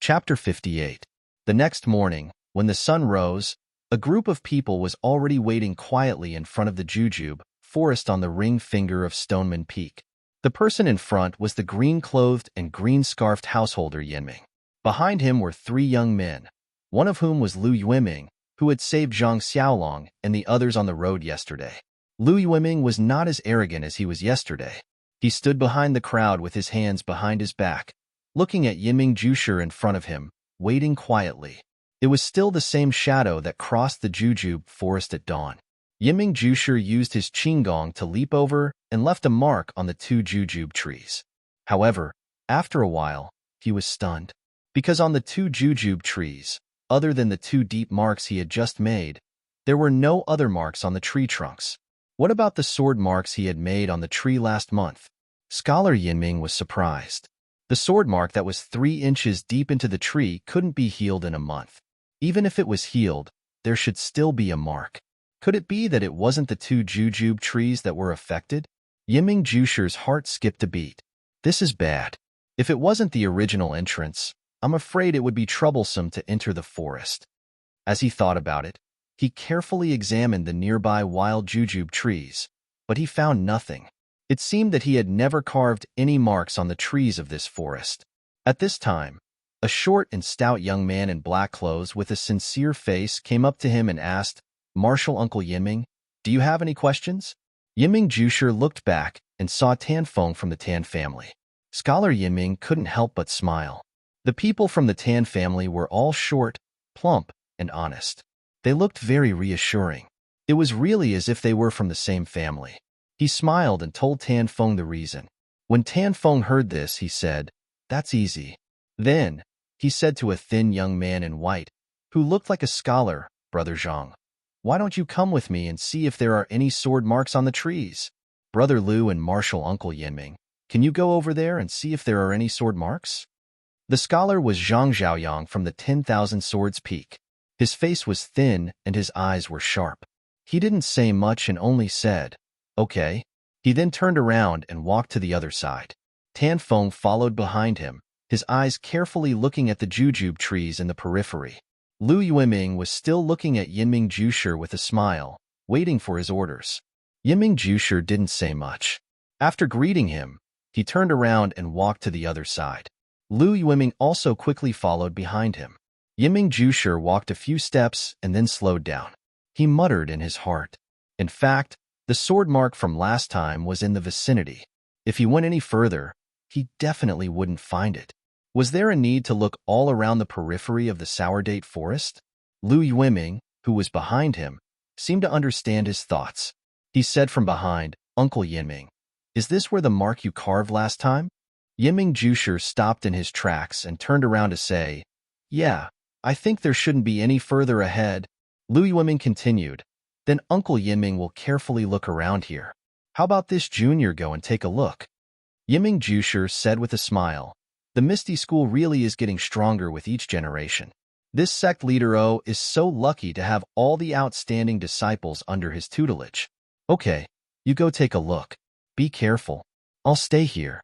Chapter 58. The next morning, when the sun rose, a group of people was already waiting quietly in front of the jujube forest on the ring finger of Stoneman Peak. The person in front was the green-clothed and green-scarfed householder Yinming. Behind him were three young men, one of whom was Lu Yueming, who had saved Zhang Xiaolong and the others on the road yesterday. Lu Yueming was not as arrogant as he was yesterday. He stood behind the crowd with his hands behind his back, looking at Yinming Jusher in front of him, waiting quietly. It was still the same shadow that crossed the jujube forest at dawn. Yinming Jusher used his qinggong to leap over and left a mark on the two jujube trees. However, after a while, he was stunned. because on the two jujube trees, other than the two deep marks he had just made, there were no other marks on the tree trunks. What about the sword marks he had made on the tree last month? Scholar Yinming was surprised. The sword mark that was 3 inches deep into the tree couldn't be healed in a month. Even if it was healed, there should still be a mark. Could it be that it wasn't the two jujube trees that were affected? Yinming Jushi's heart skipped a beat. This is bad. If it wasn't the original entrance, I'm afraid it would be troublesome to enter the forest. As he thought about it, he carefully examined the nearby wild jujube trees, but he found nothing. It seemed that he had never carved any marks on the trees of this forest. At this time, a short and stout young man in black clothes with a sincere face came up to him and asked, "Martial Uncle Yinming, do you have any questions?" Yinming Jushi looked back and saw Tan Feng from the Tan family. Scholar Yinming couldn't help but smile. The people from the Tan family were all short, plump, and honest. They looked very reassuring. It was really as if they were from the same family. He smiled and told Tan Feng the reason. When Tan Feng heard this, he said, "That's easy." Then, he said to a thin young man in white, who looked like a scholar, "Brother Zhang, why don't you come with me and see if there are any sword marks on the trees?" "Brother Lu and Martial Uncle Yinming, can you go over there and see if there are any sword marks?" The scholar was Zhang Zhaoyang from the 10,000 Swords Peak. His face was thin and his eyes were sharp. He didn't say much and only said, "Okay." He then turned around and walked to the other side. Tan Feng followed behind him, his eyes carefully looking at the jujube trees in the periphery. Lu Yiming was still looking at Yinming Jushi with a smile, waiting for his orders. Yinming Jushi didn't say much. After greeting him, he turned around and walked to the other side. Lu Yiming also quickly followed behind him. Yinming Jushi walked a few steps and then slowed down. He muttered in his heart. In fact, the sword mark from last time was in the vicinity. If he went any further, he definitely wouldn't find it. Was there a need to look all around the periphery of the sour date forest? Lu Yiming, who was behind him, seemed to understand his thoughts. He said from behind, "Uncle Yinming, is this where the mark you carved last time?" Yinming Jushi stopped in his tracks and turned around to say, "Yeah, I think there shouldn't be any further ahead." Lu Yiming continued, "Then Uncle Yinming will carefully look around here. How about this junior go and take a look?" Yinming Jushi said with a smile, "The Misty School really is getting stronger with each generation. This sect leader O is so lucky to have all the outstanding disciples under his tutelage. Okay, you go take a look. Be careful. I'll stay here."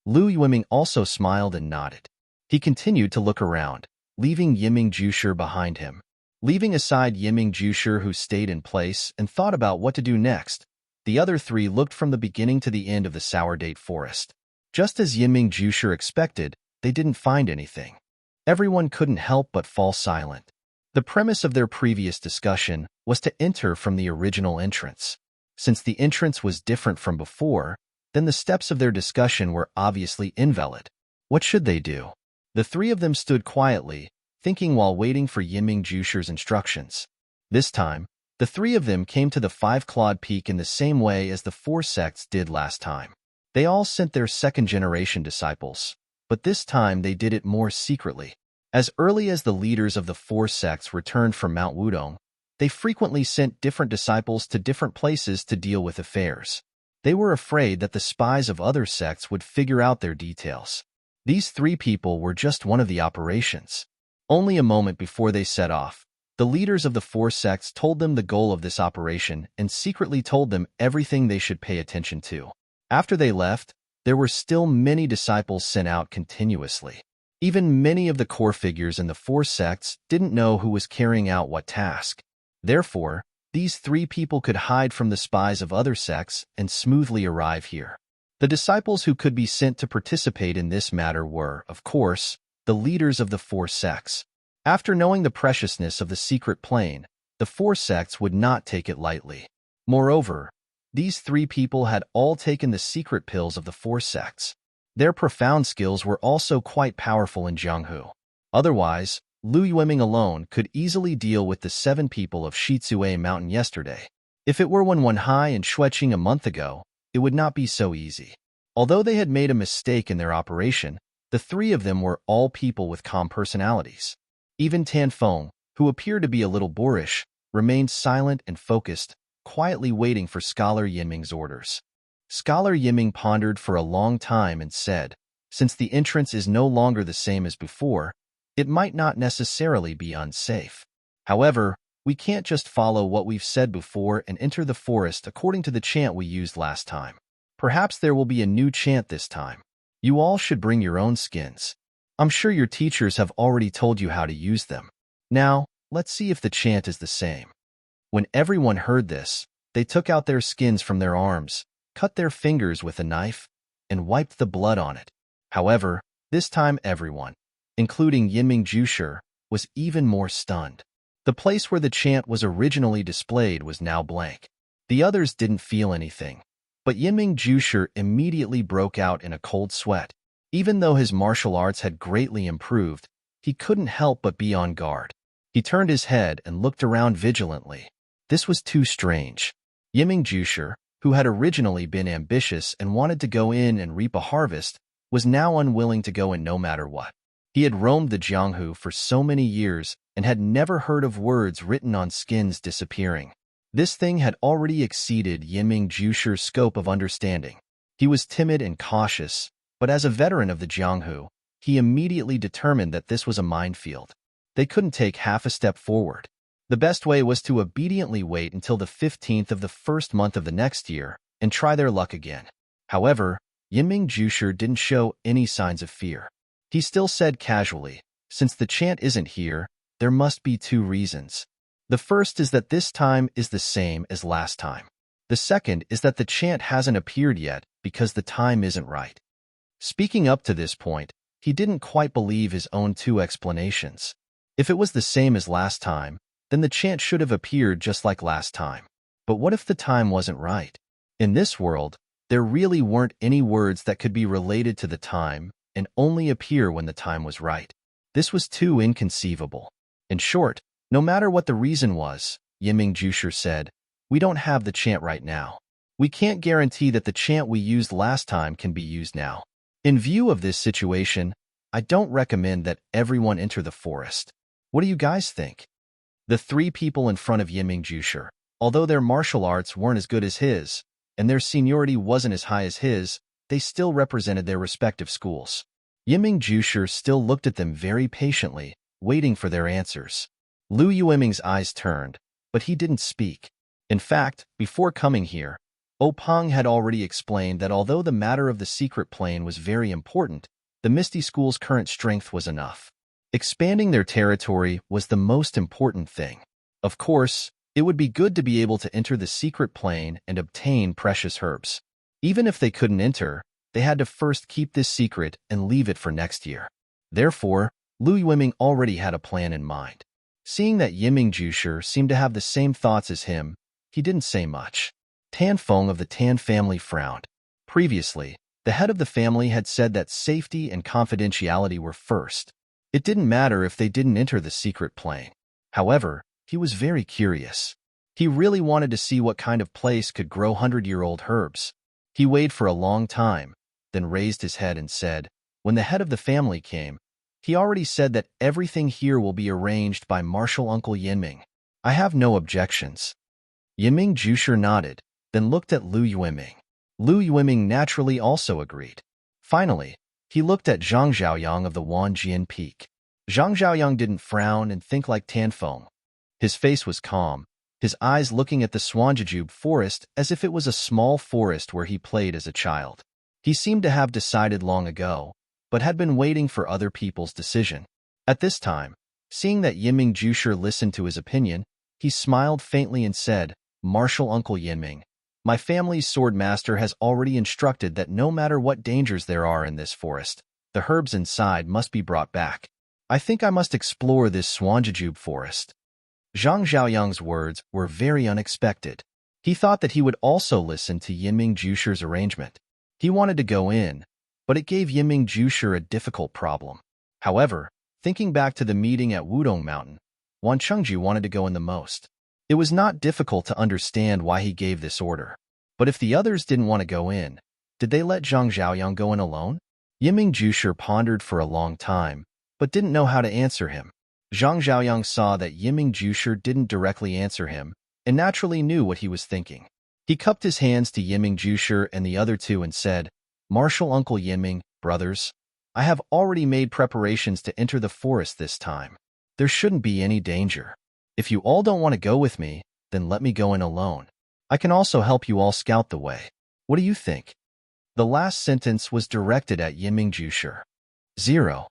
Lu Yiming also smiled and nodded. He continued to look around, leaving Yinming Jushi behind him. Leaving aside Yinming Jushi, who stayed in place and thought about what to do next, the other three looked from the beginning to the end of the sour date forest. Just as Yinming Jushi expected, they didn't find anything. Everyone couldn't help but fall silent. The premise of their previous discussion was to enter from the original entrance. Since the entrance was different from before, then the steps of their discussion were obviously invalid. What should they do? The three of them stood quietly, thinking while waiting for Yinming Jushi's instructions. This time, the three of them came to the five-clawed peak in the same way as the four sects did last time. They all sent their second-generation disciples, but this time they did it more secretly. As early as the leaders of the four sects returned from Mount Wudong, they frequently sent different disciples to different places to deal with affairs. They were afraid that the spies of other sects would figure out their details. These three people were just one of the operations. Only a moment before they set off, the leaders of the four sects told them the goal of this operation and secretly told them everything they should pay attention to. After they left, there were still many disciples sent out continuously. Even many of the core figures in the four sects didn't know who was carrying out what task. Therefore, these three people could hide from the spies of other sects and smoothly arrive here. The disciples who could be sent to participate in this matter were, of course, the leaders of the four sects. After knowing the preciousness of the secret plane, the four sects would not take it lightly. Moreover, these three people had all taken the secret pills of the four sects. Their profound skills were also quite powerful in Jianghu. Otherwise, Lu Yiming alone could easily deal with the 7 people of Shizue Mountain yesterday. If it were Wenhai and Xueqing a month ago, it would not be so easy. Although they had made a mistake in their operation, The three of them were all people with calm personalities. Even Tan Feng, who appeared to be a little boorish, remained silent and focused, quietly waiting for Scholar Yinming's orders. Scholar Yinming pondered for a long time and said, since the entrance is no longer the same as before, it might not necessarily be unsafe. However, we can't just follow what we've said before and enter the forest according to the chant we used last time. Perhaps there will be a new chant this time. You all should bring your own skins. I'm sure your teachers have already told you how to use them. Now, let's see if the chant is the same. When everyone heard this, they took out their skins from their arms, cut their fingers with a knife, and wiped the blood on it. However, this time everyone, including Yinming Jushi, was even more stunned. The place where the chant was originally displayed was now blank. The others didn't feel anything, but Yinming Jushi immediately broke out in a cold sweat. Even though his martial arts had greatly improved, he couldn't help but be on guard. He turned his head and looked around vigilantly. This was too strange. Yinming Jushi, who had originally been ambitious and wanted to go in and reap a harvest, was now unwilling to go in no matter what. He had roamed the Jianghu for so many years and had never heard of words written on skins disappearing. This thing had already exceeded Yinming Jushi's scope of understanding. He was timid and cautious, but as a veteran of the Jianghu, he immediately determined that this was a minefield. They couldn't take half a step forward. The best way was to obediently wait until the 15th of the first month of the next year and try their luck again. However, Yinming Jushi didn't show any signs of fear. He still said casually, since the chant isn't here, there must be two reasons. The first is that this time is the same as last time. The second is that the chant hasn't appeared yet because the time isn't right. Speaking up to this point, he didn't quite believe his own two explanations. If it was the same as last time, then the chant should have appeared just like last time. But what if the time wasn't right? In this world, there really weren't any words that could be related to the time and only appear when the time was right. This was too inconceivable. In short, no matter what the reason was, Yinming Jushi said, we don't have the chant right now. We can't guarantee that the chant we used last time can be used now. In view of this situation, I don't recommend that everyone enter the forest. What do you guys think? The three people in front of Yinming Jushi, although their martial arts weren't as good as his, and their seniority wasn't as high as his, they still represented their respective schools. Yinming Jushi still looked at them very patiently, waiting for their answers. Lu Yueming's eyes turned, but he didn't speak. In fact, before coming here, Peng had already explained that although the matter of the secret plane was very important, the Misty School's current strength was enough. Expanding their territory was the most important thing. Of course, it would be good to be able to enter the secret plane and obtain precious herbs. Even if they couldn't enter, they had to first keep this secret and leave it for next year. Therefore, Lu Yueming already had a plan in mind. Seeing that Yinming Jushi seemed to have the same thoughts as him, he didn't say much. Tan Feng of the Tan family frowned. Previously, the head of the family had said that safety and confidentiality were first. It didn't matter if they didn't enter the secret plane. However, he was very curious. He really wanted to see what kind of place could grow 100-year-old herbs. He weighed for a long time, then raised his head and said, when the head of the family came, he already said that everything here will be arranged by Martial Uncle Yinming. I have no objections. Yinming Jushi nodded, then looked at Lu Yueming. Lu Yueming naturally also agreed. Finally, he looked at Zhang Zhaoyang of the Wanjian Peak. Zhang Zhaoyang didn't frown and think like Tan Feng. His face was calm, his eyes looking at the Swanjujube forest as if it was a small forest where he played as a child. He seemed to have decided long ago, but had been waiting for other people's decision. At this time, seeing that Yinming Jushi listened to his opinion, he smiled faintly and said, Martial Uncle Yinming, my family's sword master has already instructed that no matter what dangers there are in this forest, the herbs inside must be brought back. I think I must explore this Swanjujube forest. Zhang Zhaoyang's words were very unexpected. He thought that he would also listen to Yinming Jushi's arrangement. He wanted to go in, but it gave Yinming Jushi a difficult problem. However, thinking back to the meeting at Wudong Mountain, Wan Chengju wanted to go in the most. It was not difficult to understand why he gave this order. But if the others didn't want to go in, did they let Zhang Zhaoyang go in alone? Yiming Jushi pondered for a long time, but didn't know how to answer him. Zhang Xiaoyang saw that Yiming Jushi didn't directly answer him, and naturally knew what he was thinking. He cupped his hands to Yiming Jushi and the other two and said, "Martial Uncle Yiming, brothers, I have already made preparations to enter the forest this time. There shouldn't be any danger. If you all don't want to go with me, then let me go in alone. I can also help you all scout the way. What do you think?" The last sentence was directed at Yiming Jushi. 0.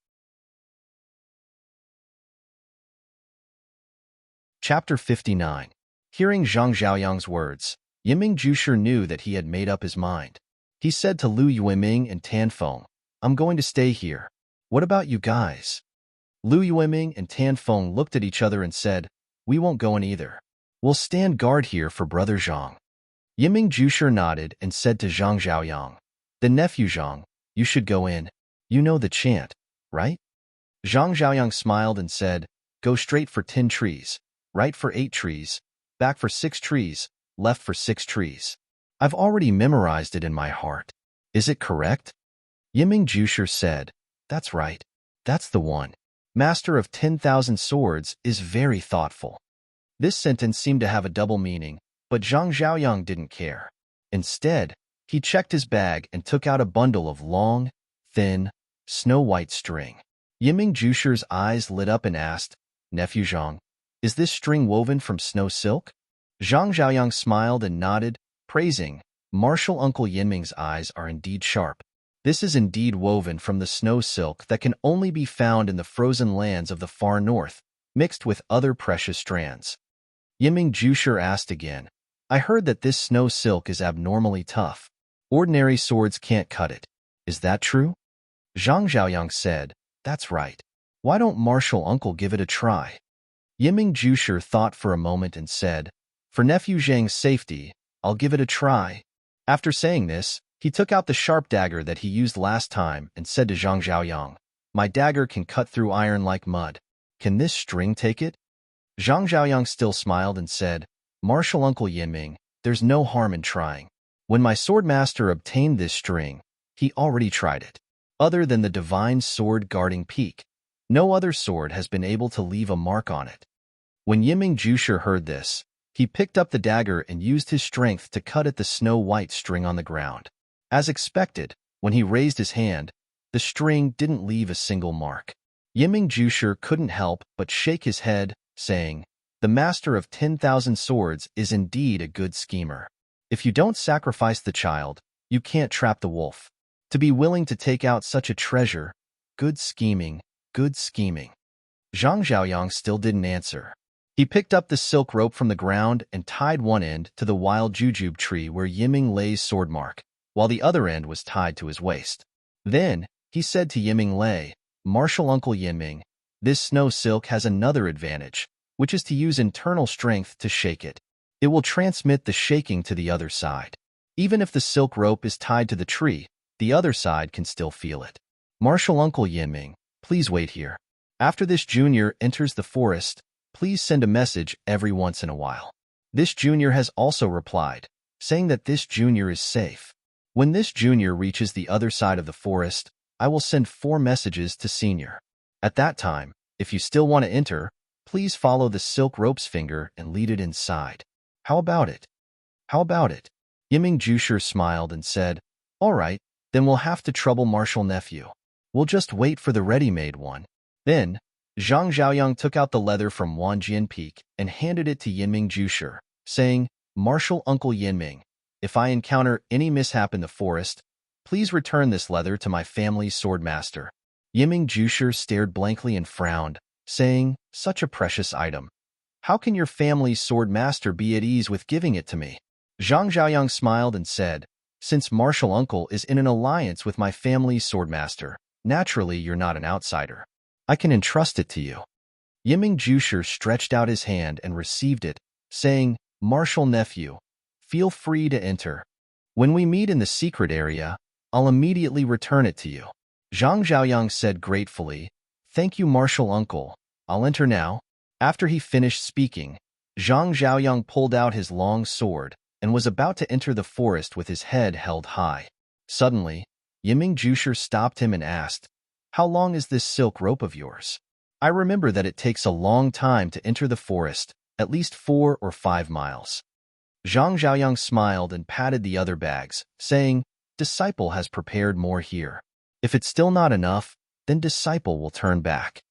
Chapter 59. Hearing Zhang Xiaoyang's words, Yiming Jushi knew that he had made up his mind. He said to Lu Yueming and Tan Feng, "I'm going to stay here. What about you guys?" Lu Yueming and Tan Feng looked at each other and said, "We won't go in either. We'll stand guard here for Brother Zhang." Yiming Jushi nodded and said to Zhang Xiaoyang, "The nephew Zhang, you should go in. You know the chant, right?" Zhang Xiaoyang smiled and said, "Go straight for 10 trees, right for 8 trees, back for 6 trees, left for 6 trees. I've already memorized it in my heart. Is it correct?" Yiming Jushi said, "That's right. That's the one. Master of 10,000 swords is very thoughtful." This sentence seemed to have a double meaning, but Zhang Xiaoyang didn't care. Instead, he checked his bag and took out a bundle of long, thin, snow-white string. Yiming Jushi's eyes lit up and asked, "Nephew Zhang, is this string woven from snow silk?" Zhang Xiaoyang smiled and nodded, praising, "Martial Uncle Yiming's eyes are indeed sharp. This is indeed woven from the snow silk that can only be found in the frozen lands of the far north, mixed with other precious strands." Yiming Jushi asked again, "I heard that this snow silk is abnormally tough. Ordinary swords can't cut it. Is that true?" Zhang Xiaoyang said, "That's right. Why don't Martial Uncle give it a try?" Yiming Jushi thought for a moment and said, "For nephew Zhang's safety, I'll give it a try." After saying this, he took out the sharp dagger that he used last time and said to Zhang Xiaoyang, "My dagger can cut through iron like mud. Can this string take it?" Zhang Xiaoyang still smiled and said, "Martial Uncle Yiming, there's no harm in trying. When my sword master obtained this string, he already tried it. Other than the divine sword guarding peak, no other sword has been able to leave a mark on it." When Yiming Jushi heard this, he picked up the dagger and used his strength to cut at the snow-white string on the ground. As expected, when he raised his hand, the string didn't leave a single mark. Yiming Jushi couldn't help but shake his head, saying, "The master of 10,000 swords is indeed a good schemer. If you don't sacrifice the child, you can't trap the wolf. To be willing to take out such a treasure, good scheming, good scheming." Zhang Xiaoyang still didn't answer. He picked up the silk rope from the ground and tied one end to the wild jujube tree where Yiming Lei's sword mark, while the other end was tied to his waist. Then, he said to Yiming Lei, "Martial Uncle Yiming, this snow silk has another advantage, which is to use internal strength to shake it. It will transmit the shaking to the other side. Even if the silk rope is tied to the tree, the other side can still feel it. Martial Uncle Yiming, please wait here. After this junior enters the forest, please send a message every once in a while." This junior has also replied, saying that this junior is safe. When this junior reaches the other side of the forest, I will send 4 messages to senior. At that time, if you still want to enter, please follow the silk rope's finger and lead it inside. How about it? How about it? Yiming Jushi smiled and said, "All right, then we'll have to trouble Martial Nephew. We'll just wait for the ready-made one." Then, Zhang Xiaoyang took out the leather from Wanjian Peak and handed it to Yiming Jushi, saying, "Martial Uncle Yiming, if I encounter any mishap in the forest, please return this leather to my family's sword master." Yiming Jushi stared blankly and frowned, saying, "Such a precious item. How can your family's sword master be at ease with giving it to me?" Zhang Xiaoyang smiled and said, "Since Martial Uncle is in an alliance with my family's sword master, naturally you're not an outsider. I can entrust it to you." Yiming Jushi stretched out his hand and received it, saying, "Martial Nephew, feel free to enter. When we meet in the secret area, I'll immediately return it to you." Zhang Xiaoyang said gratefully, "Thank you, Martial Uncle. I'll enter now." After he finished speaking, Zhang Xiaoyang pulled out his long sword and was about to enter the forest with his head held high. Suddenly, Yiming Jusher stopped him and asked, "How long is this silk rope of yours? I remember that it takes a long time to enter the forest, at least 4 or 5 miles. Zhang Zhaoyang smiled and patted the other bags, saying, "Disciple has prepared more here. If it's still not enough, then Disciple will turn back."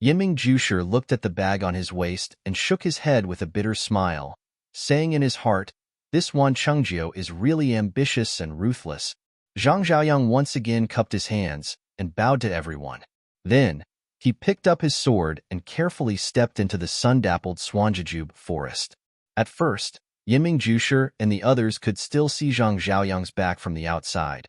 Yiming Jusher looked at the bag on his waist and shook his head with a bitter smile, saying in his heart, "This Wan Chengjiu is really ambitious and ruthless." Zhang Zhaoyang once again cupped his hands and bowed to everyone. Then, he picked up his sword and carefully stepped into the sun-dappled Swanjujube forest. At first, Yiming Jusher and the others could still see Zhang Zhaoyang's back from the outside,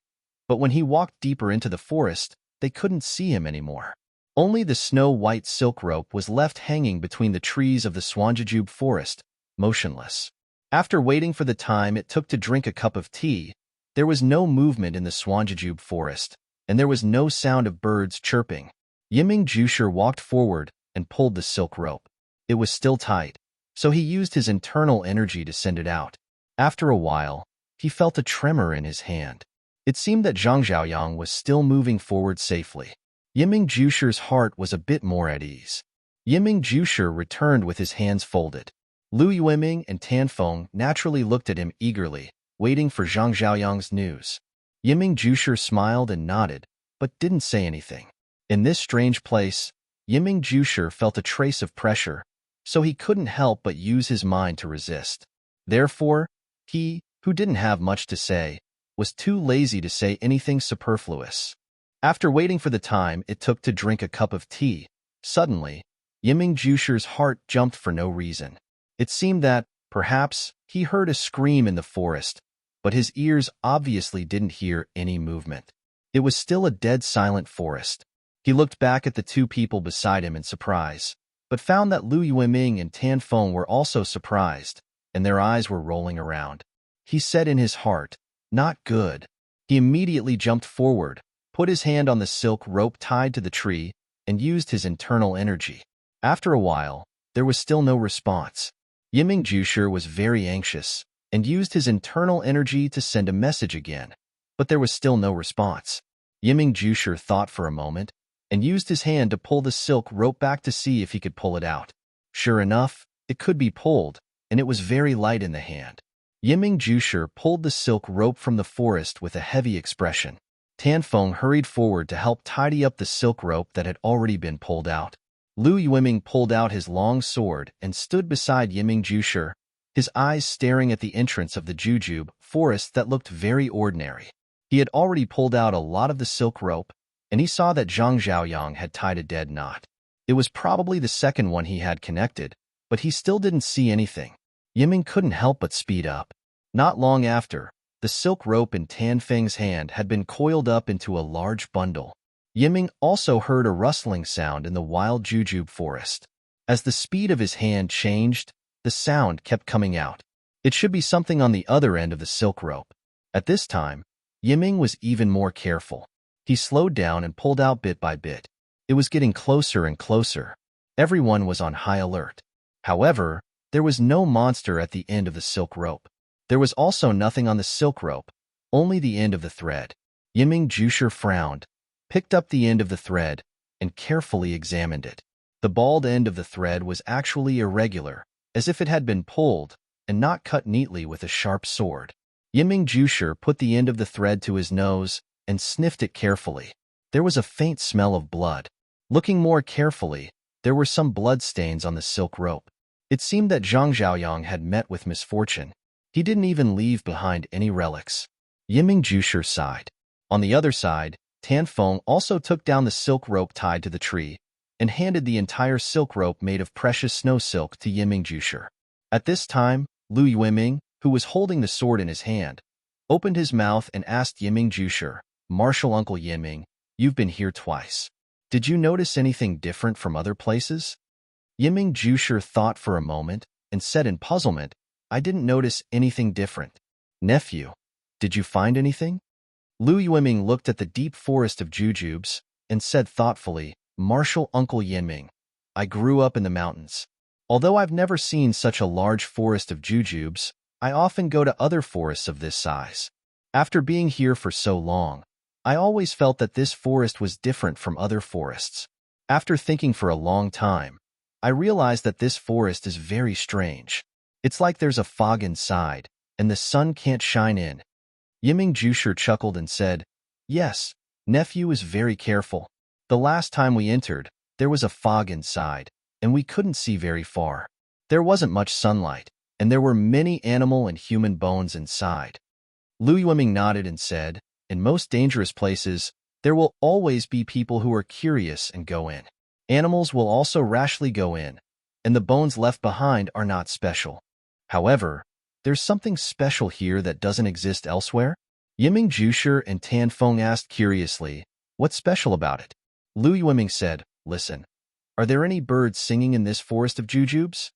but when he walked deeper into the forest, they couldn't see him anymore. Only the snow-white silk rope was left hanging between the trees of the Swanjujube forest, motionless. After waiting for the time it took to drink a cup of tea, there was no movement in the Swanjujube forest, and there was no sound of birds chirping. Yiming Jusher walked forward and pulled the silk rope. It was still tight, so he used his internal energy to send it out. After a while, he felt a tremor in his hand. It seemed that Zhang Zhaoyang was still moving forward safely. Yiming Jusher's heart was a bit more at ease. Yiming Jusher returned with his hands folded. Lu Yueming and Tan Feng naturally looked at him eagerly, waiting for Zhang Zhaoyang's news. Yiming Jusher smiled and nodded, but didn't say anything. In this strange place, Yiming Jusher felt a trace of pressure, so he couldn't help but use his mind to resist. Therefore, he, who didn't have much to say, was too lazy to say anything superfluous. After waiting for the time it took to drink a cup of tea, suddenly, Yiming Jusher's heart jumped for no reason. It seemed that, perhaps, he heard a scream in the forest, but his ears obviously didn't hear any movement. It was still a dead silent forest. He looked back at the two people beside him in surprise, but found that Lu Yueming and Tan Feng were also surprised, and their eyes were rolling around. He said in his heart, "Not good." He immediately jumped forward, put his hand on the silk rope tied to the tree, and used his internal energy. After a while, there was still no response. Yiming Jusher was very anxious, and used his internal energy to send a message again, but there was still no response. Yiming Jusher thought for a moment, and used his hand to pull the silk rope back to see if he could pull it out. Sure enough, it could be pulled, and it was very light in the hand. Yiming Jusher pulled the silk rope from the forest with a heavy expression. Tan Feng hurried forward to help tidy up the silk rope that had already been pulled out. Lu Yueming pulled out his long sword and stood beside Yiming Jusher, his eyes staring at the entrance of the Jujube forest that looked very ordinary. He had already pulled out a lot of the silk rope, and he saw that Zhang Zhaoyang had tied a dead knot. It was probably the second one he had connected, but he still didn't see anything. Yiming couldn't help but speed up. Not long after, the silk rope in Tan Feng's hand had been coiled up into a large bundle. Yiming also heard a rustling sound in the wild Jujube forest. As the speed of his hand changed, the sound kept coming out. It should be something on the other end of the silk rope. At this time, Yiming was even more careful. He slowed down and pulled out bit by bit. It was getting closer and closer. Everyone was on high alert. However, there was no monster at the end of the silk rope. There was also nothing on the silk rope, only the end of the thread. Yiming Jusher frowned, picked up the end of the thread, and carefully examined it. The bald end of the thread was actually irregular, as if it had been pulled and not cut neatly with a sharp sword. Yiming Jusher put the end of the thread to his nose and sniffed it carefully. There was a faint smell of blood. Looking more carefully, there were some blood stains on the silk rope. It seemed that Zhang Zhaoyang had met with misfortune. He didn't even leave behind any relics. Yiming Jusher sighed. On the other side, Tan Feng also took down the silk rope tied to the tree and handed the entire silk rope made of precious snow silk to Yiming Jusher. At this time, Lu Yueming, who was holding the sword in his hand, opened his mouth and asked Yiming Jusher, "Martial Uncle Yiming, you've been here twice. Did you notice anything different from other places?" Yiming Jusher thought for a moment and said in puzzlement, "I didn't notice anything different. Nephew, did you find anything?" Lu Yueming looked at the deep forest of jujubes and said thoughtfully, "Martial Uncle Yiming, I grew up in the mountains. Although I've never seen such a large forest of jujubes, I often go to other forests of this size. After being here for so long, I always felt that this forest was different from other forests. After thinking for a long time, I realized that this forest is very strange. It's like there's a fog inside, and the sun can't shine in. Yiming Jusher chuckled and said, "Yes, nephew is very careful. The last time we entered, there was a fog inside, and we couldn't see very far. There wasn't much sunlight, and there were many animal and human bones inside." Lu Yiming nodded and said, "In most dangerous places, there will always be people who are curious and go in. Animals will also rashly go in, and the bones left behind are not special. However, there's something special here that doesn't exist elsewhere?" Yiming Jusher and Tan Feng asked curiously, "What's special about it?" Lu Yiming said, "Listen, are there any birds singing in this forest of jujubes?"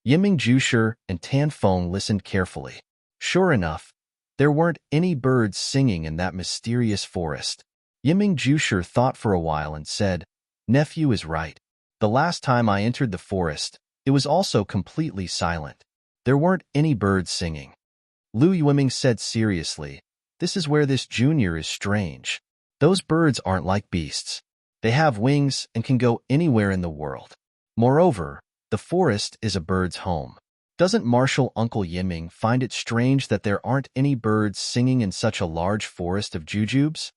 Yiming Jusher and Tan Feng listened carefully. Sure enough, there weren't any birds singing in that mysterious forest. Yiming Jusher thought for a while and said, "Nephew is right. The last time I entered the forest, it was also completely silent. There weren't any birds singing." Lu Yiming said seriously, "This is where this junior is strange. Those birds aren't like beasts. They have wings and can go anywhere in the world. Moreover, the forest is a bird's home. Doesn't Marshal Uncle Yiming find it strange that there aren't any birds singing in such a large forest of jujubes?"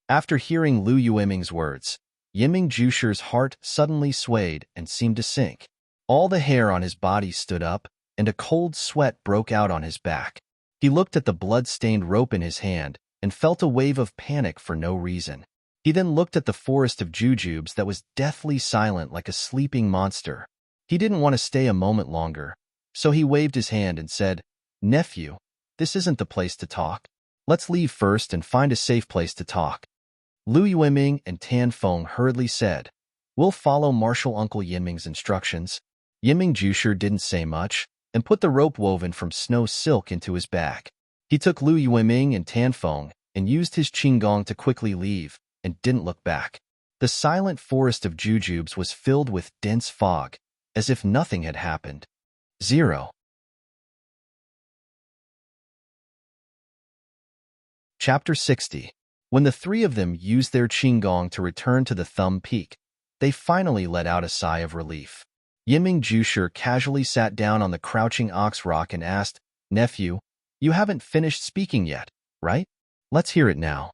After hearing Lu Yiming's words, Yiming Jusher's heart suddenly swayed and seemed to sink. All the hair on his body stood up, and a cold sweat broke out on his back. He looked at the blood-stained rope in his hand and felt a wave of panic for no reason. He then looked at the forest of jujubes that was deathly silent like a sleeping monster. He didn't want to stay a moment longer, so he waved his hand and said, "Nephew, this isn't the place to talk. Let's leave first and find a safe place to talk." Lu Yiming and Tan Feng hurriedly said, "We'll follow Marshal Uncle Yiming's instructions." Yiming Jusher didn't say much and put the rope woven from snow silk into his bag. He took Lu Yiming and Tan Feng and used his qinggong to quickly leave and didn't look back. The silent forest of jujubes was filled with dense fog, as if nothing had happened. 0. Chapter 60. When the three of them used their qinggong to return to the Thumb Peak, they finally let out a sigh of relief. Yiming Jusher casually sat down on the crouching ox rock and asked, "Nephew, you haven't finished speaking yet, right? Let's hear it now."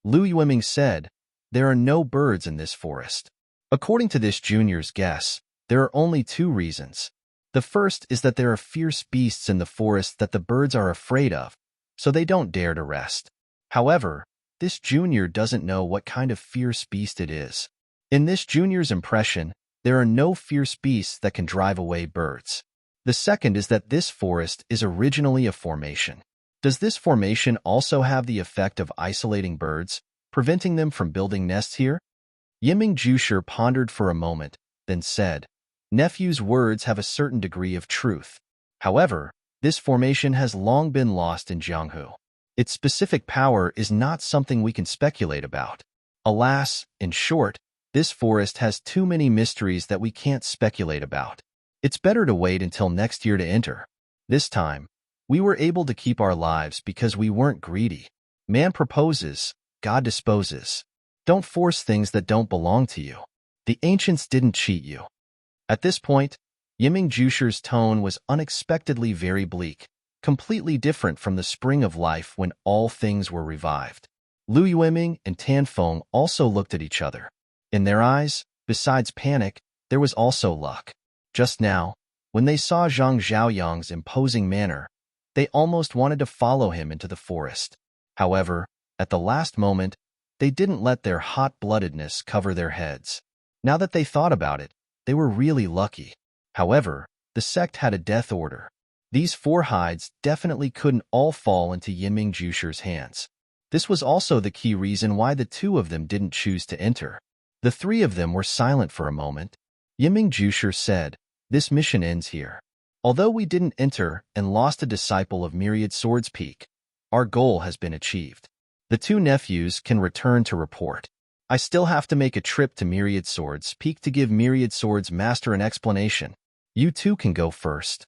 Lu Yiming said, "There are no birds in this forest." According to this junior's guess, there are only two reasons. The first is that there are fierce beasts in the forest that the birds are afraid of, so they don't dare to rest. However, this junior doesn't know what kind of fierce beast it is. In this junior's impression, there are no fierce beasts that can drive away birds. The second is that this forest is originally a formation. Does this formation also have the effect of isolating birds, preventing them from building nests here? Yiming Jusher pondered for a moment, then said, "Nephew's words have a certain degree of truth. However, this formation has long been lost in Jianghu. Its specific power is not something we can speculate about. Alas, in short, this forest has too many mysteries that we can't speculate about. It's better to wait until next year to enter. This time, we were able to keep our lives because we weren't greedy. Man proposes, God disposes. Don't force things that don't belong to you. The ancients didn't cheat you." At this point, Yiming Jusher's tone was unexpectedly very bleak, completely different from the spring of life when all things were revived. Lu Yiming and Tan Feng also looked at each other. In their eyes, besides panic, there was also luck. Just now, when they saw Zhang Zhaoyang's imposing manner, they almost wanted to follow him into the forest. However, at the last moment, they didn't let their hot-bloodedness cover their heads. Now that they thought about it, they were really lucky. However, the sect had a death order. These four hides definitely couldn't all fall into Yiming Jusher's hands. This was also the key reason why the two of them didn't choose to enter. The three of them were silent for a moment. Yiming Jusher said, "This mission ends here. Although we didn't enter and lost a disciple of Myriad Swords Peak, our goal has been achieved. The two nephews can return to report. I still have to make a trip to Myriad Swords Peak to give Myriad Swords Master an explanation. You two can go first."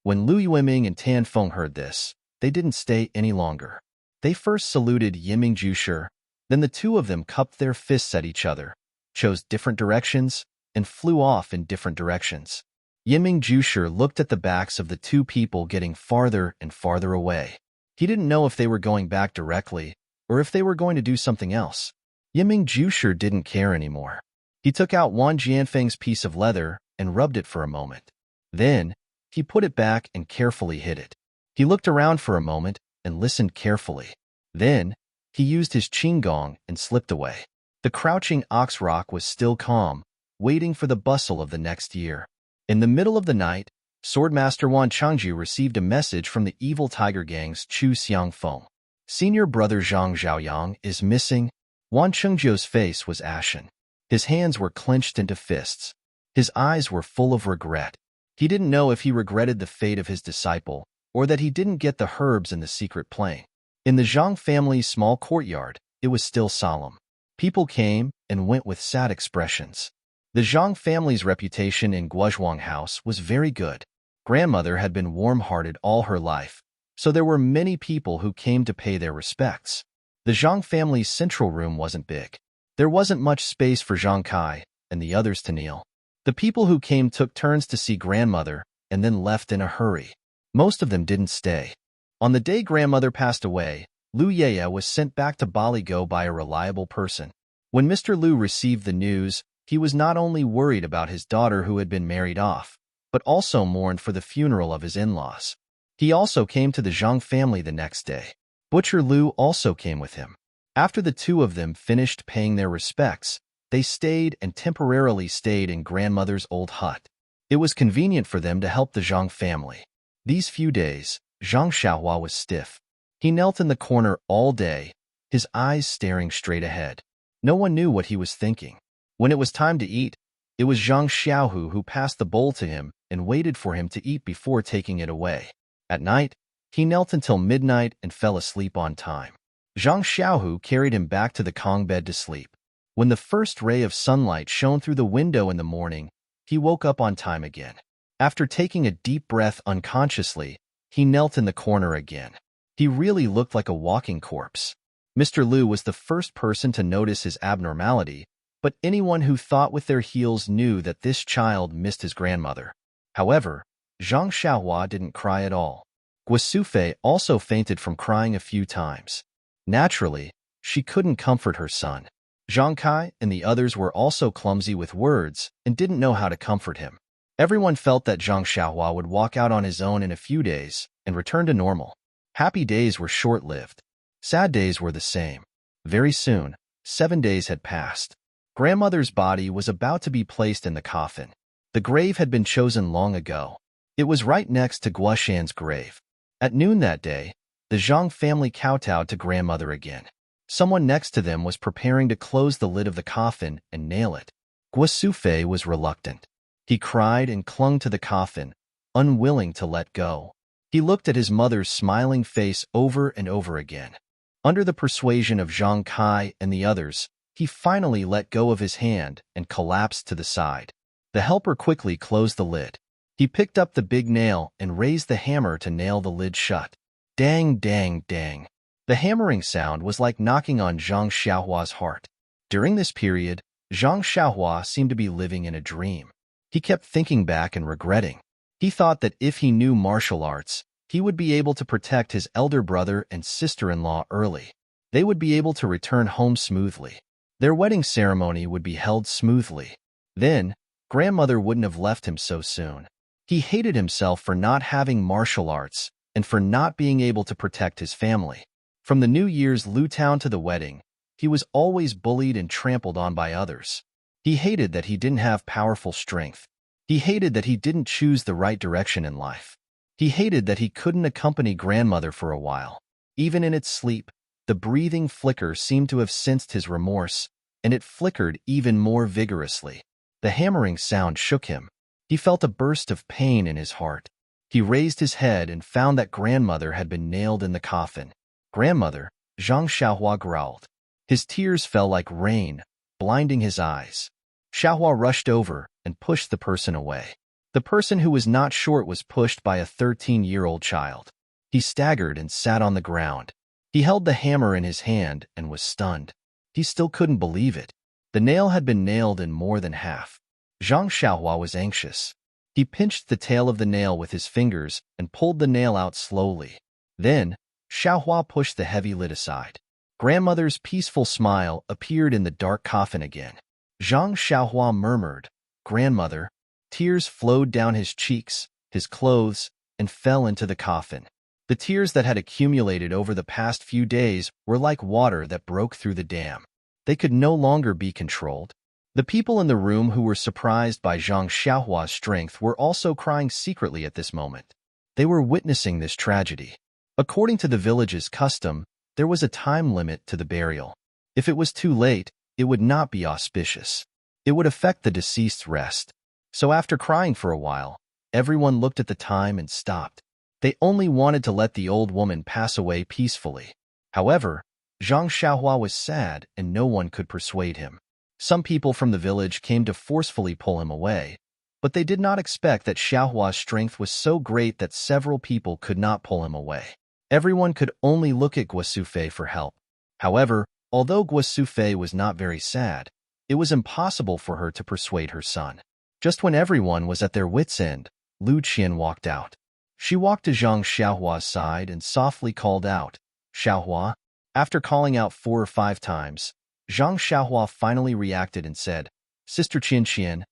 When Lu Yiming and Tan Feng heard this, they didn't stay any longer. They first saluted Yiming Jusher, Then the two of them cupped their fists at each other, chose different directions, and flew off in different directions. Yiming Jusher looked at the backs of the two people getting farther and farther away. He didn't know if they were going back directly or if they were going to do something else. Yiming Jusher didn't care anymore. He took out Wan Jianfeng's piece of leather and rubbed it for a moment. Then, he put it back and carefully hid it. He looked around for a moment and listened carefully. Then, he used his qinggong and slipped away. The crouching ox rock was still calm, waiting for the bustle of the next year. In the middle of the night, Swordmaster Wan Chengju received a message from the evil tiger gang's Chu Xiangfeng. Senior brother Zhang Zhaoyang is missing. Wan Chengju's face was ashen. His hands were clenched into fists. His eyes were full of regret. He didn't know if he regretted the fate of his disciple or that he didn't get the herbs in the secret plane. In the Zhang family's small courtyard, it was still solemn. People came and went with sad expressions. The Zhang family's reputation in Guozhuang House was very good. Grandmother had been warm-hearted all her life, so there were many people who came to pay their respects. The Zhang family's central room wasn't big. There wasn't much space for Zhang Kai and the others to kneel. The people who came took turns to see grandmother and then left in a hurry. Most of them didn't stay. On the day grandmother passed away, Lu Yeye was sent back to Baligo by a reliable person. When Mr. Lu received the news, he was not only worried about his daughter who had been married off, but also mourned for the funeral of his in-laws. He also came to the Zhang family the next day. Butcher Lu also came with him. After the two of them finished paying their respects, they stayed and temporarily stayed in grandmother's old hut. It was convenient for them to help the Zhang family. These few days, Zhang Xiaohua was stiff. He knelt in the corner all day, his eyes staring straight ahead. No one knew what he was thinking. When it was time to eat, it was Zhang Xiaohu who passed the bowl to him and waited for him to eat before taking it away. At night, he knelt until midnight and fell asleep on time. Zhang Xiaohu carried him back to the Kong bed to sleep. When the first ray of sunlight shone through the window in the morning, he woke up on time again. After taking a deep breath unconsciously, he knelt in the corner again. He really looked like a walking corpse. Mr. Lu was the first person to notice his abnormality, but anyone who thought with their heels knew that this child missed his grandmother. However, Zhang Xiaohua didn't cry at all. Guosufei also fainted from crying a few times. Naturally, she couldn't comfort her son. Zhang Kai and the others were also clumsy with words and didn't know how to comfort him. Everyone felt that Zhang Xiaohua would walk out on his own in a few days and return to normal. Happy days were short-lived. Sad days were the same. Very soon, 7 days had passed. Grandmother's body was about to be placed in the coffin. The grave had been chosen long ago. It was right next to Guoshan's grave. At noon that day, the Zhang family kowtowed to grandmother again. Someone next to them was preparing to close the lid of the coffin and nail it. Guosufei was reluctant. He cried and clung to the coffin, unwilling to let go. He looked at his mother's smiling face over and over again. Under the persuasion of Zhang Kai and the others, he finally let go of his hand and collapsed to the side. The helper quickly closed the lid. He picked up the big nail and raised the hammer to nail the lid shut. Dang, dang, dang. The hammering sound was like knocking on Zhang Xiaohua's heart. During this period, Zhang Xiaohua seemed to be living in a dream. He kept thinking back and regretting. He thought that if he knew martial arts, he would be able to protect his elder brother and sister-in-law early. They would be able to return home smoothly. Their wedding ceremony would be held smoothly. Then, grandmother wouldn't have left him so soon. He hated himself for not having martial arts and for not being able to protect his family. From the New Year's Lu Town to the wedding, he was always bullied and trampled on by others. He hated that he didn't have powerful strength. He hated that he didn't choose the right direction in life. He hated that he couldn't accompany grandmother for a while. Even in its sleep, the breathing flicker seemed to have sensed his remorse, and it flickered even more vigorously. The hammering sound shook him. He felt a burst of pain in his heart. He raised his head and found that grandmother had been nailed in the coffin. Grandmother, Zhang Xiaohua growled. His tears fell like rain, blinding his eyes. Xiaohua rushed over and pushed the person away. The person who was not short was pushed by a 13-year-old child. He staggered and sat on the ground. He held the hammer in his hand and was stunned. He still couldn't believe it. The nail had been nailed in more than half. Zhang Xiaohua was anxious. He pinched the tail of the nail with his fingers and pulled the nail out slowly. Then, Xiaohua pushed the heavy lid aside. Grandmother's peaceful smile appeared in the dark coffin again. Zhang Xiaohua murmured, "Grandmother." Tears flowed down his cheeks, his clothes, and fell into the coffin. The tears that had accumulated over the past few days were like water that broke through the dam. They could no longer be controlled. The people in the room who were surprised by Zhang Xiaohua's strength were also crying secretly at this moment. They were witnessing this tragedy. According to the village's custom, there was a time limit to the burial. If it was too late, it would not be auspicious. It would affect the deceased's rest. So after crying for a while, everyone looked at the time and stopped. They only wanted to let the old woman pass away peacefully. However, Zhang Xiaohua was sad and no one could persuade him. Some people from the village came to forcefully pull him away, but they did not expect that Xiaohua's strength was so great that several people could not pull him away. Everyone could only look at Guo Sufei for help. However, although Guo Sufei was not very sad, it was impossible for her to persuade her son. Just when everyone was at their wits' end, Lu Qian walked out. She walked to Zhang Xiaohua's side and softly called out, "Xiaohua." After calling out 4 or 5 times, Zhang Xiaohua finally reacted and said, "Sister Qian,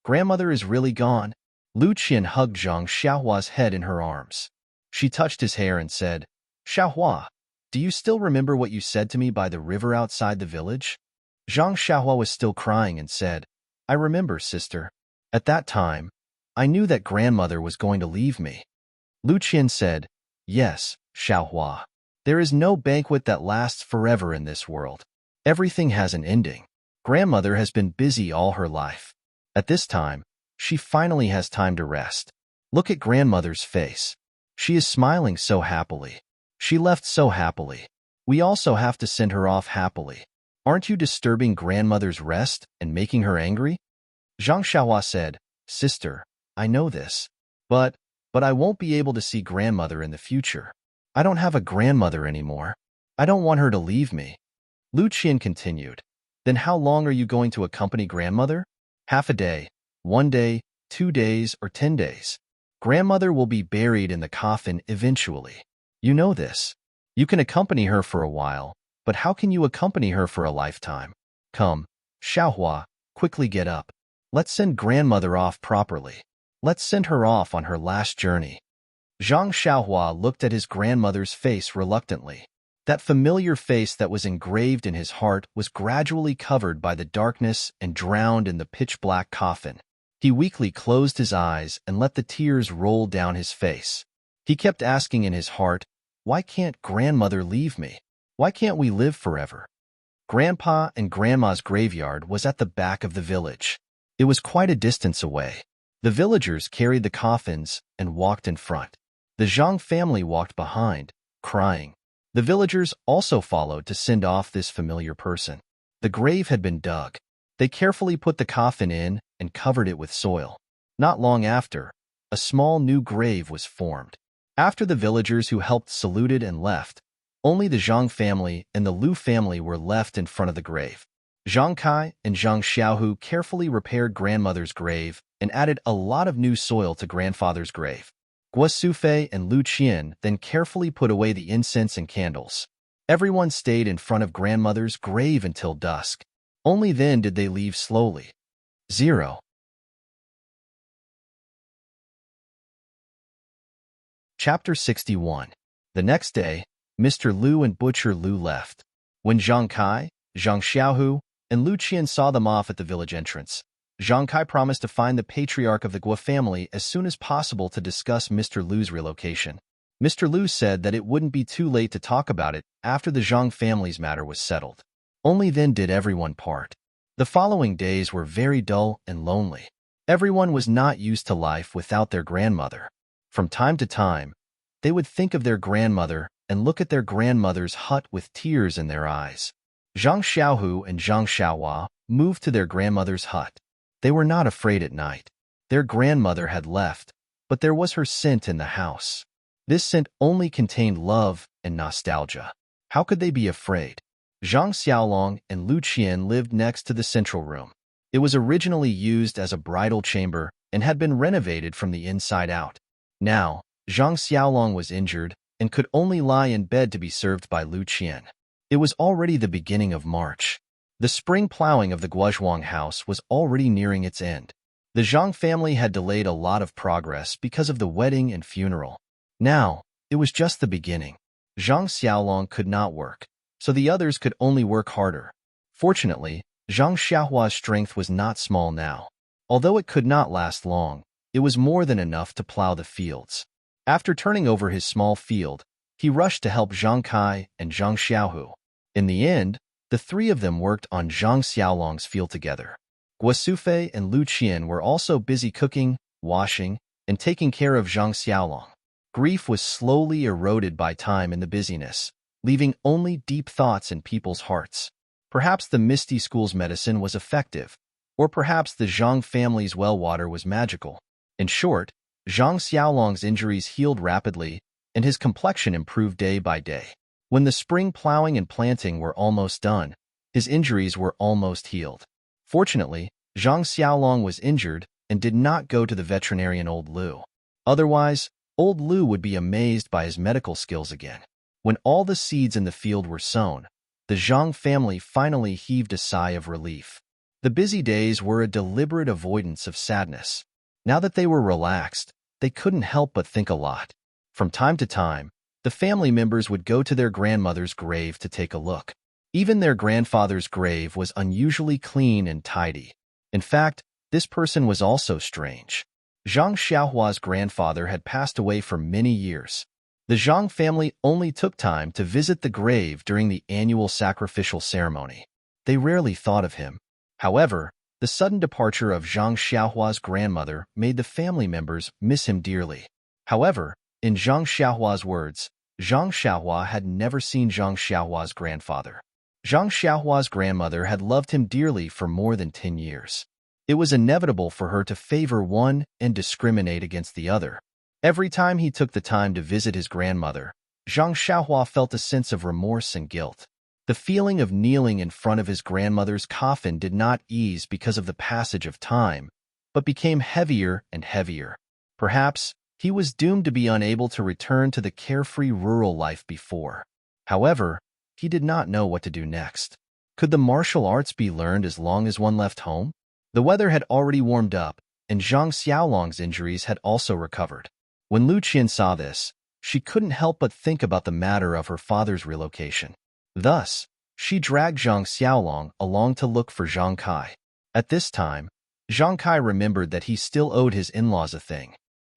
grandmother is really gone." Lu Qian hugged Zhang Xiaohua's head in her arms. She touched his hair and said, "Xiaohua, do you still remember what you said to me by the river outside the village?" Zhang Xiaohua was still crying and said, "I remember, sister. At that time, I knew that grandmother was going to leave me." Lu Qian said, "Yes, Xiaohua. There is no banquet that lasts forever in this world. Everything has an ending. Grandmother has been busy all her life. At this time, she finally has time to rest. Look at grandmother's face. She is smiling so happily. She left so happily. We also have to send her off happily. Aren't you disturbing grandmother's rest and making her angry?" Zhang Xiaohua said, "Sister, I know this. But I won't be able to see grandmother in the future. I don't have a grandmother anymore. I don't want her to leave me." Lu Qian continued, "Then how long are you going to accompany grandmother? Half a day, 1 day, 2 days, or 10 days? Grandmother will be buried in the coffin eventually. You know this. You can accompany her for a while, but how can you accompany her for a lifetime? Come, Xiaohua, quickly get up. Let's send grandmother off properly. Let's send her off on her last journey." Zhang Xiaohua looked at his grandmother's face reluctantly. That familiar face that was engraved in his heart was gradually covered by the darkness and drowned in the pitch-black coffin. He weakly closed his eyes and let the tears roll down his face. He kept asking in his heart, "Why can't grandmother leave me? Why can't we live forever?" Grandpa and Grandma's graveyard was at the back of the village. It was quite a distance away. The villagers carried the coffins and walked in front. The Zhang family walked behind, crying. The villagers also followed to send off this familiar person. The grave had been dug. They carefully put the coffin in and covered it with soil. Not long after, a small new grave was formed. After the villagers who helped saluted and left, only the Zhang family and the Lu family were left in front of the grave. Zhang Kai and Zhang Xiaohu carefully repaired grandmother's grave and added a lot of new soil to grandfather's grave. Guo Sufei and Lu Qian then carefully put away the incense and candles. Everyone stayed in front of grandmother's grave until dusk. Only then did they leave slowly. 0. Chapter 61. The next day, Mr. Lu and Butcher Lu left. When Zhang Kai, Zhang Xiaohu, and Lu Qian saw them off at the village entrance, Zhang Kai promised to find the patriarch of the Guo family as soon as possible to discuss Mr. Lu's relocation. Mr. Lu said that it wouldn't be too late to talk about it after the Zhang family's matter was settled. Only then did everyone part. The following days were very dull and lonely. Everyone was not used to life without their grandmother. From time to time, they would think of their grandmother and look at their grandmother's hut with tears in their eyes. Zhang Xiaohu and Zhang Xiaohua moved to their grandmother's hut. They were not afraid at night. Their grandmother had left, but there was her scent in the house. This scent only contained love and nostalgia. How could they be afraid? Zhang Xiaolong and Lu Qian lived next to the central room. It was originally used as a bridal chamber and had been renovated from the inside out. Now, Zhang Xiaolong was injured and could only lie in bed to be served by Lu Qian. It was already the beginning of March. The spring plowing of the Guozhuang house was already nearing its end. The Zhang family had delayed a lot of progress because of the wedding and funeral. Now, it was just the beginning. Zhang Xiaolong could not work, so the others could only work harder. Fortunately, Zhang Xiaohua's strength was not small now. Although it could not last long, it was more than enough to plow the fields. After turning over his small field, he rushed to help Zhang Kai and Zhang Xiaohu. In the end, the three of them worked on Zhang Xiaolong's field together. Guo Sufei and Lu Qian were also busy cooking, washing, and taking care of Zhang Xiaolong. Grief was slowly eroded by time in the busyness, leaving only deep thoughts in people's hearts. Perhaps the Misty School's medicine was effective, or perhaps the Zhang family's well water was magical. In short, Zhang Xiaolong's injuries healed rapidly, and his complexion improved day by day. When the spring plowing and planting were almost done, his injuries were almost healed. Fortunately, Zhang Xiaolong was injured and did not go to the veterinarian Old Lu. Otherwise, Old Lu would be amazed by his medical skills again. When all the seeds in the field were sown, the Zhang family finally heaved a sigh of relief. The busy days were a deliberate avoidance of sadness. Now that they were relaxed, they couldn't help but think a lot. From time to time, the family members would go to their grandmother's grave to take a look. Even their grandfather's grave was unusually clean and tidy. In fact, this person was also strange. Zhang Xiaohua's grandfather had passed away for many years. The Zhang family only took time to visit the grave during the annual sacrificial ceremony. They rarely thought of him. However, the sudden departure of Zhang Xiaohua's grandmother made the family members miss him dearly. However, in Zhang Xiaohua's words, Zhang Xiaohua had never seen Zhang Xiaohua's grandfather. Zhang Xiaohua's grandmother had loved him dearly for more than 10 years. It was inevitable for her to favor one and discriminate against the other. Every time he took the time to visit his grandmother, Zhang Xiaohua felt a sense of remorse and guilt. The feeling of kneeling in front of his grandmother's coffin did not ease because of the passage of time, but became heavier and heavier. Perhaps he was doomed to be unable to return to the carefree rural life before. However, he did not know what to do next. Could the martial arts be learned as long as one left home? The weather had already warmed up, and Zhang Xiaolong's injuries had also recovered. When Lu Qian saw this, she couldn't help but think about the matter of her father's relocation. Thus, she dragged Zhang Xiaolong along to look for Zhang Kai. At this time, Zhang Kai remembered that he still owed his in-laws a thing.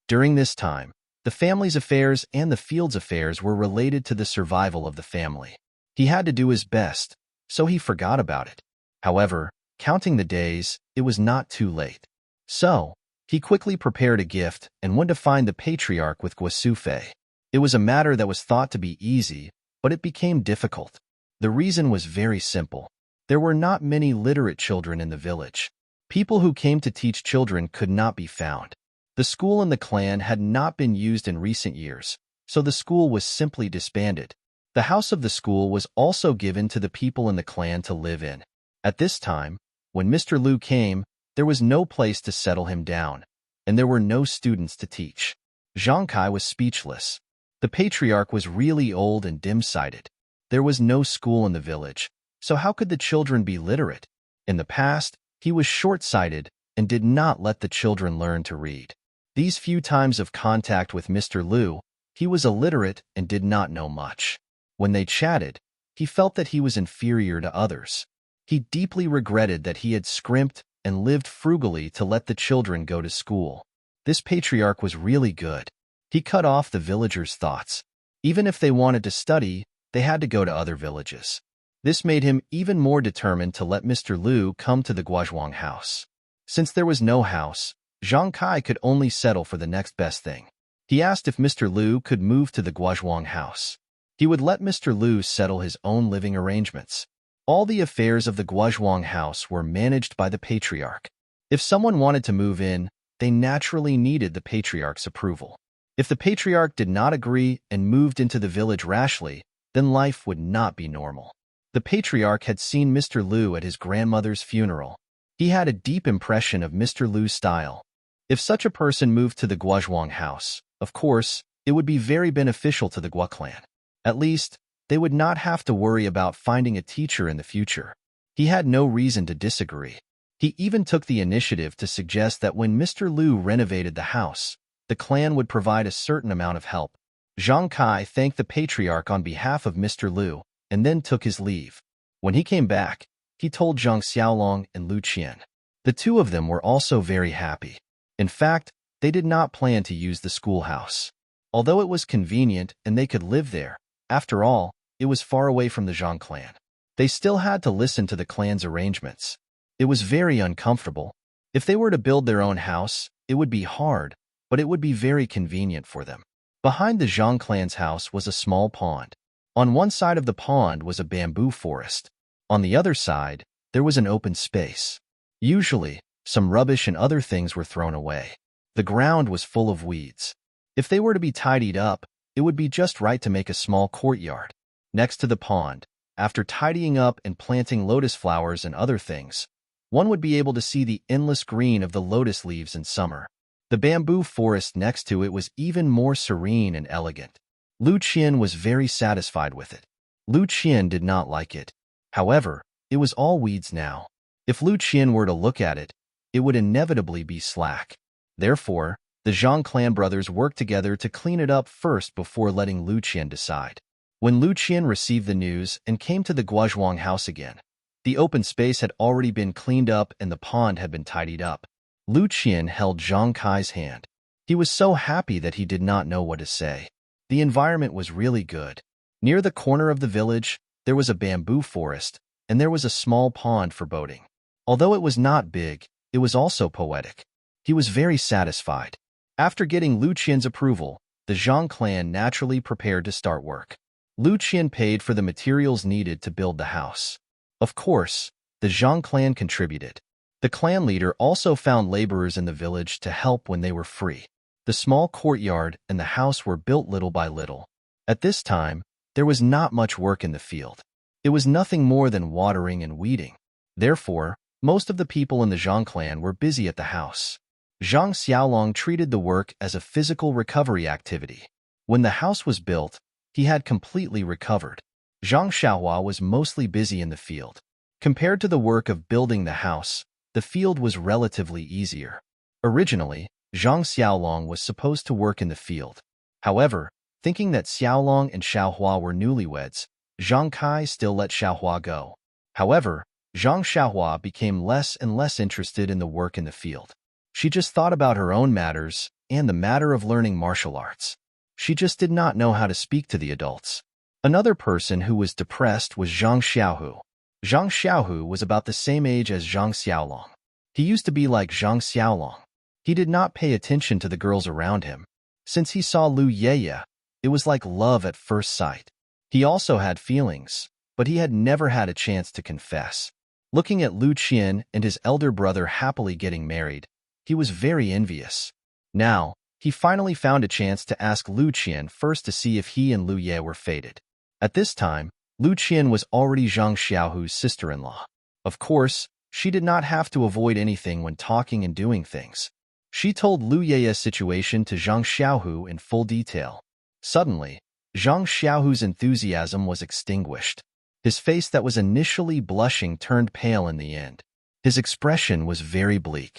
During this time, the family's affairs and the field's affairs were related to the survival of the family. He had to do his best, so he forgot about it. However, counting the days, it was not too late. So, he quickly prepared a gift and went to find the patriarch with Guo Sufei. It was a matter that was thought to be easy, but it became difficult. The reason was very simple. There were not many literate children in the village. People who came to teach children could not be found. The school and the clan had not been used in recent years, so the school was simply disbanded. The house of the school was also given to the people in the clan to live in. At this time, when Mr. Lu came, there was no place to settle him down, and there were no students to teach. Zhang Kai was speechless. The patriarch was really old and dim-sighted. There was no school in the village, so how could the children be literate? In the past, he was short-sighted and did not let the children learn to read. These few times of contact with Mr. Lu, he was illiterate and did not know much. When they chatted, he felt that he was inferior to others. He deeply regretted that he had scrimped and lived frugally to let the children go to school. This patriarch was really good. He cut off the villagers' thoughts. Even if they wanted to study, they had to go to other villages. This made him even more determined to let Mr. Lu come to the Guozhuang house. Since there was no house, Zhang Kai could only settle for the next best thing. He asked if Mr. Lu could move to the Guozhuang house. He would let Mr. Lu settle his own living arrangements. All the affairs of the Guozhuang house were managed by the patriarch. If someone wanted to move in, they naturally needed the patriarch's approval. If the patriarch did not agree and moved into the village rashly, then life would not be normal. The patriarch had seen Mr. Lu at his grandmother's funeral. He had a deep impression of Mr. Lu's style. If such a person moved to the Guozhuang house, of course, it would be very beneficial to the Guo clan. At least, they would not have to worry about finding a teacher in the future. He had no reason to disagree. He even took the initiative to suggest that when Mr. Lu renovated the house, the clan would provide a certain amount of help. Zhang Kai thanked the patriarch on behalf of Mr. Lu and then took his leave. When he came back, he told Zhang Xiaolong and Lu Qian. The two of them were also very happy. In fact, they did not plan to use the schoolhouse. Although it was convenient and they could live there, after all, it was far away from the Zhang clan. They still had to listen to the clan's arrangements. It was very uncomfortable. If they were to build their own house, it would be hard, but it would be very convenient for them. Behind the Zhang clan's house was a small pond. On one side of the pond was a bamboo forest. On the other side, there was an open space. Usually, some rubbish and other things were thrown away. The ground was full of weeds. If they were to be tidied up, it would be just right to make a small courtyard. Next to the pond, after tidying up and planting lotus flowers and other things, one would be able to see the endless green of the lotus leaves in summer. The bamboo forest next to it was even more serene and elegant. Lu Qian was very satisfied with it. Lu Qian did not like it. However, it was all weeds now. If Lu Qian were to look at it, it would inevitably be slack. Therefore, the Zhang clan brothers worked together to clean it up first before letting Lu Qian decide. When Lu Qian received the news and came to the Guozhuang house again, the open space had already been cleaned up and the pond had been tidied up. Lu Qian held Zhang Kai's hand. He was so happy that he did not know what to say. The environment was really good. Near the corner of the village, there was a bamboo forest, and there was a small pond for boating. Although it was not big, it was also poetic. He was very satisfied. After getting Lu Qian's approval, the Zhang clan naturally prepared to start work. Lu Qian paid for the materials needed to build the house. Of course, the Zhang clan contributed. The clan leader also found laborers in the village to help when they were free. The small courtyard and the house were built little by little. At this time, there was not much work in the field. It was nothing more than watering and weeding. Therefore, most of the people in the Zhang clan were busy at the house. Zhang Xiaolong treated the work as a physical recovery activity. When the house was built, he had completely recovered. Zhang Xiaohua was mostly busy in the field. Compared to the work of building the house, the field was relatively easier. Originally, Zhang Xiaolong was supposed to work in the field. However, thinking that Xiaolong and Xiaohua were newlyweds, Zhang Kai still let Xiaohua go. However, Zhang Xiaohua became less and less interested in the work in the field. She just thought about her own matters and the matter of learning martial arts. She just did not know how to speak to the adults. Another person who was depressed was Zhang Xiaohu. Zhang Xiaohu was about the same age as Zhang Xiaolong. He used to be like Zhang Xiaolong. He did not pay attention to the girls around him. Since he saw Lu Yeye, it was like love at first sight. He also had feelings, but he had never had a chance to confess. Looking at Lu Qian and his elder brother happily getting married, he was very envious. Now, he finally found a chance to ask Lu Qian first to see if he and Lu Ye were fated. At this time, Lu Qian was already Zhang Xiaohu's sister-in-law. Of course, she did not have to avoid anything when talking and doing things. She told Lu Yeye's situation to Zhang Xiaohu in full detail. Suddenly, Zhang Xiaohu's enthusiasm was extinguished. His face that was initially blushing turned pale in the end. His expression was very bleak.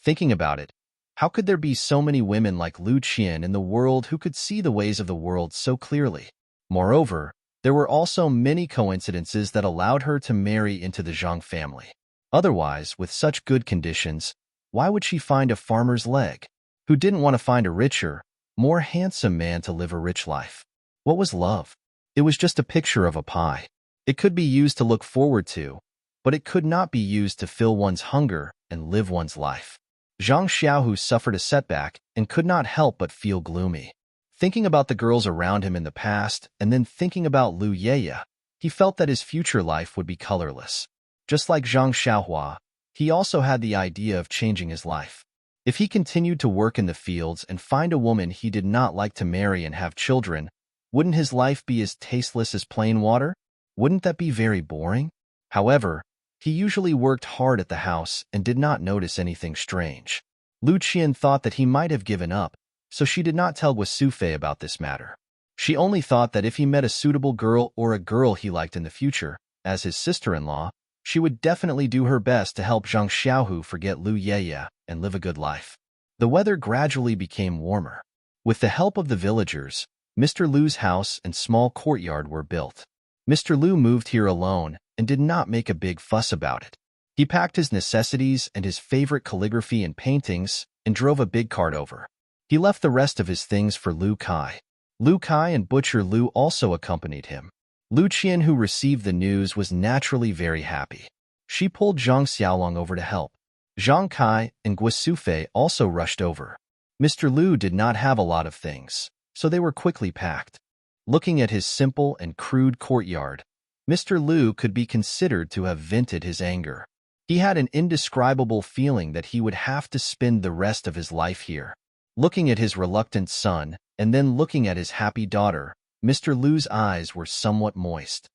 Thinking about it, how could there be so many women like Lu Qian in the world who could see the ways of the world so clearly? Moreover, there were also many coincidences that allowed her to marry into the Zhang family. Otherwise, with such good conditions, why would she find a farmer's leg? Who didn't want to find a richer, more handsome man to live a rich life? What was love? It was just a picture of a pie. It could be used to look forward to, but it could not be used to fill one's hunger and live one's life. Zhang Xiaohu suffered a setback and could not help but feel gloomy. Thinking about the girls around him in the past and then thinking about Lu Yeye, he felt that his future life would be colorless. Just like Zhang Xiaohua, he also had the idea of changing his life. If he continued to work in the fields and find a woman he did not like to marry and have children, wouldn't his life be as tasteless as plain water? Wouldn't that be very boring? However, he usually worked hard at the house and did not notice anything strange. Lu Qian thought that he might have given up, so she did not tell Guasufei about this matter. She only thought that if he met a suitable girl or a girl he liked in the future, as his sister-in-law, she would definitely do her best to help Zhang Xiaohu forget Lu Yeye and live a good life. The weather gradually became warmer. With the help of the villagers, Mr. Lu's house and small courtyard were built. Mr. Lu moved here alone and did not make a big fuss about it. He packed his necessities and his favorite calligraphy and paintings and drove a big cart over. He left the rest of his things for Lu Kai. Lu Kai and Butcher Lu also accompanied him. Lu Qian, who received the news, was naturally very happy. She pulled Zhang Xiaolong over to help. Zhang Kai and Guasufei also rushed over. Mr. Lu did not have a lot of things, so they were quickly packed. Looking at his simple and crude courtyard, Mr. Lu could be considered to have vented his anger. He had an indescribable feeling that he would have to spend the rest of his life here. Looking at his reluctant son, and then looking at his happy daughter, Mr. Lu's eyes were somewhat moist.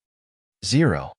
0.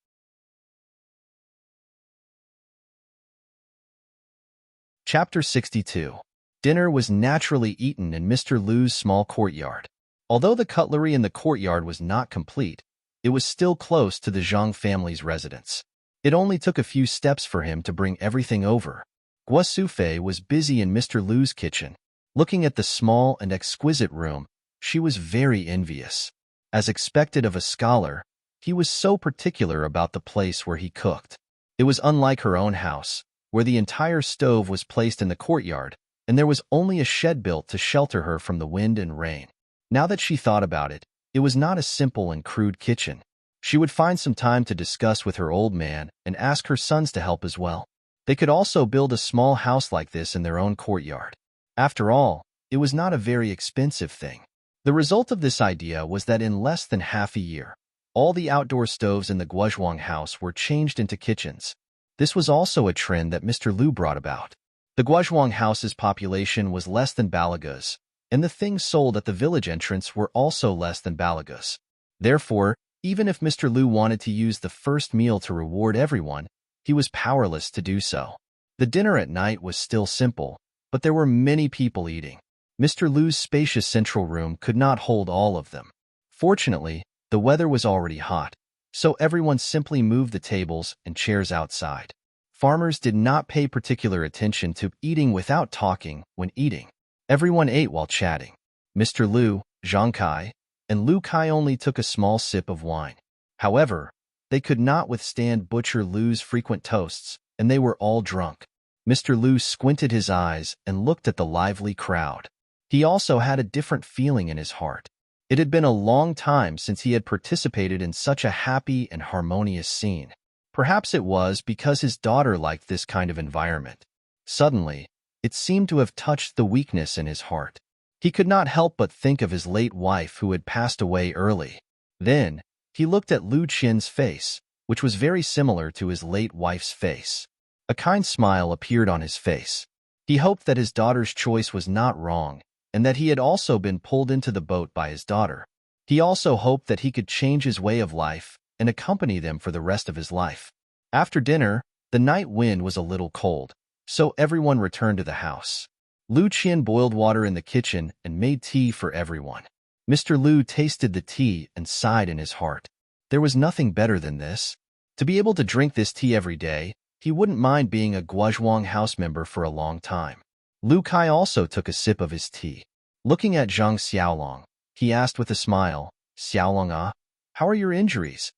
Chapter 62. Dinner was naturally eaten in Mr. Lu's small courtyard. Although the cutlery in the courtyard was not complete, it was still close to the Zhang family's residence. It only took a few steps for him to bring everything over. Guasufei was busy in Mr. Lu's kitchen. Looking at the small and exquisite room, she was very envious. As expected of a scholar, he was so particular about the place where he cooked. It was unlike her own house, where the entire stove was placed in the courtyard, and there was only a shed built to shelter her from the wind and rain. Now that she thought about it, it was not a simple and crude kitchen. She would find some time to discuss with her old man and ask her sons to help as well. They could also build a small house like this in their own courtyard. After all, it was not a very expensive thing. The result of this idea was that in less than half a year, all the outdoor stoves in the Guozhuang house were changed into kitchens. This was also a trend that Mr. Lu brought about. The Guozhuang house's population was less than Balaga's, and the things sold at the village entrance were also less than Balaga's. Therefore, even if Mr. Lu wanted to use the first meal to reward everyone, he was powerless to do so. The dinner at night was still simple, but there were many people eating. Mr. Lu's spacious central room could not hold all of them. Fortunately, the weather was already hot, so everyone simply moved the tables and chairs outside. Farmers did not pay particular attention to eating without talking when eating. Everyone ate while chatting. Mr. Lu, Zhang Kai, and Lu Kai only took a small sip of wine. However, they could not withstand Butcher Lu's frequent toasts, and they were all drunk. Mr. Lu squinted his eyes and looked at the lively crowd. He also had a different feeling in his heart. It had been a long time since he had participated in such a happy and harmonious scene. Perhaps it was because his daughter liked this kind of environment. Suddenly, it seemed to have touched the weakness in his heart. He could not help but think of his late wife who had passed away early. Then, he looked at Lu Qian's face, which was very similar to his late wife's face. A kind smile appeared on his face. He hoped that his daughter's choice was not wrong, and that he had also been pulled into the boat by his daughter. He also hoped that he could change his way of life and accompany them for the rest of his life. After dinner, the night wind was a little cold, so everyone returned to the house. Lu Qian boiled water in the kitchen and made tea for everyone. Mr. Lu tasted the tea and sighed in his heart. There was nothing better than this. To be able to drink this tea every day, he wouldn't mind being a Guozhuang house member for a long time. Lu Kai also took a sip of his tea. Looking at Zhang Xiaolong, he asked with a smile, "Xiaolong, how are your injuries?"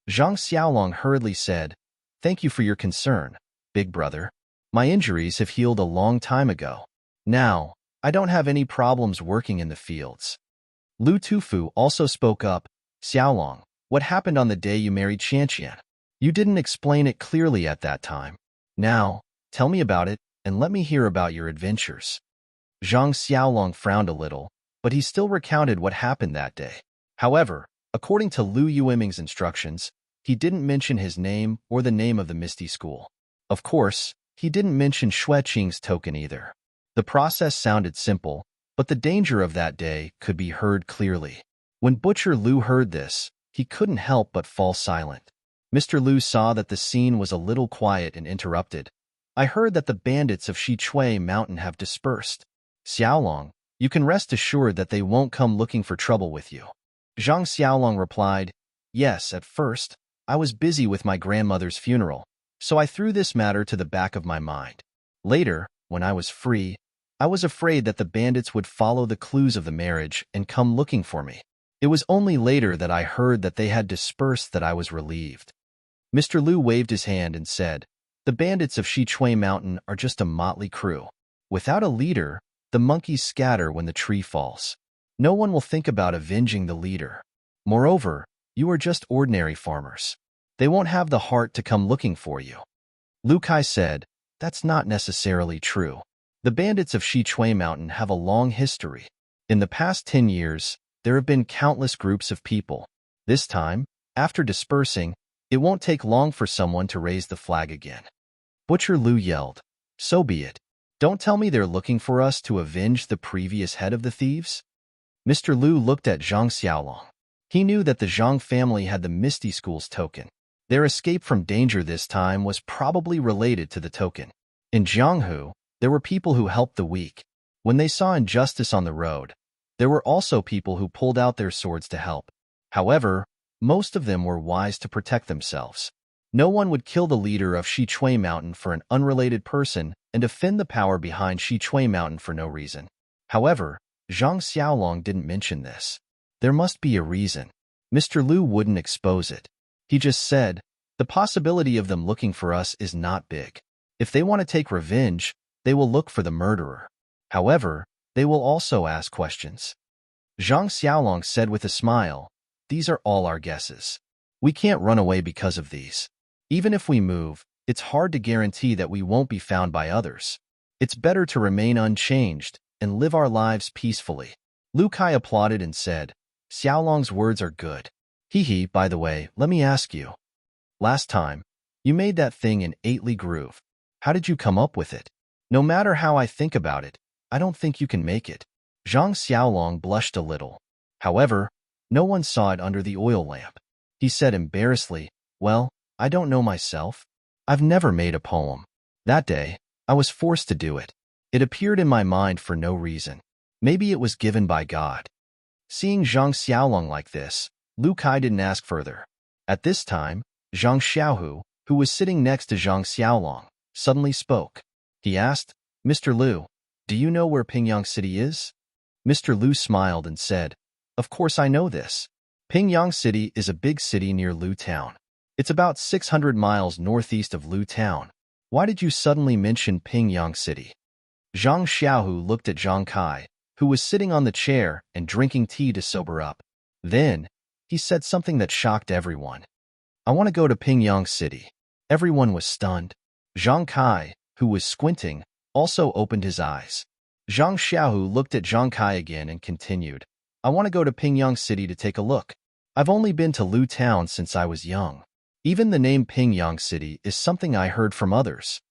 Zhang Xiaolong hurriedly said, "Thank you for your concern, big brother. My injuries have healed a long time ago. Now, I don't have any problems working in the fields." Lu Tufu also spoke up, "Xiaolong, what happened on the day you married Qianqian? You didn't explain it clearly at that time. Now, tell me about it, and let me hear about your adventures." Zhang Xiaolong frowned a little, but he still recounted what happened that day. However, according to Lu Yueming's instructions, he didn't mention his name or the name of the Misty School. Of course, he didn't mention Xue Qing's token either. The process sounded simple, but the danger of that day could be heard clearly. When Butcher Lu heard this, he couldn't help but fall silent. Mr. Lu saw that the scene was a little quiet and interrupted. I heard that the bandits of Shichui Mountain have dispersed. Xiaolong, you can rest assured that they won't come looking for trouble with you. Zhang Xiaolong replied, yes, at first, I was busy with my grandmother's funeral, so I threw this matter to the back of my mind. Later, when I was free, I was afraid that the bandits would follow the clues of the marriage and come looking for me. It was only later that I heard that they had dispersed that I was relieved. Mr. Lu waved his hand and said, the bandits of Shichui Mountain are just a motley crew. Without a leader, the monkeys scatter when the tree falls. No one will think about avenging the leader. Moreover, you are just ordinary farmers. They won't have the heart to come looking for you. Lu Kai said, that's not necessarily true. The bandits of Shichui Mountain have a long history. In the past 10 years, there have been countless groups of people. This time, after dispersing, it won't take long for someone to raise the flag again. Butcher Lu yelled, so be it. Don't tell me they're looking for us to avenge the previous head of the thieves? Mr. Lu looked at Zhang Xiaolong. He knew that the Zhang family had the Misty School's token. Their escape from danger this time was probably related to the token. In Jianghu, there were people who helped the weak. When they saw injustice on the road, there were also people who pulled out their swords to help. However, most of them were wise to protect themselves. No one would kill the leader of Shichui Mountain for an unrelated person and defend the power behind Shichui Mountain for no reason. However, Zhang Xiaolong didn't mention this. There must be a reason. Mr. Lu wouldn't expose it. He just said, the possibility of them looking for us is not big. If they want to take revenge, they will look for the murderer. However, they will also ask questions. Zhang Xiaolong said with a smile, these are all our guesses. We can't run away because of these. Even if we move, it's hard to guarantee that we won't be found by others. It's better to remain unchanged and live our lives peacefully. Lu Kai applauded and said, Xiaolong's words are good. Hee, by the way, let me ask you. Last time, you made that thing in 8-Li Groove. How did you come up with it? No matter how I think about it, I don't think you can make it. Zhang Xiaolong blushed a little. However, no one saw it under the oil lamp. He said embarrassedly, well, I don't know myself. I've never made a poem. That day, I was forced to do it. It appeared in my mind for no reason. Maybe it was given by God. Seeing Zhang Xiaolong like this, Lu Kai didn't ask further. At this time, Zhang Xiaohu, who was sitting next to Zhang Xiaolong, suddenly spoke. He asked, Mr. Lu, do you know where Pingyang City is? Mr. Lu smiled and said, of course I know this. Pingyang City is a big city near Lu Town. It's about 600 miles northeast of Lu Town. Why did you suddenly mention Pingyang City? Zhang Xiaohu looked at Zhang Kai, who was sitting on the chair and drinking tea to sober up. Then, he said something that shocked everyone. I want to go to Pingyang City. Everyone was stunned. Zhang Kai, who was squinting, also opened his eyes. Zhang Xiaohu looked at Zhang Kai again and continued. I want to go to Pingyang City to take a look. I've only been to Lu Town since I was young. Even the name Pingyang City is something I heard from others.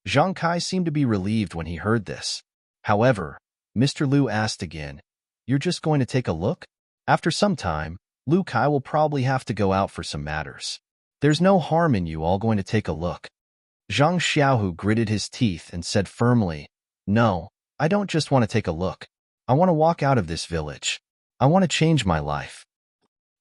Zhang Kai seemed to be relieved when he heard this. However, Mr. Lu asked again, you're just going to take a look? After some time, Lu Kai will probably have to go out for some matters. There's no harm in you all going to take a look. Zhang Xiaohu gritted his teeth and said firmly, no, I don't just want to take a look. I want to walk out of this village. I want to change my life.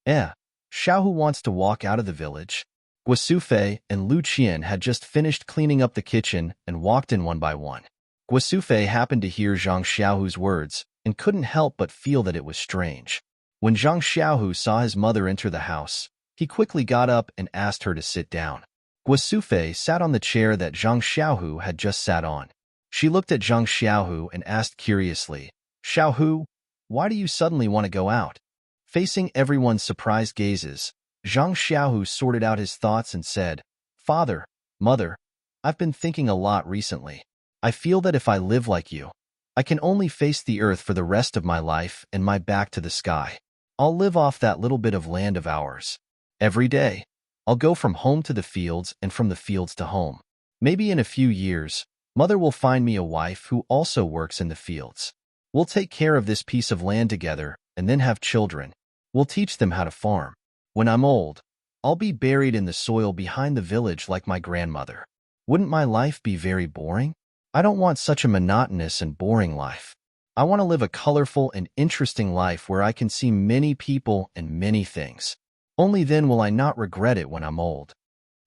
Xiaohu wants to walk out of the village. Guosufei and Lu Qian had just finished cleaning up the kitchen and walked in one by one. Guosufei happened to hear Zhang Xiaohu's words and couldn't help but feel that it was strange. When Zhang Xiaohu saw his mother enter the house, he quickly got up and asked her to sit down. Guosufei sat on the chair that Zhang Xiaohu had just sat on. She looked at Zhang Xiaohu and asked curiously, Xiaohu, why do you suddenly want to go out? Facing everyone's surprised gazes, Zhang Xiaohu sorted out his thoughts and said, Father, Mother, I've been thinking a lot recently. I feel that if I live like you, I can only face the earth for the rest of my life and my back to the sky. I'll live off that little bit of land of ours. Every day, I'll go from home to the fields and from the fields to home. Maybe in a few years, Mother will find me a wife who also works in the fields. We'll take care of this piece of land together and then have children. We'll teach them how to farm. When I'm old, I'll be buried in the soil behind the village like my grandmother. Wouldn't my life be very boring? I don't want such a monotonous and boring life. I want to live a colorful and interesting life where I can see many people and many things. Only then will I not regret it when I'm old."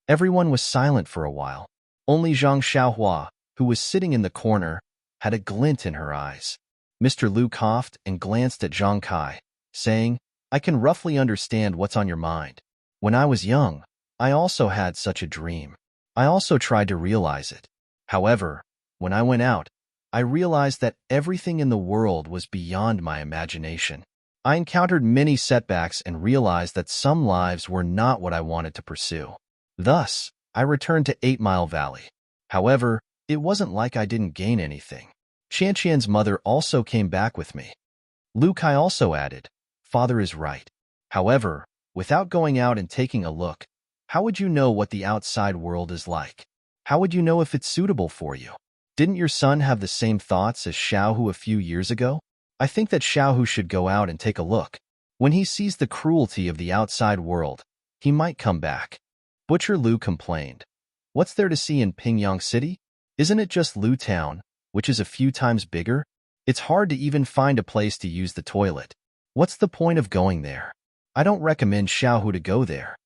Everyone was silent for a while. Only Zhang Xiaohua, who was sitting in the corner, had a glint in her eyes. Mr. Lu coughed and glanced at Zhang Kai, saying, "I can roughly understand what's on your mind. When I was young, I also had such a dream. I also tried to realize it. However, when I went out, I realized that everything in the world was beyond my imagination. I encountered many setbacks and realized that some lives were not what I wanted to pursue. Thus, I returned to 8 Mile Valley. However, it wasn't like I didn't gain anything. Qianqian's mother also came back with me." Lu Kai also added, "Father is right. However, without going out and taking a look, how would you know what the outside world is like? How would you know if it's suitable for you? Didn't your son have the same thoughts as Xiaohu a few years ago? I think that Xiaohu should go out and take a look. When he sees the cruelty of the outside world, he might come back." Butcher Lu complained, "What's there to see in Pingyang City? Isn't it just Lu Town, which is a few times bigger? It's hard to even find a place to use the toilet. What's the point of going there? I don't recommend Xiaohu to go there."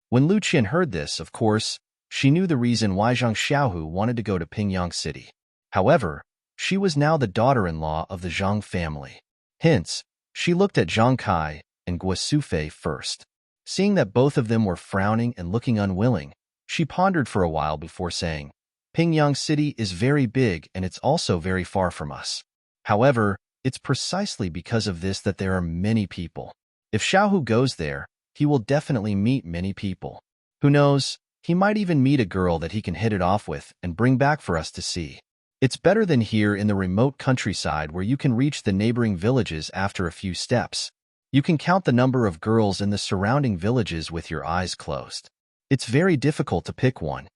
When Lu Qian heard this, of course, she knew the reason why Zhang Xiaohu wanted to go to Pingyang City. However, she was now the daughter-in-law of the Zhang family. Hence, she looked at Zhang Kai and Guo Sufei first. Seeing that both of them were frowning and looking unwilling, she pondered for a while before saying, "Pingyang City is very big and it's also very far from us. However, it's precisely because of this that there are many people. If Xiaohu goes there, he will definitely meet many people. Who knows, he might even meet a girl that he can hit it off with and bring back for us to see. It's better than here in the remote countryside where you can reach the neighboring villages after a few steps. You can count the number of girls in the surrounding villages with your eyes closed. It's very difficult to pick one."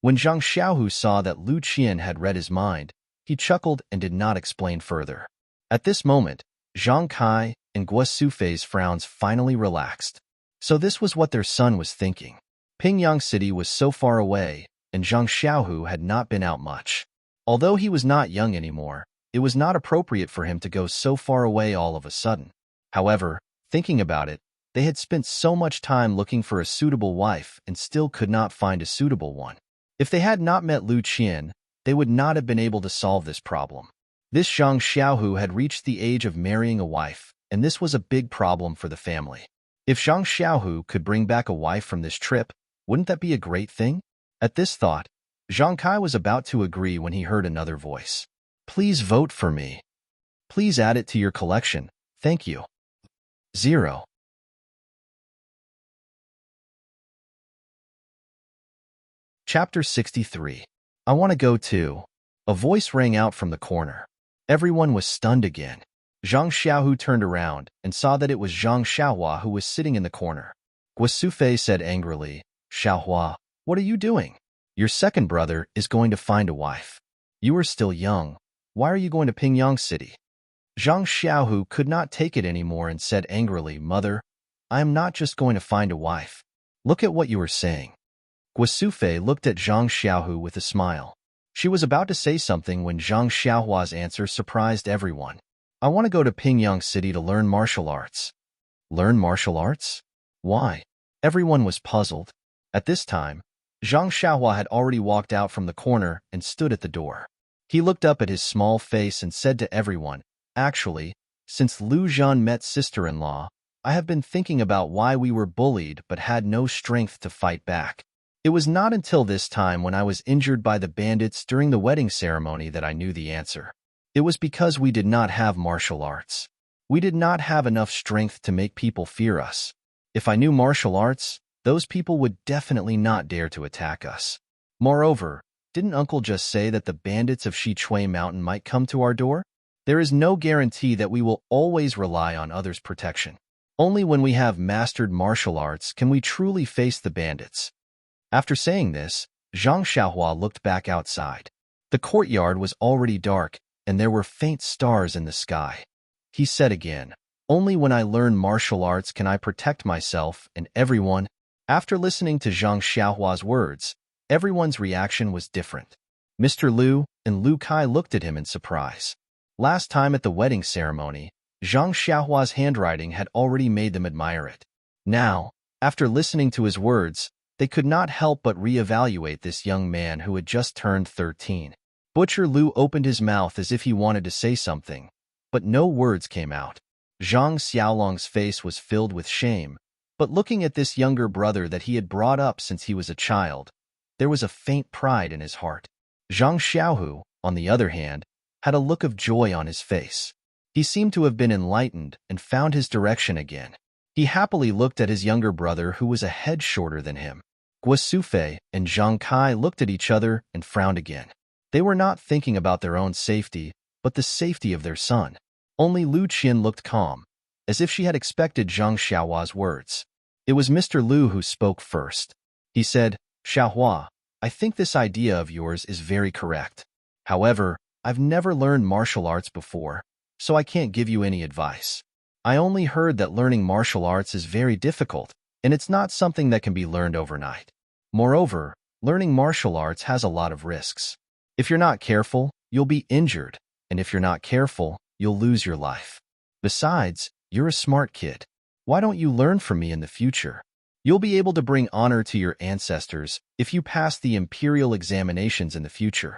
When Zhang Xiaohu saw that Lu Qian had read his mind, he chuckled and did not explain further. At this moment, Zhang Kai and Guo Sufei's frowns finally relaxed. So this was what their son was thinking. Pingyang City was so far away, and Zhang Xiaohu had not been out much. Although he was not young anymore, it was not appropriate for him to go so far away all of a sudden. However, thinking about it, they had spent so much time looking for a suitable wife and still could not find a suitable one. If they had not met Lu Qian, they would not have been able to solve this problem. This Zhang Xiaohu had reached the age of marrying a wife, and this was a big problem for the family. If Zhang Xiaohu could bring back a wife from this trip, wouldn't that be a great thing? At this thought, Zhang Kai was about to agree when he heard another voice. "Please vote for me. Please add it to your collection. Thank you." 0. Chapter 63. I want to go too. A voice rang out from the corner. Everyone was stunned again. Zhang Xiaohu turned around and saw that it was Zhang Xiaohua who was sitting in the corner. Guo Sufei said angrily, "Xiaohua, what are you doing? Your second brother is going to find a wife. You are still young. Why are you going to Pingyang City?" Zhang Xiaohu could not take it anymore and said angrily, "Mother, I am not just going to find a wife. Look at what you are saying." Guo Sufei looked at Zhang Xiaohu with a smile. She was about to say something when Zhang Xiaohua's answer surprised everyone. "I want to go to Pingyang City to learn martial arts." Learn martial arts? Why? Everyone was puzzled. At this time, Zhang Xiaohua had already walked out from the corner and stood at the door. He looked up at his small face and said to everyone, "Actually, since Lu Zhan met sister-in-law, I have been thinking about why we were bullied but had no strength to fight back. It was not until this time when I was injured by the bandits during the wedding ceremony that I knew the answer. It was because we did not have martial arts. We did not have enough strength to make people fear us. If I knew martial arts, those people would definitely not dare to attack us. Moreover, didn't Uncle just say that the bandits of Shichui Mountain might come to our door? There is no guarantee that we will always rely on others' protection. Only when we have mastered martial arts can we truly face the bandits." After saying this, Zhang Xiaohua looked back outside. The courtyard was already dark, and there were faint stars in the sky. He said again, Only when I learn martial arts can I protect myself and everyone. After listening to Zhang Xiaohua's words, everyone's reaction was different. Mr. Liu and Lu Kai looked at him in surprise. Last time at the wedding ceremony, Zhang Xiaohua's handwriting had already made them admire it. Now, after listening to his words, they could not help but reevaluate this young man who had just turned 13. Butcher Liu opened his mouth as if he wanted to say something, but no words came out. Zhang Xiaolong's face was filled with shame, but looking at this younger brother that he had brought up since he was a child, there was a faint pride in his heart. Zhang Xiaohu, on the other hand, had a look of joy on his face. He seemed to have been enlightened and found his direction again. He happily looked at his younger brother who was a head shorter than him. Guosufei and Zhang Kai looked at each other and frowned again. They were not thinking about their own safety, but the safety of their son. Only Lu Qian looked calm, as if she had expected Zhang Xiaohua's words. It was Mr. Liu who spoke first. He said, "Xiaohua, I think this idea of yours is very correct. However, I've never learned martial arts before, so I can't give you any advice. I only heard that learning martial arts is very difficult, and it's not something that can be learned overnight. Moreover, learning martial arts has a lot of risks. If you're not careful, you'll be injured, and if you're not careful, you'll lose your life. Besides, you're a smart kid. Why don't you learn from me in the future? You'll be able to bring honor to your ancestors if you pass the imperial examinations in the future."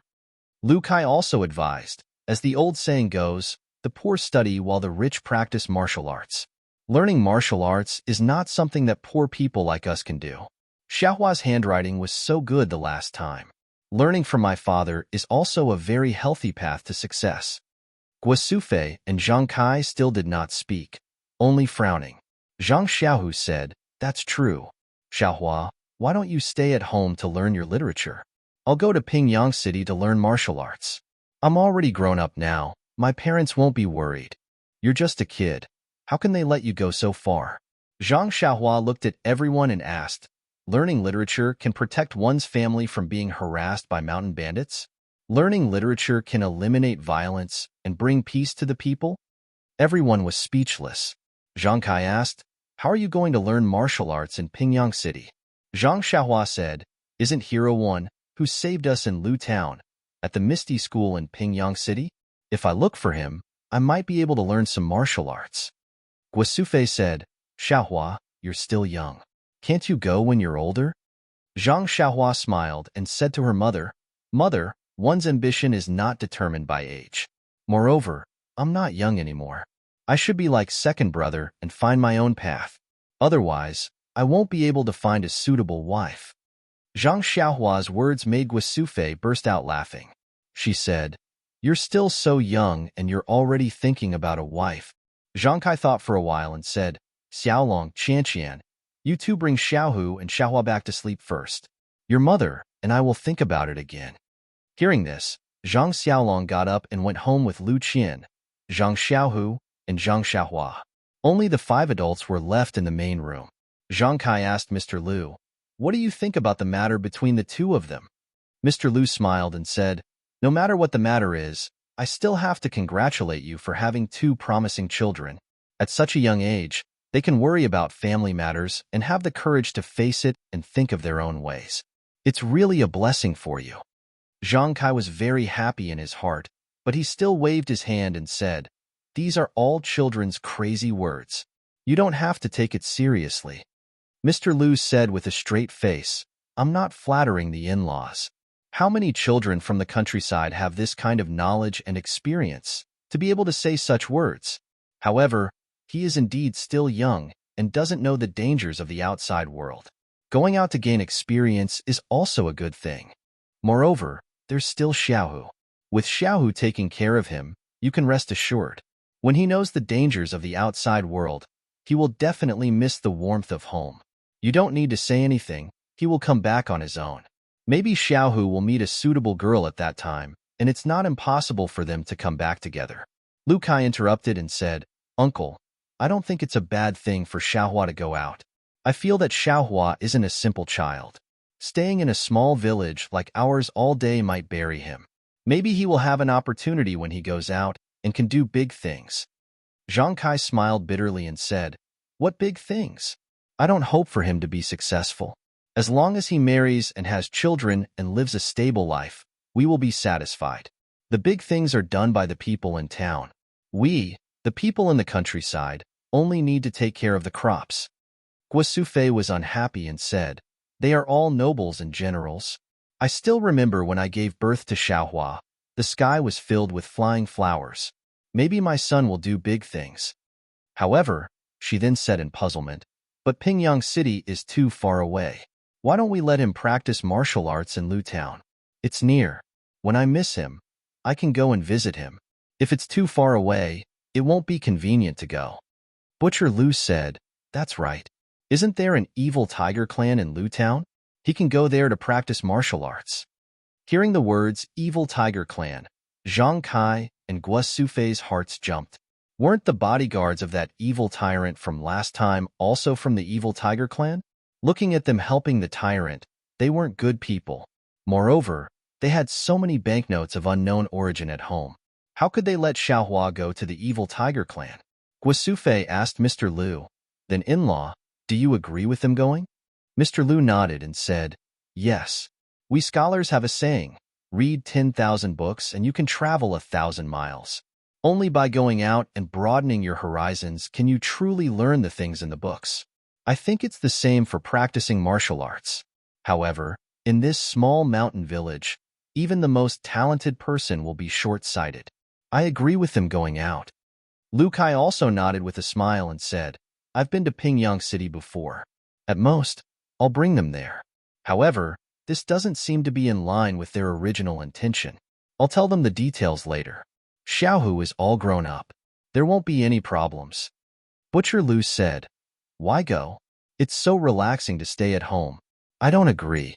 Lu Kai also advised, as the old saying goes, the poor study while the rich practice martial arts. Learning martial arts is not something that poor people like us can do. Xiaohua's handwriting was so good the last time. Learning from my father is also a very healthy path to success. Guosufei and Zhang Kai still did not speak, only frowning. Zhang Xiaohu said, "That's true. Xiaohua, why don't you stay at home to learn your literature? I'll go to Pingyang City to learn martial arts. I'm already grown up now. My parents won't be worried. You're just a kid. How can they let you go so far?" Zhang Xiaohua looked at everyone and asked, "Learning literature can protect one's family from being harassed by mountain bandits? Learning literature can eliminate violence and bring peace to the people?" Everyone was speechless. Zhang Kai asked, "How are you going to learn martial arts in Pingyang City?" Zhang Xiaohua said, "Isn't Hero One, who saved us in Lu Town, at the Misty School in Pingyang City? If I look for him, I might be able to learn some martial arts." Guosufei said, "Xiaohua, you're still young. Can't you go when you're older?" Zhang Xiaohua smiled and said to her mother, "Mother, one's ambition is not determined by age. Moreover, I'm not young anymore. I should be like second brother and find my own path. Otherwise, I won't be able to find a suitable wife." Zhang Xiaohua's words made Guosufei burst out laughing. She said, "You're still so young and you're already thinking about a wife." Zhang Kai thought for a while and said, "Xiaolong, Qianqian, you two bring Xiaohu and Xiaohua back to sleep first. Your mother and I will think about it again." Hearing this, Zhang Xiaolong got up and went home with Lu Qian, Zhang Xiaohu, and Zhang Xiaohua. Only the 5 adults were left in the main room. Zhang Kai asked Mr. Liu, "What do you think about the matter between the two of them?" Mr. Liu smiled and said, "No matter what the matter is, I still have to congratulate you for having 2 promising children. At such a young age, they can worry about family matters and have the courage to face it and think of their own ways. It's really a blessing for you." Zhang Kai was very happy in his heart, but he still waved his hand and said, "These are all children's crazy words. You don't have to take it seriously." Mr. Liu said with a straight face, "I'm not flattering the in-laws. How many children from the countryside have this kind of knowledge and experience to be able to say such words? However, he is indeed still young and doesn't know the dangers of the outside world. Going out to gain experience is also a good thing. Moreover, there's still Xiaohu. With Xiaohu taking care of him, you can rest assured. When he knows the dangers of the outside world, he will definitely miss the warmth of home. You don't need to say anything, he will come back on his own. Maybe Xiaohu will meet a suitable girl at that time, and it's not impossible for them to come back together." Lu Kai interrupted and said, "Uncle, I don't think it's a bad thing for Xiaohua to go out. I feel that Xiaohua isn't a simple child. Staying in a small village like ours all day might bury him. Maybe he will have an opportunity when he goes out and can do big things." Zhang Kai smiled bitterly and said, "What big things? I don't hope for him to be successful. As long as he marries and has children and lives a stable life, we will be satisfied. The big things are done by the people in town. We, the people in the countryside, only need to take care of the crops." Guosufei was unhappy and said, "They are all nobles and generals. I still remember when I gave birth to Xiaohua, the sky was filled with flying flowers. Maybe my son will do big things." However, she then said in puzzlement, "But Pingyang City is too far away. Why don't we let him practice martial arts in Lu Town? It's near. When I miss him, I can go and visit him. If it's too far away, it won't be convenient to go." Butcher Lu said, "That's right. Isn't there an evil tiger clan in Lu Town? He can go there to practice martial arts." Hearing the words evil tiger clan, Zhang Kai and Guosufei's hearts jumped. Weren't the bodyguards of that evil tyrant from last time also from the evil tiger clan? Looking at them helping the tyrant, they weren't good people. Moreover, they had so many banknotes of unknown origin at home. How could they let Xiaohua go to the evil tiger clan? Guosufei asked Mr. Lu, "Then in-law, do you agree with them going?" Mr. Lu nodded and said, "Yes. We scholars have a saying, read 10,000 books and you can travel 1,000 miles. Only by going out and broadening your horizons can you truly learn the things in the books. I think it's the same for practicing martial arts. However, in this small mountain village, even the most talented person will be short-sighted. I agree with them going out." Lu Kai also nodded with a smile and said, "I've been to Pingyang City before. At most, I'll bring them there. However, this doesn't seem to be in line with their original intention. I'll tell them the details later. Xiaohu is all grown up. There won't be any problems." Butcher Lu said, "Why go? It's so relaxing to stay at home." "I don't agree."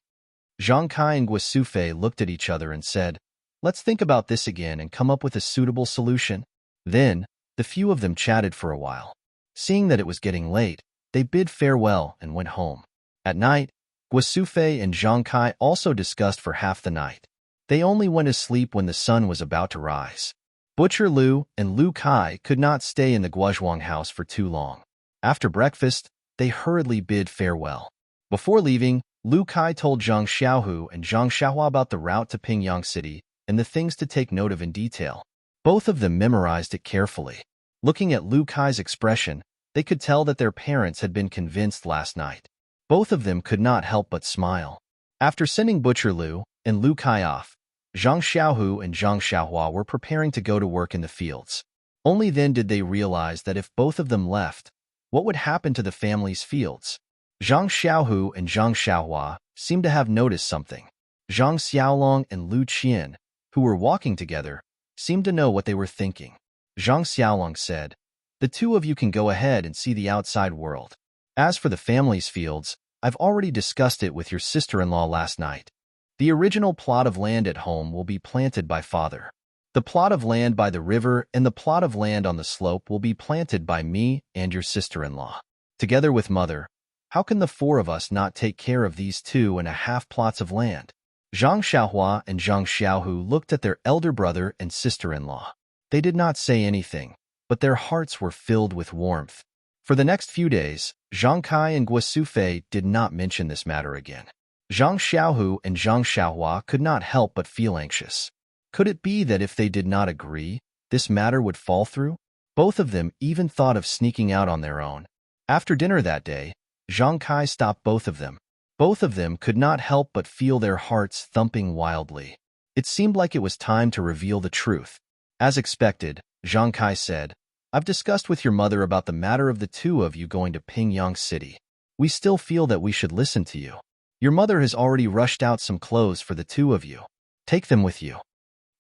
Zhang Kai and Guosufei looked at each other and said, "Let's think about this again and come up with a suitable solution." Then, the few of them chatted for a while. Seeing that it was getting late, they bid farewell and went home. At night, Guosufei and Zhang Kai also discussed for half the night. They only went to sleep when the sun was about to rise. Butcher Lu and Lu Kai could not stay in the Guozhuang house for too long. After breakfast, they hurriedly bid farewell. Before leaving, Lu Kai told Zhang Xiaohu and Zhang Xiaohua about the route to Pingyang City and the things to take note of in detail. Both of them memorized it carefully. Looking at Lu Kai's expression, they could tell that their parents had been convinced last night. Both of them could not help but smile. After sending Butcher Lu and Lu Kai off, Zhang Xiaohu and Zhang Xiaohua were preparing to go to work in the fields. Only then did they realize that if both of them left, what would happen to the family's fields? Zhang Xiaohu and Zhang Xiaohua seemed to have noticed something. Zhang Xiaolong and Lu Qian, who were walking together, seemed to know what they were thinking. Zhang Xiaolong said, "The two of you can go ahead and see the outside world. As for the family's fields, I've already discussed it with your sister-in-law last night. The original plot of land at home will be planted by father. The plot of land by the river and the plot of land on the slope will be planted by me and your sister-in-law. Together with mother, how can the four of us not take care of these 2.5 plots of land?" Zhang Xiaohua and Zhang Xiaohu looked at their elder brother and sister-in-law. They did not say anything, but their hearts were filled with warmth. For the next few days, Zhang Kai and Guosufei did not mention this matter again. Zhang Xiaohu and Zhang Xiaohua could not help but feel anxious. Could it be that if they did not agree, this matter would fall through? Both of them even thought of sneaking out on their own. After dinner that day, Zhang Kai stopped both of them. Both of them could not help but feel their hearts thumping wildly. It seemed like it was time to reveal the truth. As expected, Zhang Kai said, "I've discussed with your mother about the matter of the two of you going to Pingyang City. We still feel that we should listen to you. Your mother has already rushed out some clothes for the two of you. Take them with you."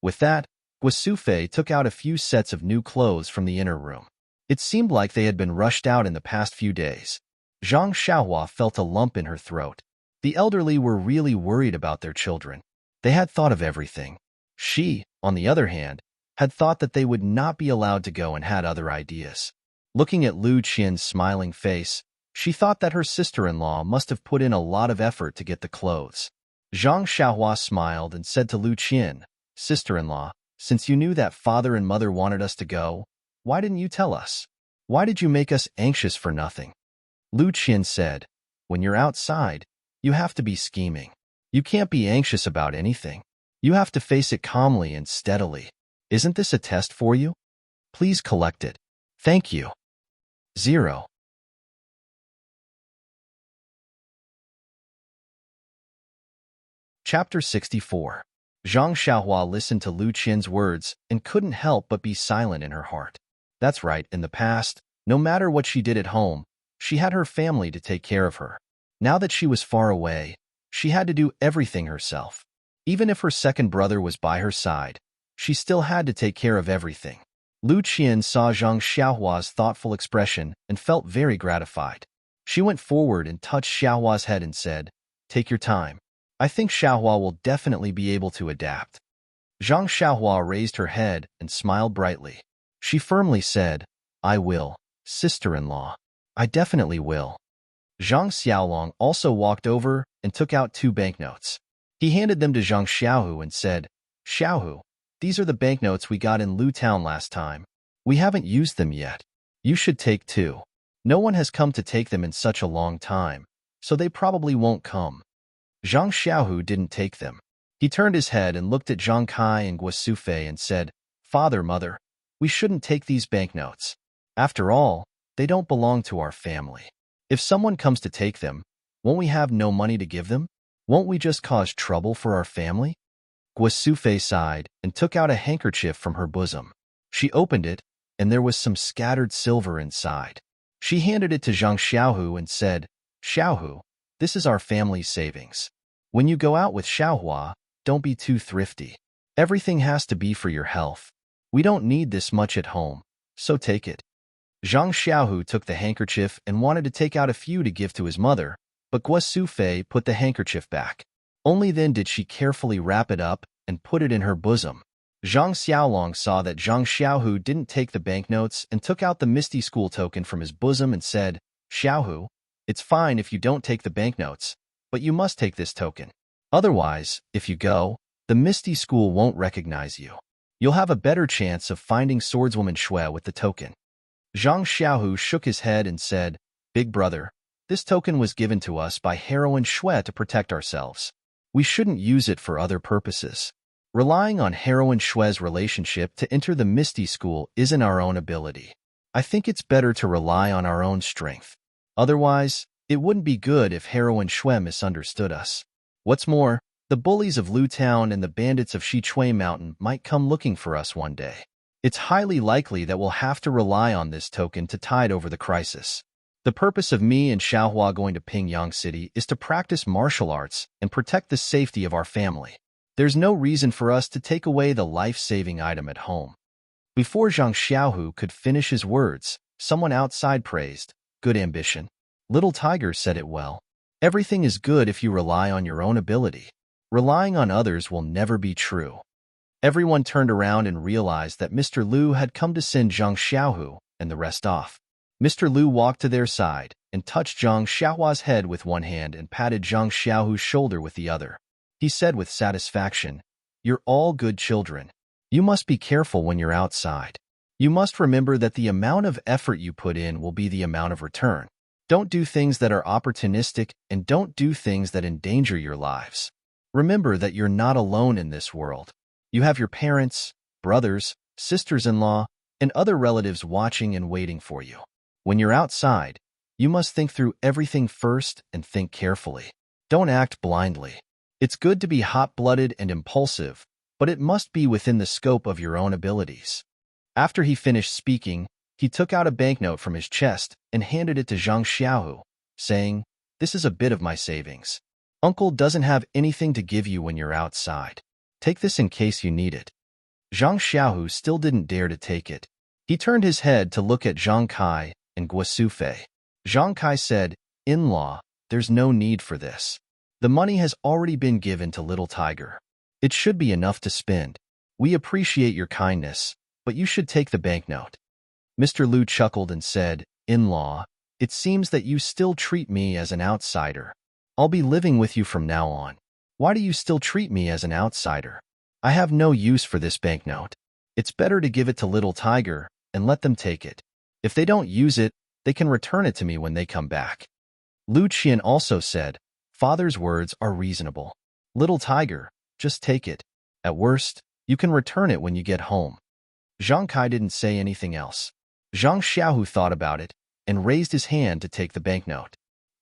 With that, Guosufei took out a few sets of new clothes from the inner room. It seemed like they had been rushed out in the past few days. Zhang Xiaohua felt a lump in her throat. The elderly were really worried about their children. They had thought of everything. She, on the other hand, had thought that they would not be allowed to go and had other ideas. Looking at Lu Qian's smiling face, she thought that her sister-in-law must have put in a lot of effort to get the clothes. Zhang Xiaohua smiled and said to Lu Qian, "Sister-in-law, since you knew that father and mother wanted us to go, Why didn't you tell us? Why did you make us anxious for nothing? Lu Qian said, when you're outside, you have to be scheming. You can't be anxious about anything. You have to face it calmly and steadily. Isn't this a test for you? Please collect it. Thank you. 0. Chapter 64. Zhang Xiaohua listened to Lu Qian's words and couldn't help but be silent in her heart. That's right, in the past, no matter what she did at home, she had her family to take care of her. Now that she was far away, she had to do everything herself. Even if her second brother was by her side, she still had to take care of everything. Lu Qian saw Zhang Xiaohua's thoughtful expression and felt very gratified. She went forward and touched Xiaohua's head and said, "Take your time. I think Xiaohua will definitely be able to adapt." Zhang Xiaohua raised her head and smiled brightly. She firmly said, "I will, sister-in-law. I definitely will." Zhang Xiaolong also walked over and took out 2 banknotes. He handed them to Zhang Xiaohu and said, "Xiaohu, these are the banknotes we got in Lu Town last time. We haven't used them yet. You should take 2. No one has come to take them in such a long time, so they probably won't come." Zhang Xiaohu didn't take them. He turned his head and looked at Zhang Kai and Guo Sufei and said, "Father, mother, we shouldn't take these banknotes. After all, they don't belong to our family. If someone comes to take them, won't we have no money to give them? Won't we just cause trouble for our family?" Guo Sufei sighed and took out a handkerchief from her bosom. She opened it, and there was some scattered silver inside. She handed it to Zhang Xiaohu and said, "Xiaohu, this is our family's savings. When you go out with Xiaohua, don't be too thrifty. Everything has to be for your health. We don't need this much at home, so take it." Zhang Xiaohu took the handkerchief and wanted to take out a few to give to his mother, but Guo Sufei put the handkerchief back. Only then did she carefully wrap it up and put it in her bosom. Zhang Xiaolong saw that Zhang Xiaohu didn't take the banknotes and took out the misty school token from his bosom and said, "Xiaohu, it's fine if you don't take the banknotes, but you must take this token. Otherwise, if you go, the misty school won't recognize you. You'll have a better chance of finding swordswoman Shui with the token." Zhang Xiaohu shook his head and said, "Big brother, this token was given to us by heroine Shui to protect ourselves. We shouldn't use it for other purposes. Relying on heroine Shui's relationship to enter the Misty School isn't our own ability. I think it's better to rely on our own strength. Otherwise, it wouldn't be good if heroine Shui misunderstood us. What's more, the bullies of Lu Town and the bandits of Shichui Mountain might come looking for us one day. It's highly likely that we'll have to rely on this token to tide over the crisis. The purpose of me and Xiaohua going to Pingyang City is to practice martial arts and protect the safety of our family. There's no reason for us to take away the life-saving item at home." Before Zhang Xiaohu could finish his words, someone outside praised, "Good ambition. Little Tiger said it well. Everything is good if you rely on your own ability. Relying on others will never be true." Everyone turned around and realized that Mr. Lu had come to send Zhang Xiaohu and the rest off. Mr. Lu walked to their side and touched Zhang Xiaohua's head with one hand and patted Zhang Xiaohu's shoulder with the other. He said with satisfaction, "You're all good children. You must be careful when you're outside. You must remember that the amount of effort you put in will be the amount of return. Don't do things that are opportunistic and don't do things that endanger your lives. Remember that you're not alone in this world. You have your parents, brothers, sisters-in-law, and other relatives watching and waiting for you. When you're outside, you must think through everything first and think carefully. Don't act blindly. It's good to be hot-blooded and impulsive, but it must be within the scope of your own abilities." After he finished speaking, he took out a banknote from his chest and handed it to Zhang Xiaohu, saying, "This is a bit of my savings. Uncle doesn't have anything to give you when you're outside. Take this in case you need it." Zhang Xiaohu still didn't dare to take it. He turned his head to look at Zhang Kai and Guo Sufei. Zhang Kai said, "In-law, there's no need for this. The money has already been given to Little Tiger. It should be enough to spend. We appreciate your kindness, but you should take the banknote." Mr. Lu chuckled and said, "In-law, it seems that you still treat me as an outsider. I'll be living with you from now on. Why do you still treat me as an outsider? I have no use for this banknote. It's better to give it to Little Tiger, and let them take it. If they don't use it, they can return it to me when they come back. Lu Qian also said, Father's words are reasonable. Little tiger, just take it. At worst, you can return it when you get home. Zhang Kai didn't say anything else. Zhang Xiaohu thought about it and raised his hand to take the banknote.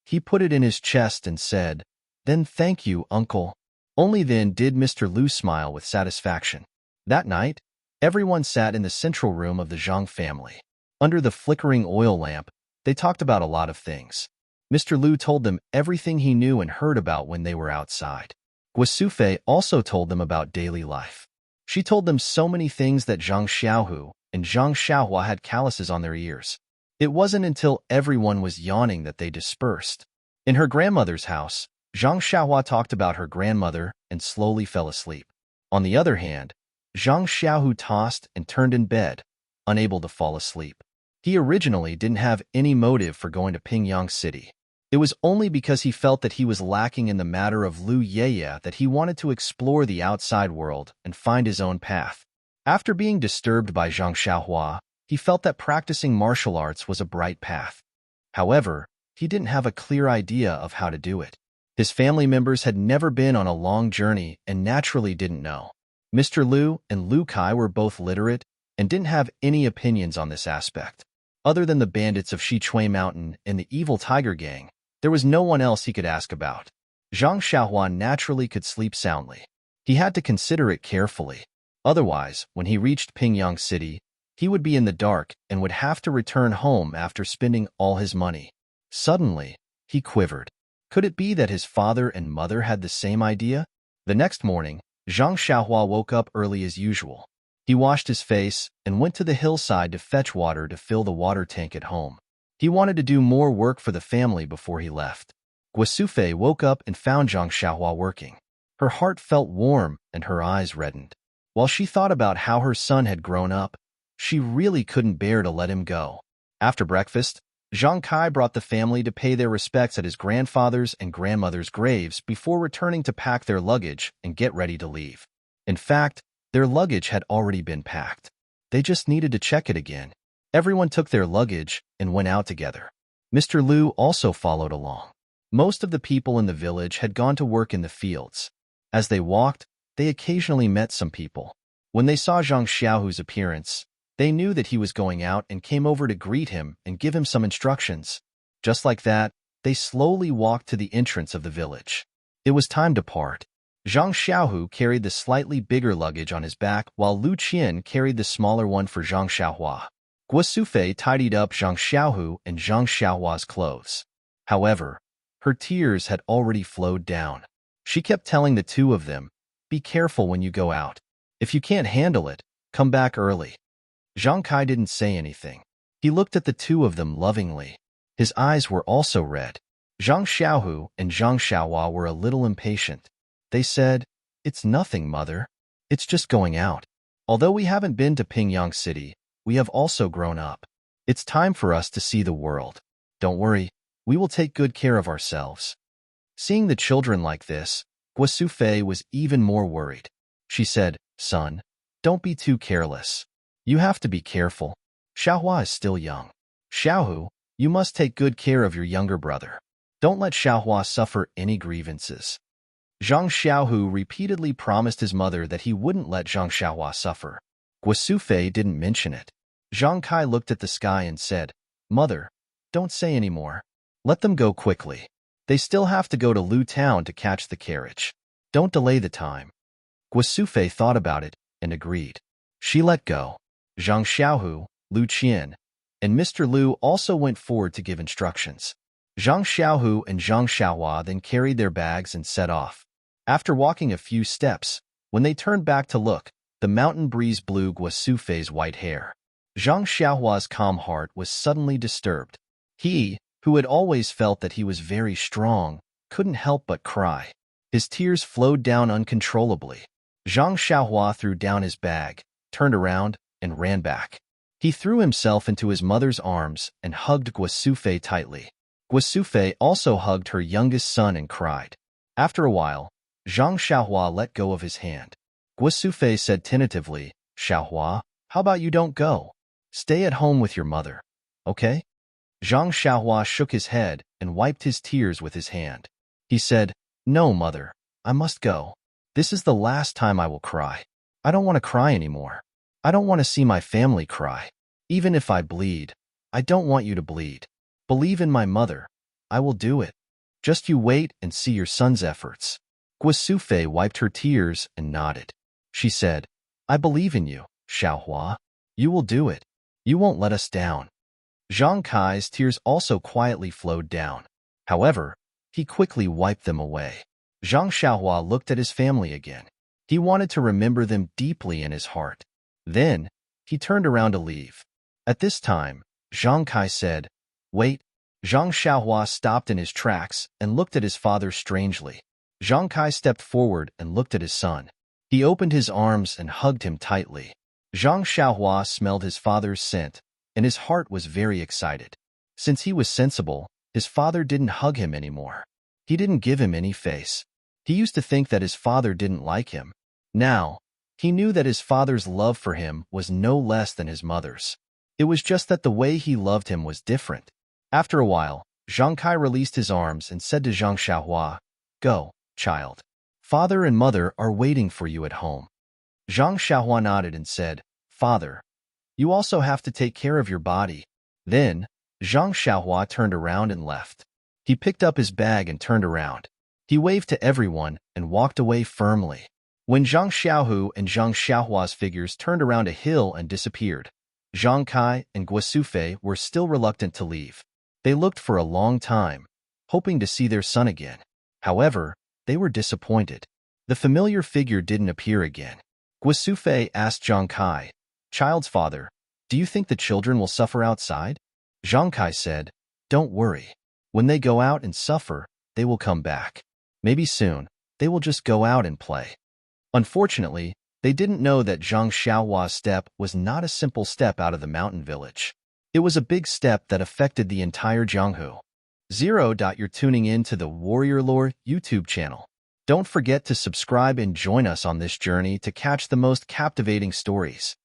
He put it in his chest and said, Then thank you, uncle. Only then did Mr. Lu smile with satisfaction. That night, everyone sat in the central room of the Zhang family. Under the flickering oil lamp, they talked about a lot of things. Mr. Lu told them everything he knew and heard about when they were outside. Guosufei also told them about daily life. She told them so many things that Zhang Xiaohu and Zhang Xiaohua had calluses on their ears. It wasn't until everyone was yawning that they dispersed. In her grandmother's house, Zhang Xiaohua talked about her grandmother and slowly fell asleep. On the other hand, Zhang Xiaohu tossed and turned in bed, unable to fall asleep. He originally didn't have any motive for going to Pingyang City. It was only because he felt that he was lacking in the matter of Lu Yeye that he wanted to explore the outside world and find his own path. After being disturbed by Zhang Xiaohua, he felt that practicing martial arts was a bright path. However, he didn't have a clear idea of how to do it. His family members had never been on a long journey and naturally didn't know. Mr. Lu and Lu Kai were both literate and didn't have any opinions on this aspect. Other than the bandits of Shichui Mountain and the evil tiger gang, there was no one else he could ask about. Zhang Xiaohuan naturally could sleep soundly. He had to consider it carefully. Otherwise, when he reached Pingyang City, he would be in the dark and would have to return home after spending all his money. Suddenly, he quivered. Could it be that his father and mother had the same idea? The next morning, Zhang Xiaohua woke up early as usual. He washed his face and went to the hillside to fetch water to fill the water tank at home. He wanted to do more work for the family before he left. Guosufei woke up and found Zhang Xiaohua working. Her heart felt warm and her eyes reddened. While she thought about how her son had grown up, she really couldn't bear to let him go. After breakfast, Zhang Kai brought the family to pay their respects at his grandfather's and grandmother's graves before returning to pack their luggage and get ready to leave. In fact, their luggage had already been packed. They just needed to check it again. Everyone took their luggage and went out together. Mr. Lu also followed along. Most of the people in the village had gone to work in the fields. As they walked, they occasionally met some people. When they saw Zhang Xiaohu's appearance, they knew that he was going out and came over to greet him and give him some instructions. Just like that, they slowly walked to the entrance of the village. It was time to part. Zhang Xiaohu carried the slightly bigger luggage on his back while Lu Qian carried the smaller one for Zhang Xiaohua. Guosufei tidied up Zhang Xiaohu and Zhang Xiaohua's clothes. However, her tears had already flowed down. She kept telling the two of them, "Be careful when you go out. If you can't handle it, come back early." Zhang Kai didn't say anything. He looked at the two of them lovingly. His eyes were also red. Zhang Xiaohu and Zhang Xiaohua were a little impatient. They said, "It's nothing, mother. It's just going out. Although we haven't been to Pingyang City, we have also grown up. It's time for us to see the world. Don't worry, we will take good care of ourselves." Seeing the children like this, Guosufei was even more worried. She said, "Son, don't be too careless. You have to be careful. Xiaohua is still young. Xiaohu, you must take good care of your younger brother. Don't let Xiaohua suffer any grievances." Zhang Xiaohu repeatedly promised his mother that he wouldn't let Zhang Xiaohua suffer. Guosufei didn't mention it. Zhang Kai looked at the sky and said, "Mother, don't say any more. Let them go quickly. They still have to go to Lu Town to catch the carriage. Don't delay the time." Guosufei thought about it and agreed. She let go. Zhang Xiaohu, Lu Qian, and Mr. Lu also went forward to give instructions. Zhang Xiaohu and Zhang Xiaohua then carried their bags and set off. After walking a few steps, when they turned back to look, the mountain breeze blew Guosufei's white hair. Zhang Xiaohua's calm heart was suddenly disturbed. He, who had always felt that he was very strong, couldn't help but cry. His tears flowed down uncontrollably. Zhang Xiaohua threw down his bag, turned around, and ran back. He threw himself into his mother's arms and hugged Guosufei tightly. Guosufei also hugged her youngest son and cried. After a while, Zhang Xiaohua let go of his hand. Guosufei said tentatively, "Xiaohua, how about you don't go? Stay at home with your mother, okay? Zhang Xiaohua shook his head and wiped his tears with his hand. He said, "No, mother, I must go. This is the last time I will cry. I don't want to cry anymore. I don't want to see my family cry. Even if I bleed, I don't want you to bleed. Believe in my mother. I will do it. Just you wait and see your son's efforts." Guosufei wiped her tears and nodded. She said, "I believe in you, Xiaohua. You will do it. You won't let us down." Zhang Kai's tears also quietly flowed down. However, he quickly wiped them away. Zhang Xiaohua looked at his family again. He wanted to remember them deeply in his heart. Then, he turned around to leave. At this time, Zhang Kai said, "Wait." Zhang Xiaohua stopped in his tracks and looked at his father strangely. Zhang Kai stepped forward and looked at his son. He opened his arms and hugged him tightly. Zhang Xiaohua smelled his father's scent, and his heart was very excited. Since he was sensible, his father didn't hug him anymore. He didn't give him any face. He used to think that his father didn't like him. Now, he knew that his father's love for him was no less than his mother's. It was just that the way he loved him was different. After a while, Zhang Kai released his arms and said to Zhang Xiaohua, "Go, child. Father and mother are waiting for you at home." Zhang Xiaohua nodded and said, "Father, you also have to take care of your body." Then, Zhang Xiaohua turned around and left. He picked up his bag and turned around. He waved to everyone and walked away firmly. When Zhang Xiaohu and Zhang Xiaohua's figures turned around a hill and disappeared, Zhang Kai and Guosufei were still reluctant to leave. They looked for a long time, hoping to see their son again. However, they were disappointed. The familiar figure didn't appear again. Guosufei asked Zhang Kai, "Child's father, do you think the children will suffer outside?" Zhang Kai said, "Don't worry. When they go out and suffer, they will come back. Maybe soon, they will just go out and play." Unfortunately, they didn't know that Zhang Xiaohua's step was not a simple step out of the mountain village. It was a big step that affected the entire Jianghu. You're tuning in to the Warrior Lore YouTube channel. Don't forget to subscribe and join us on this journey to catch the most captivating stories.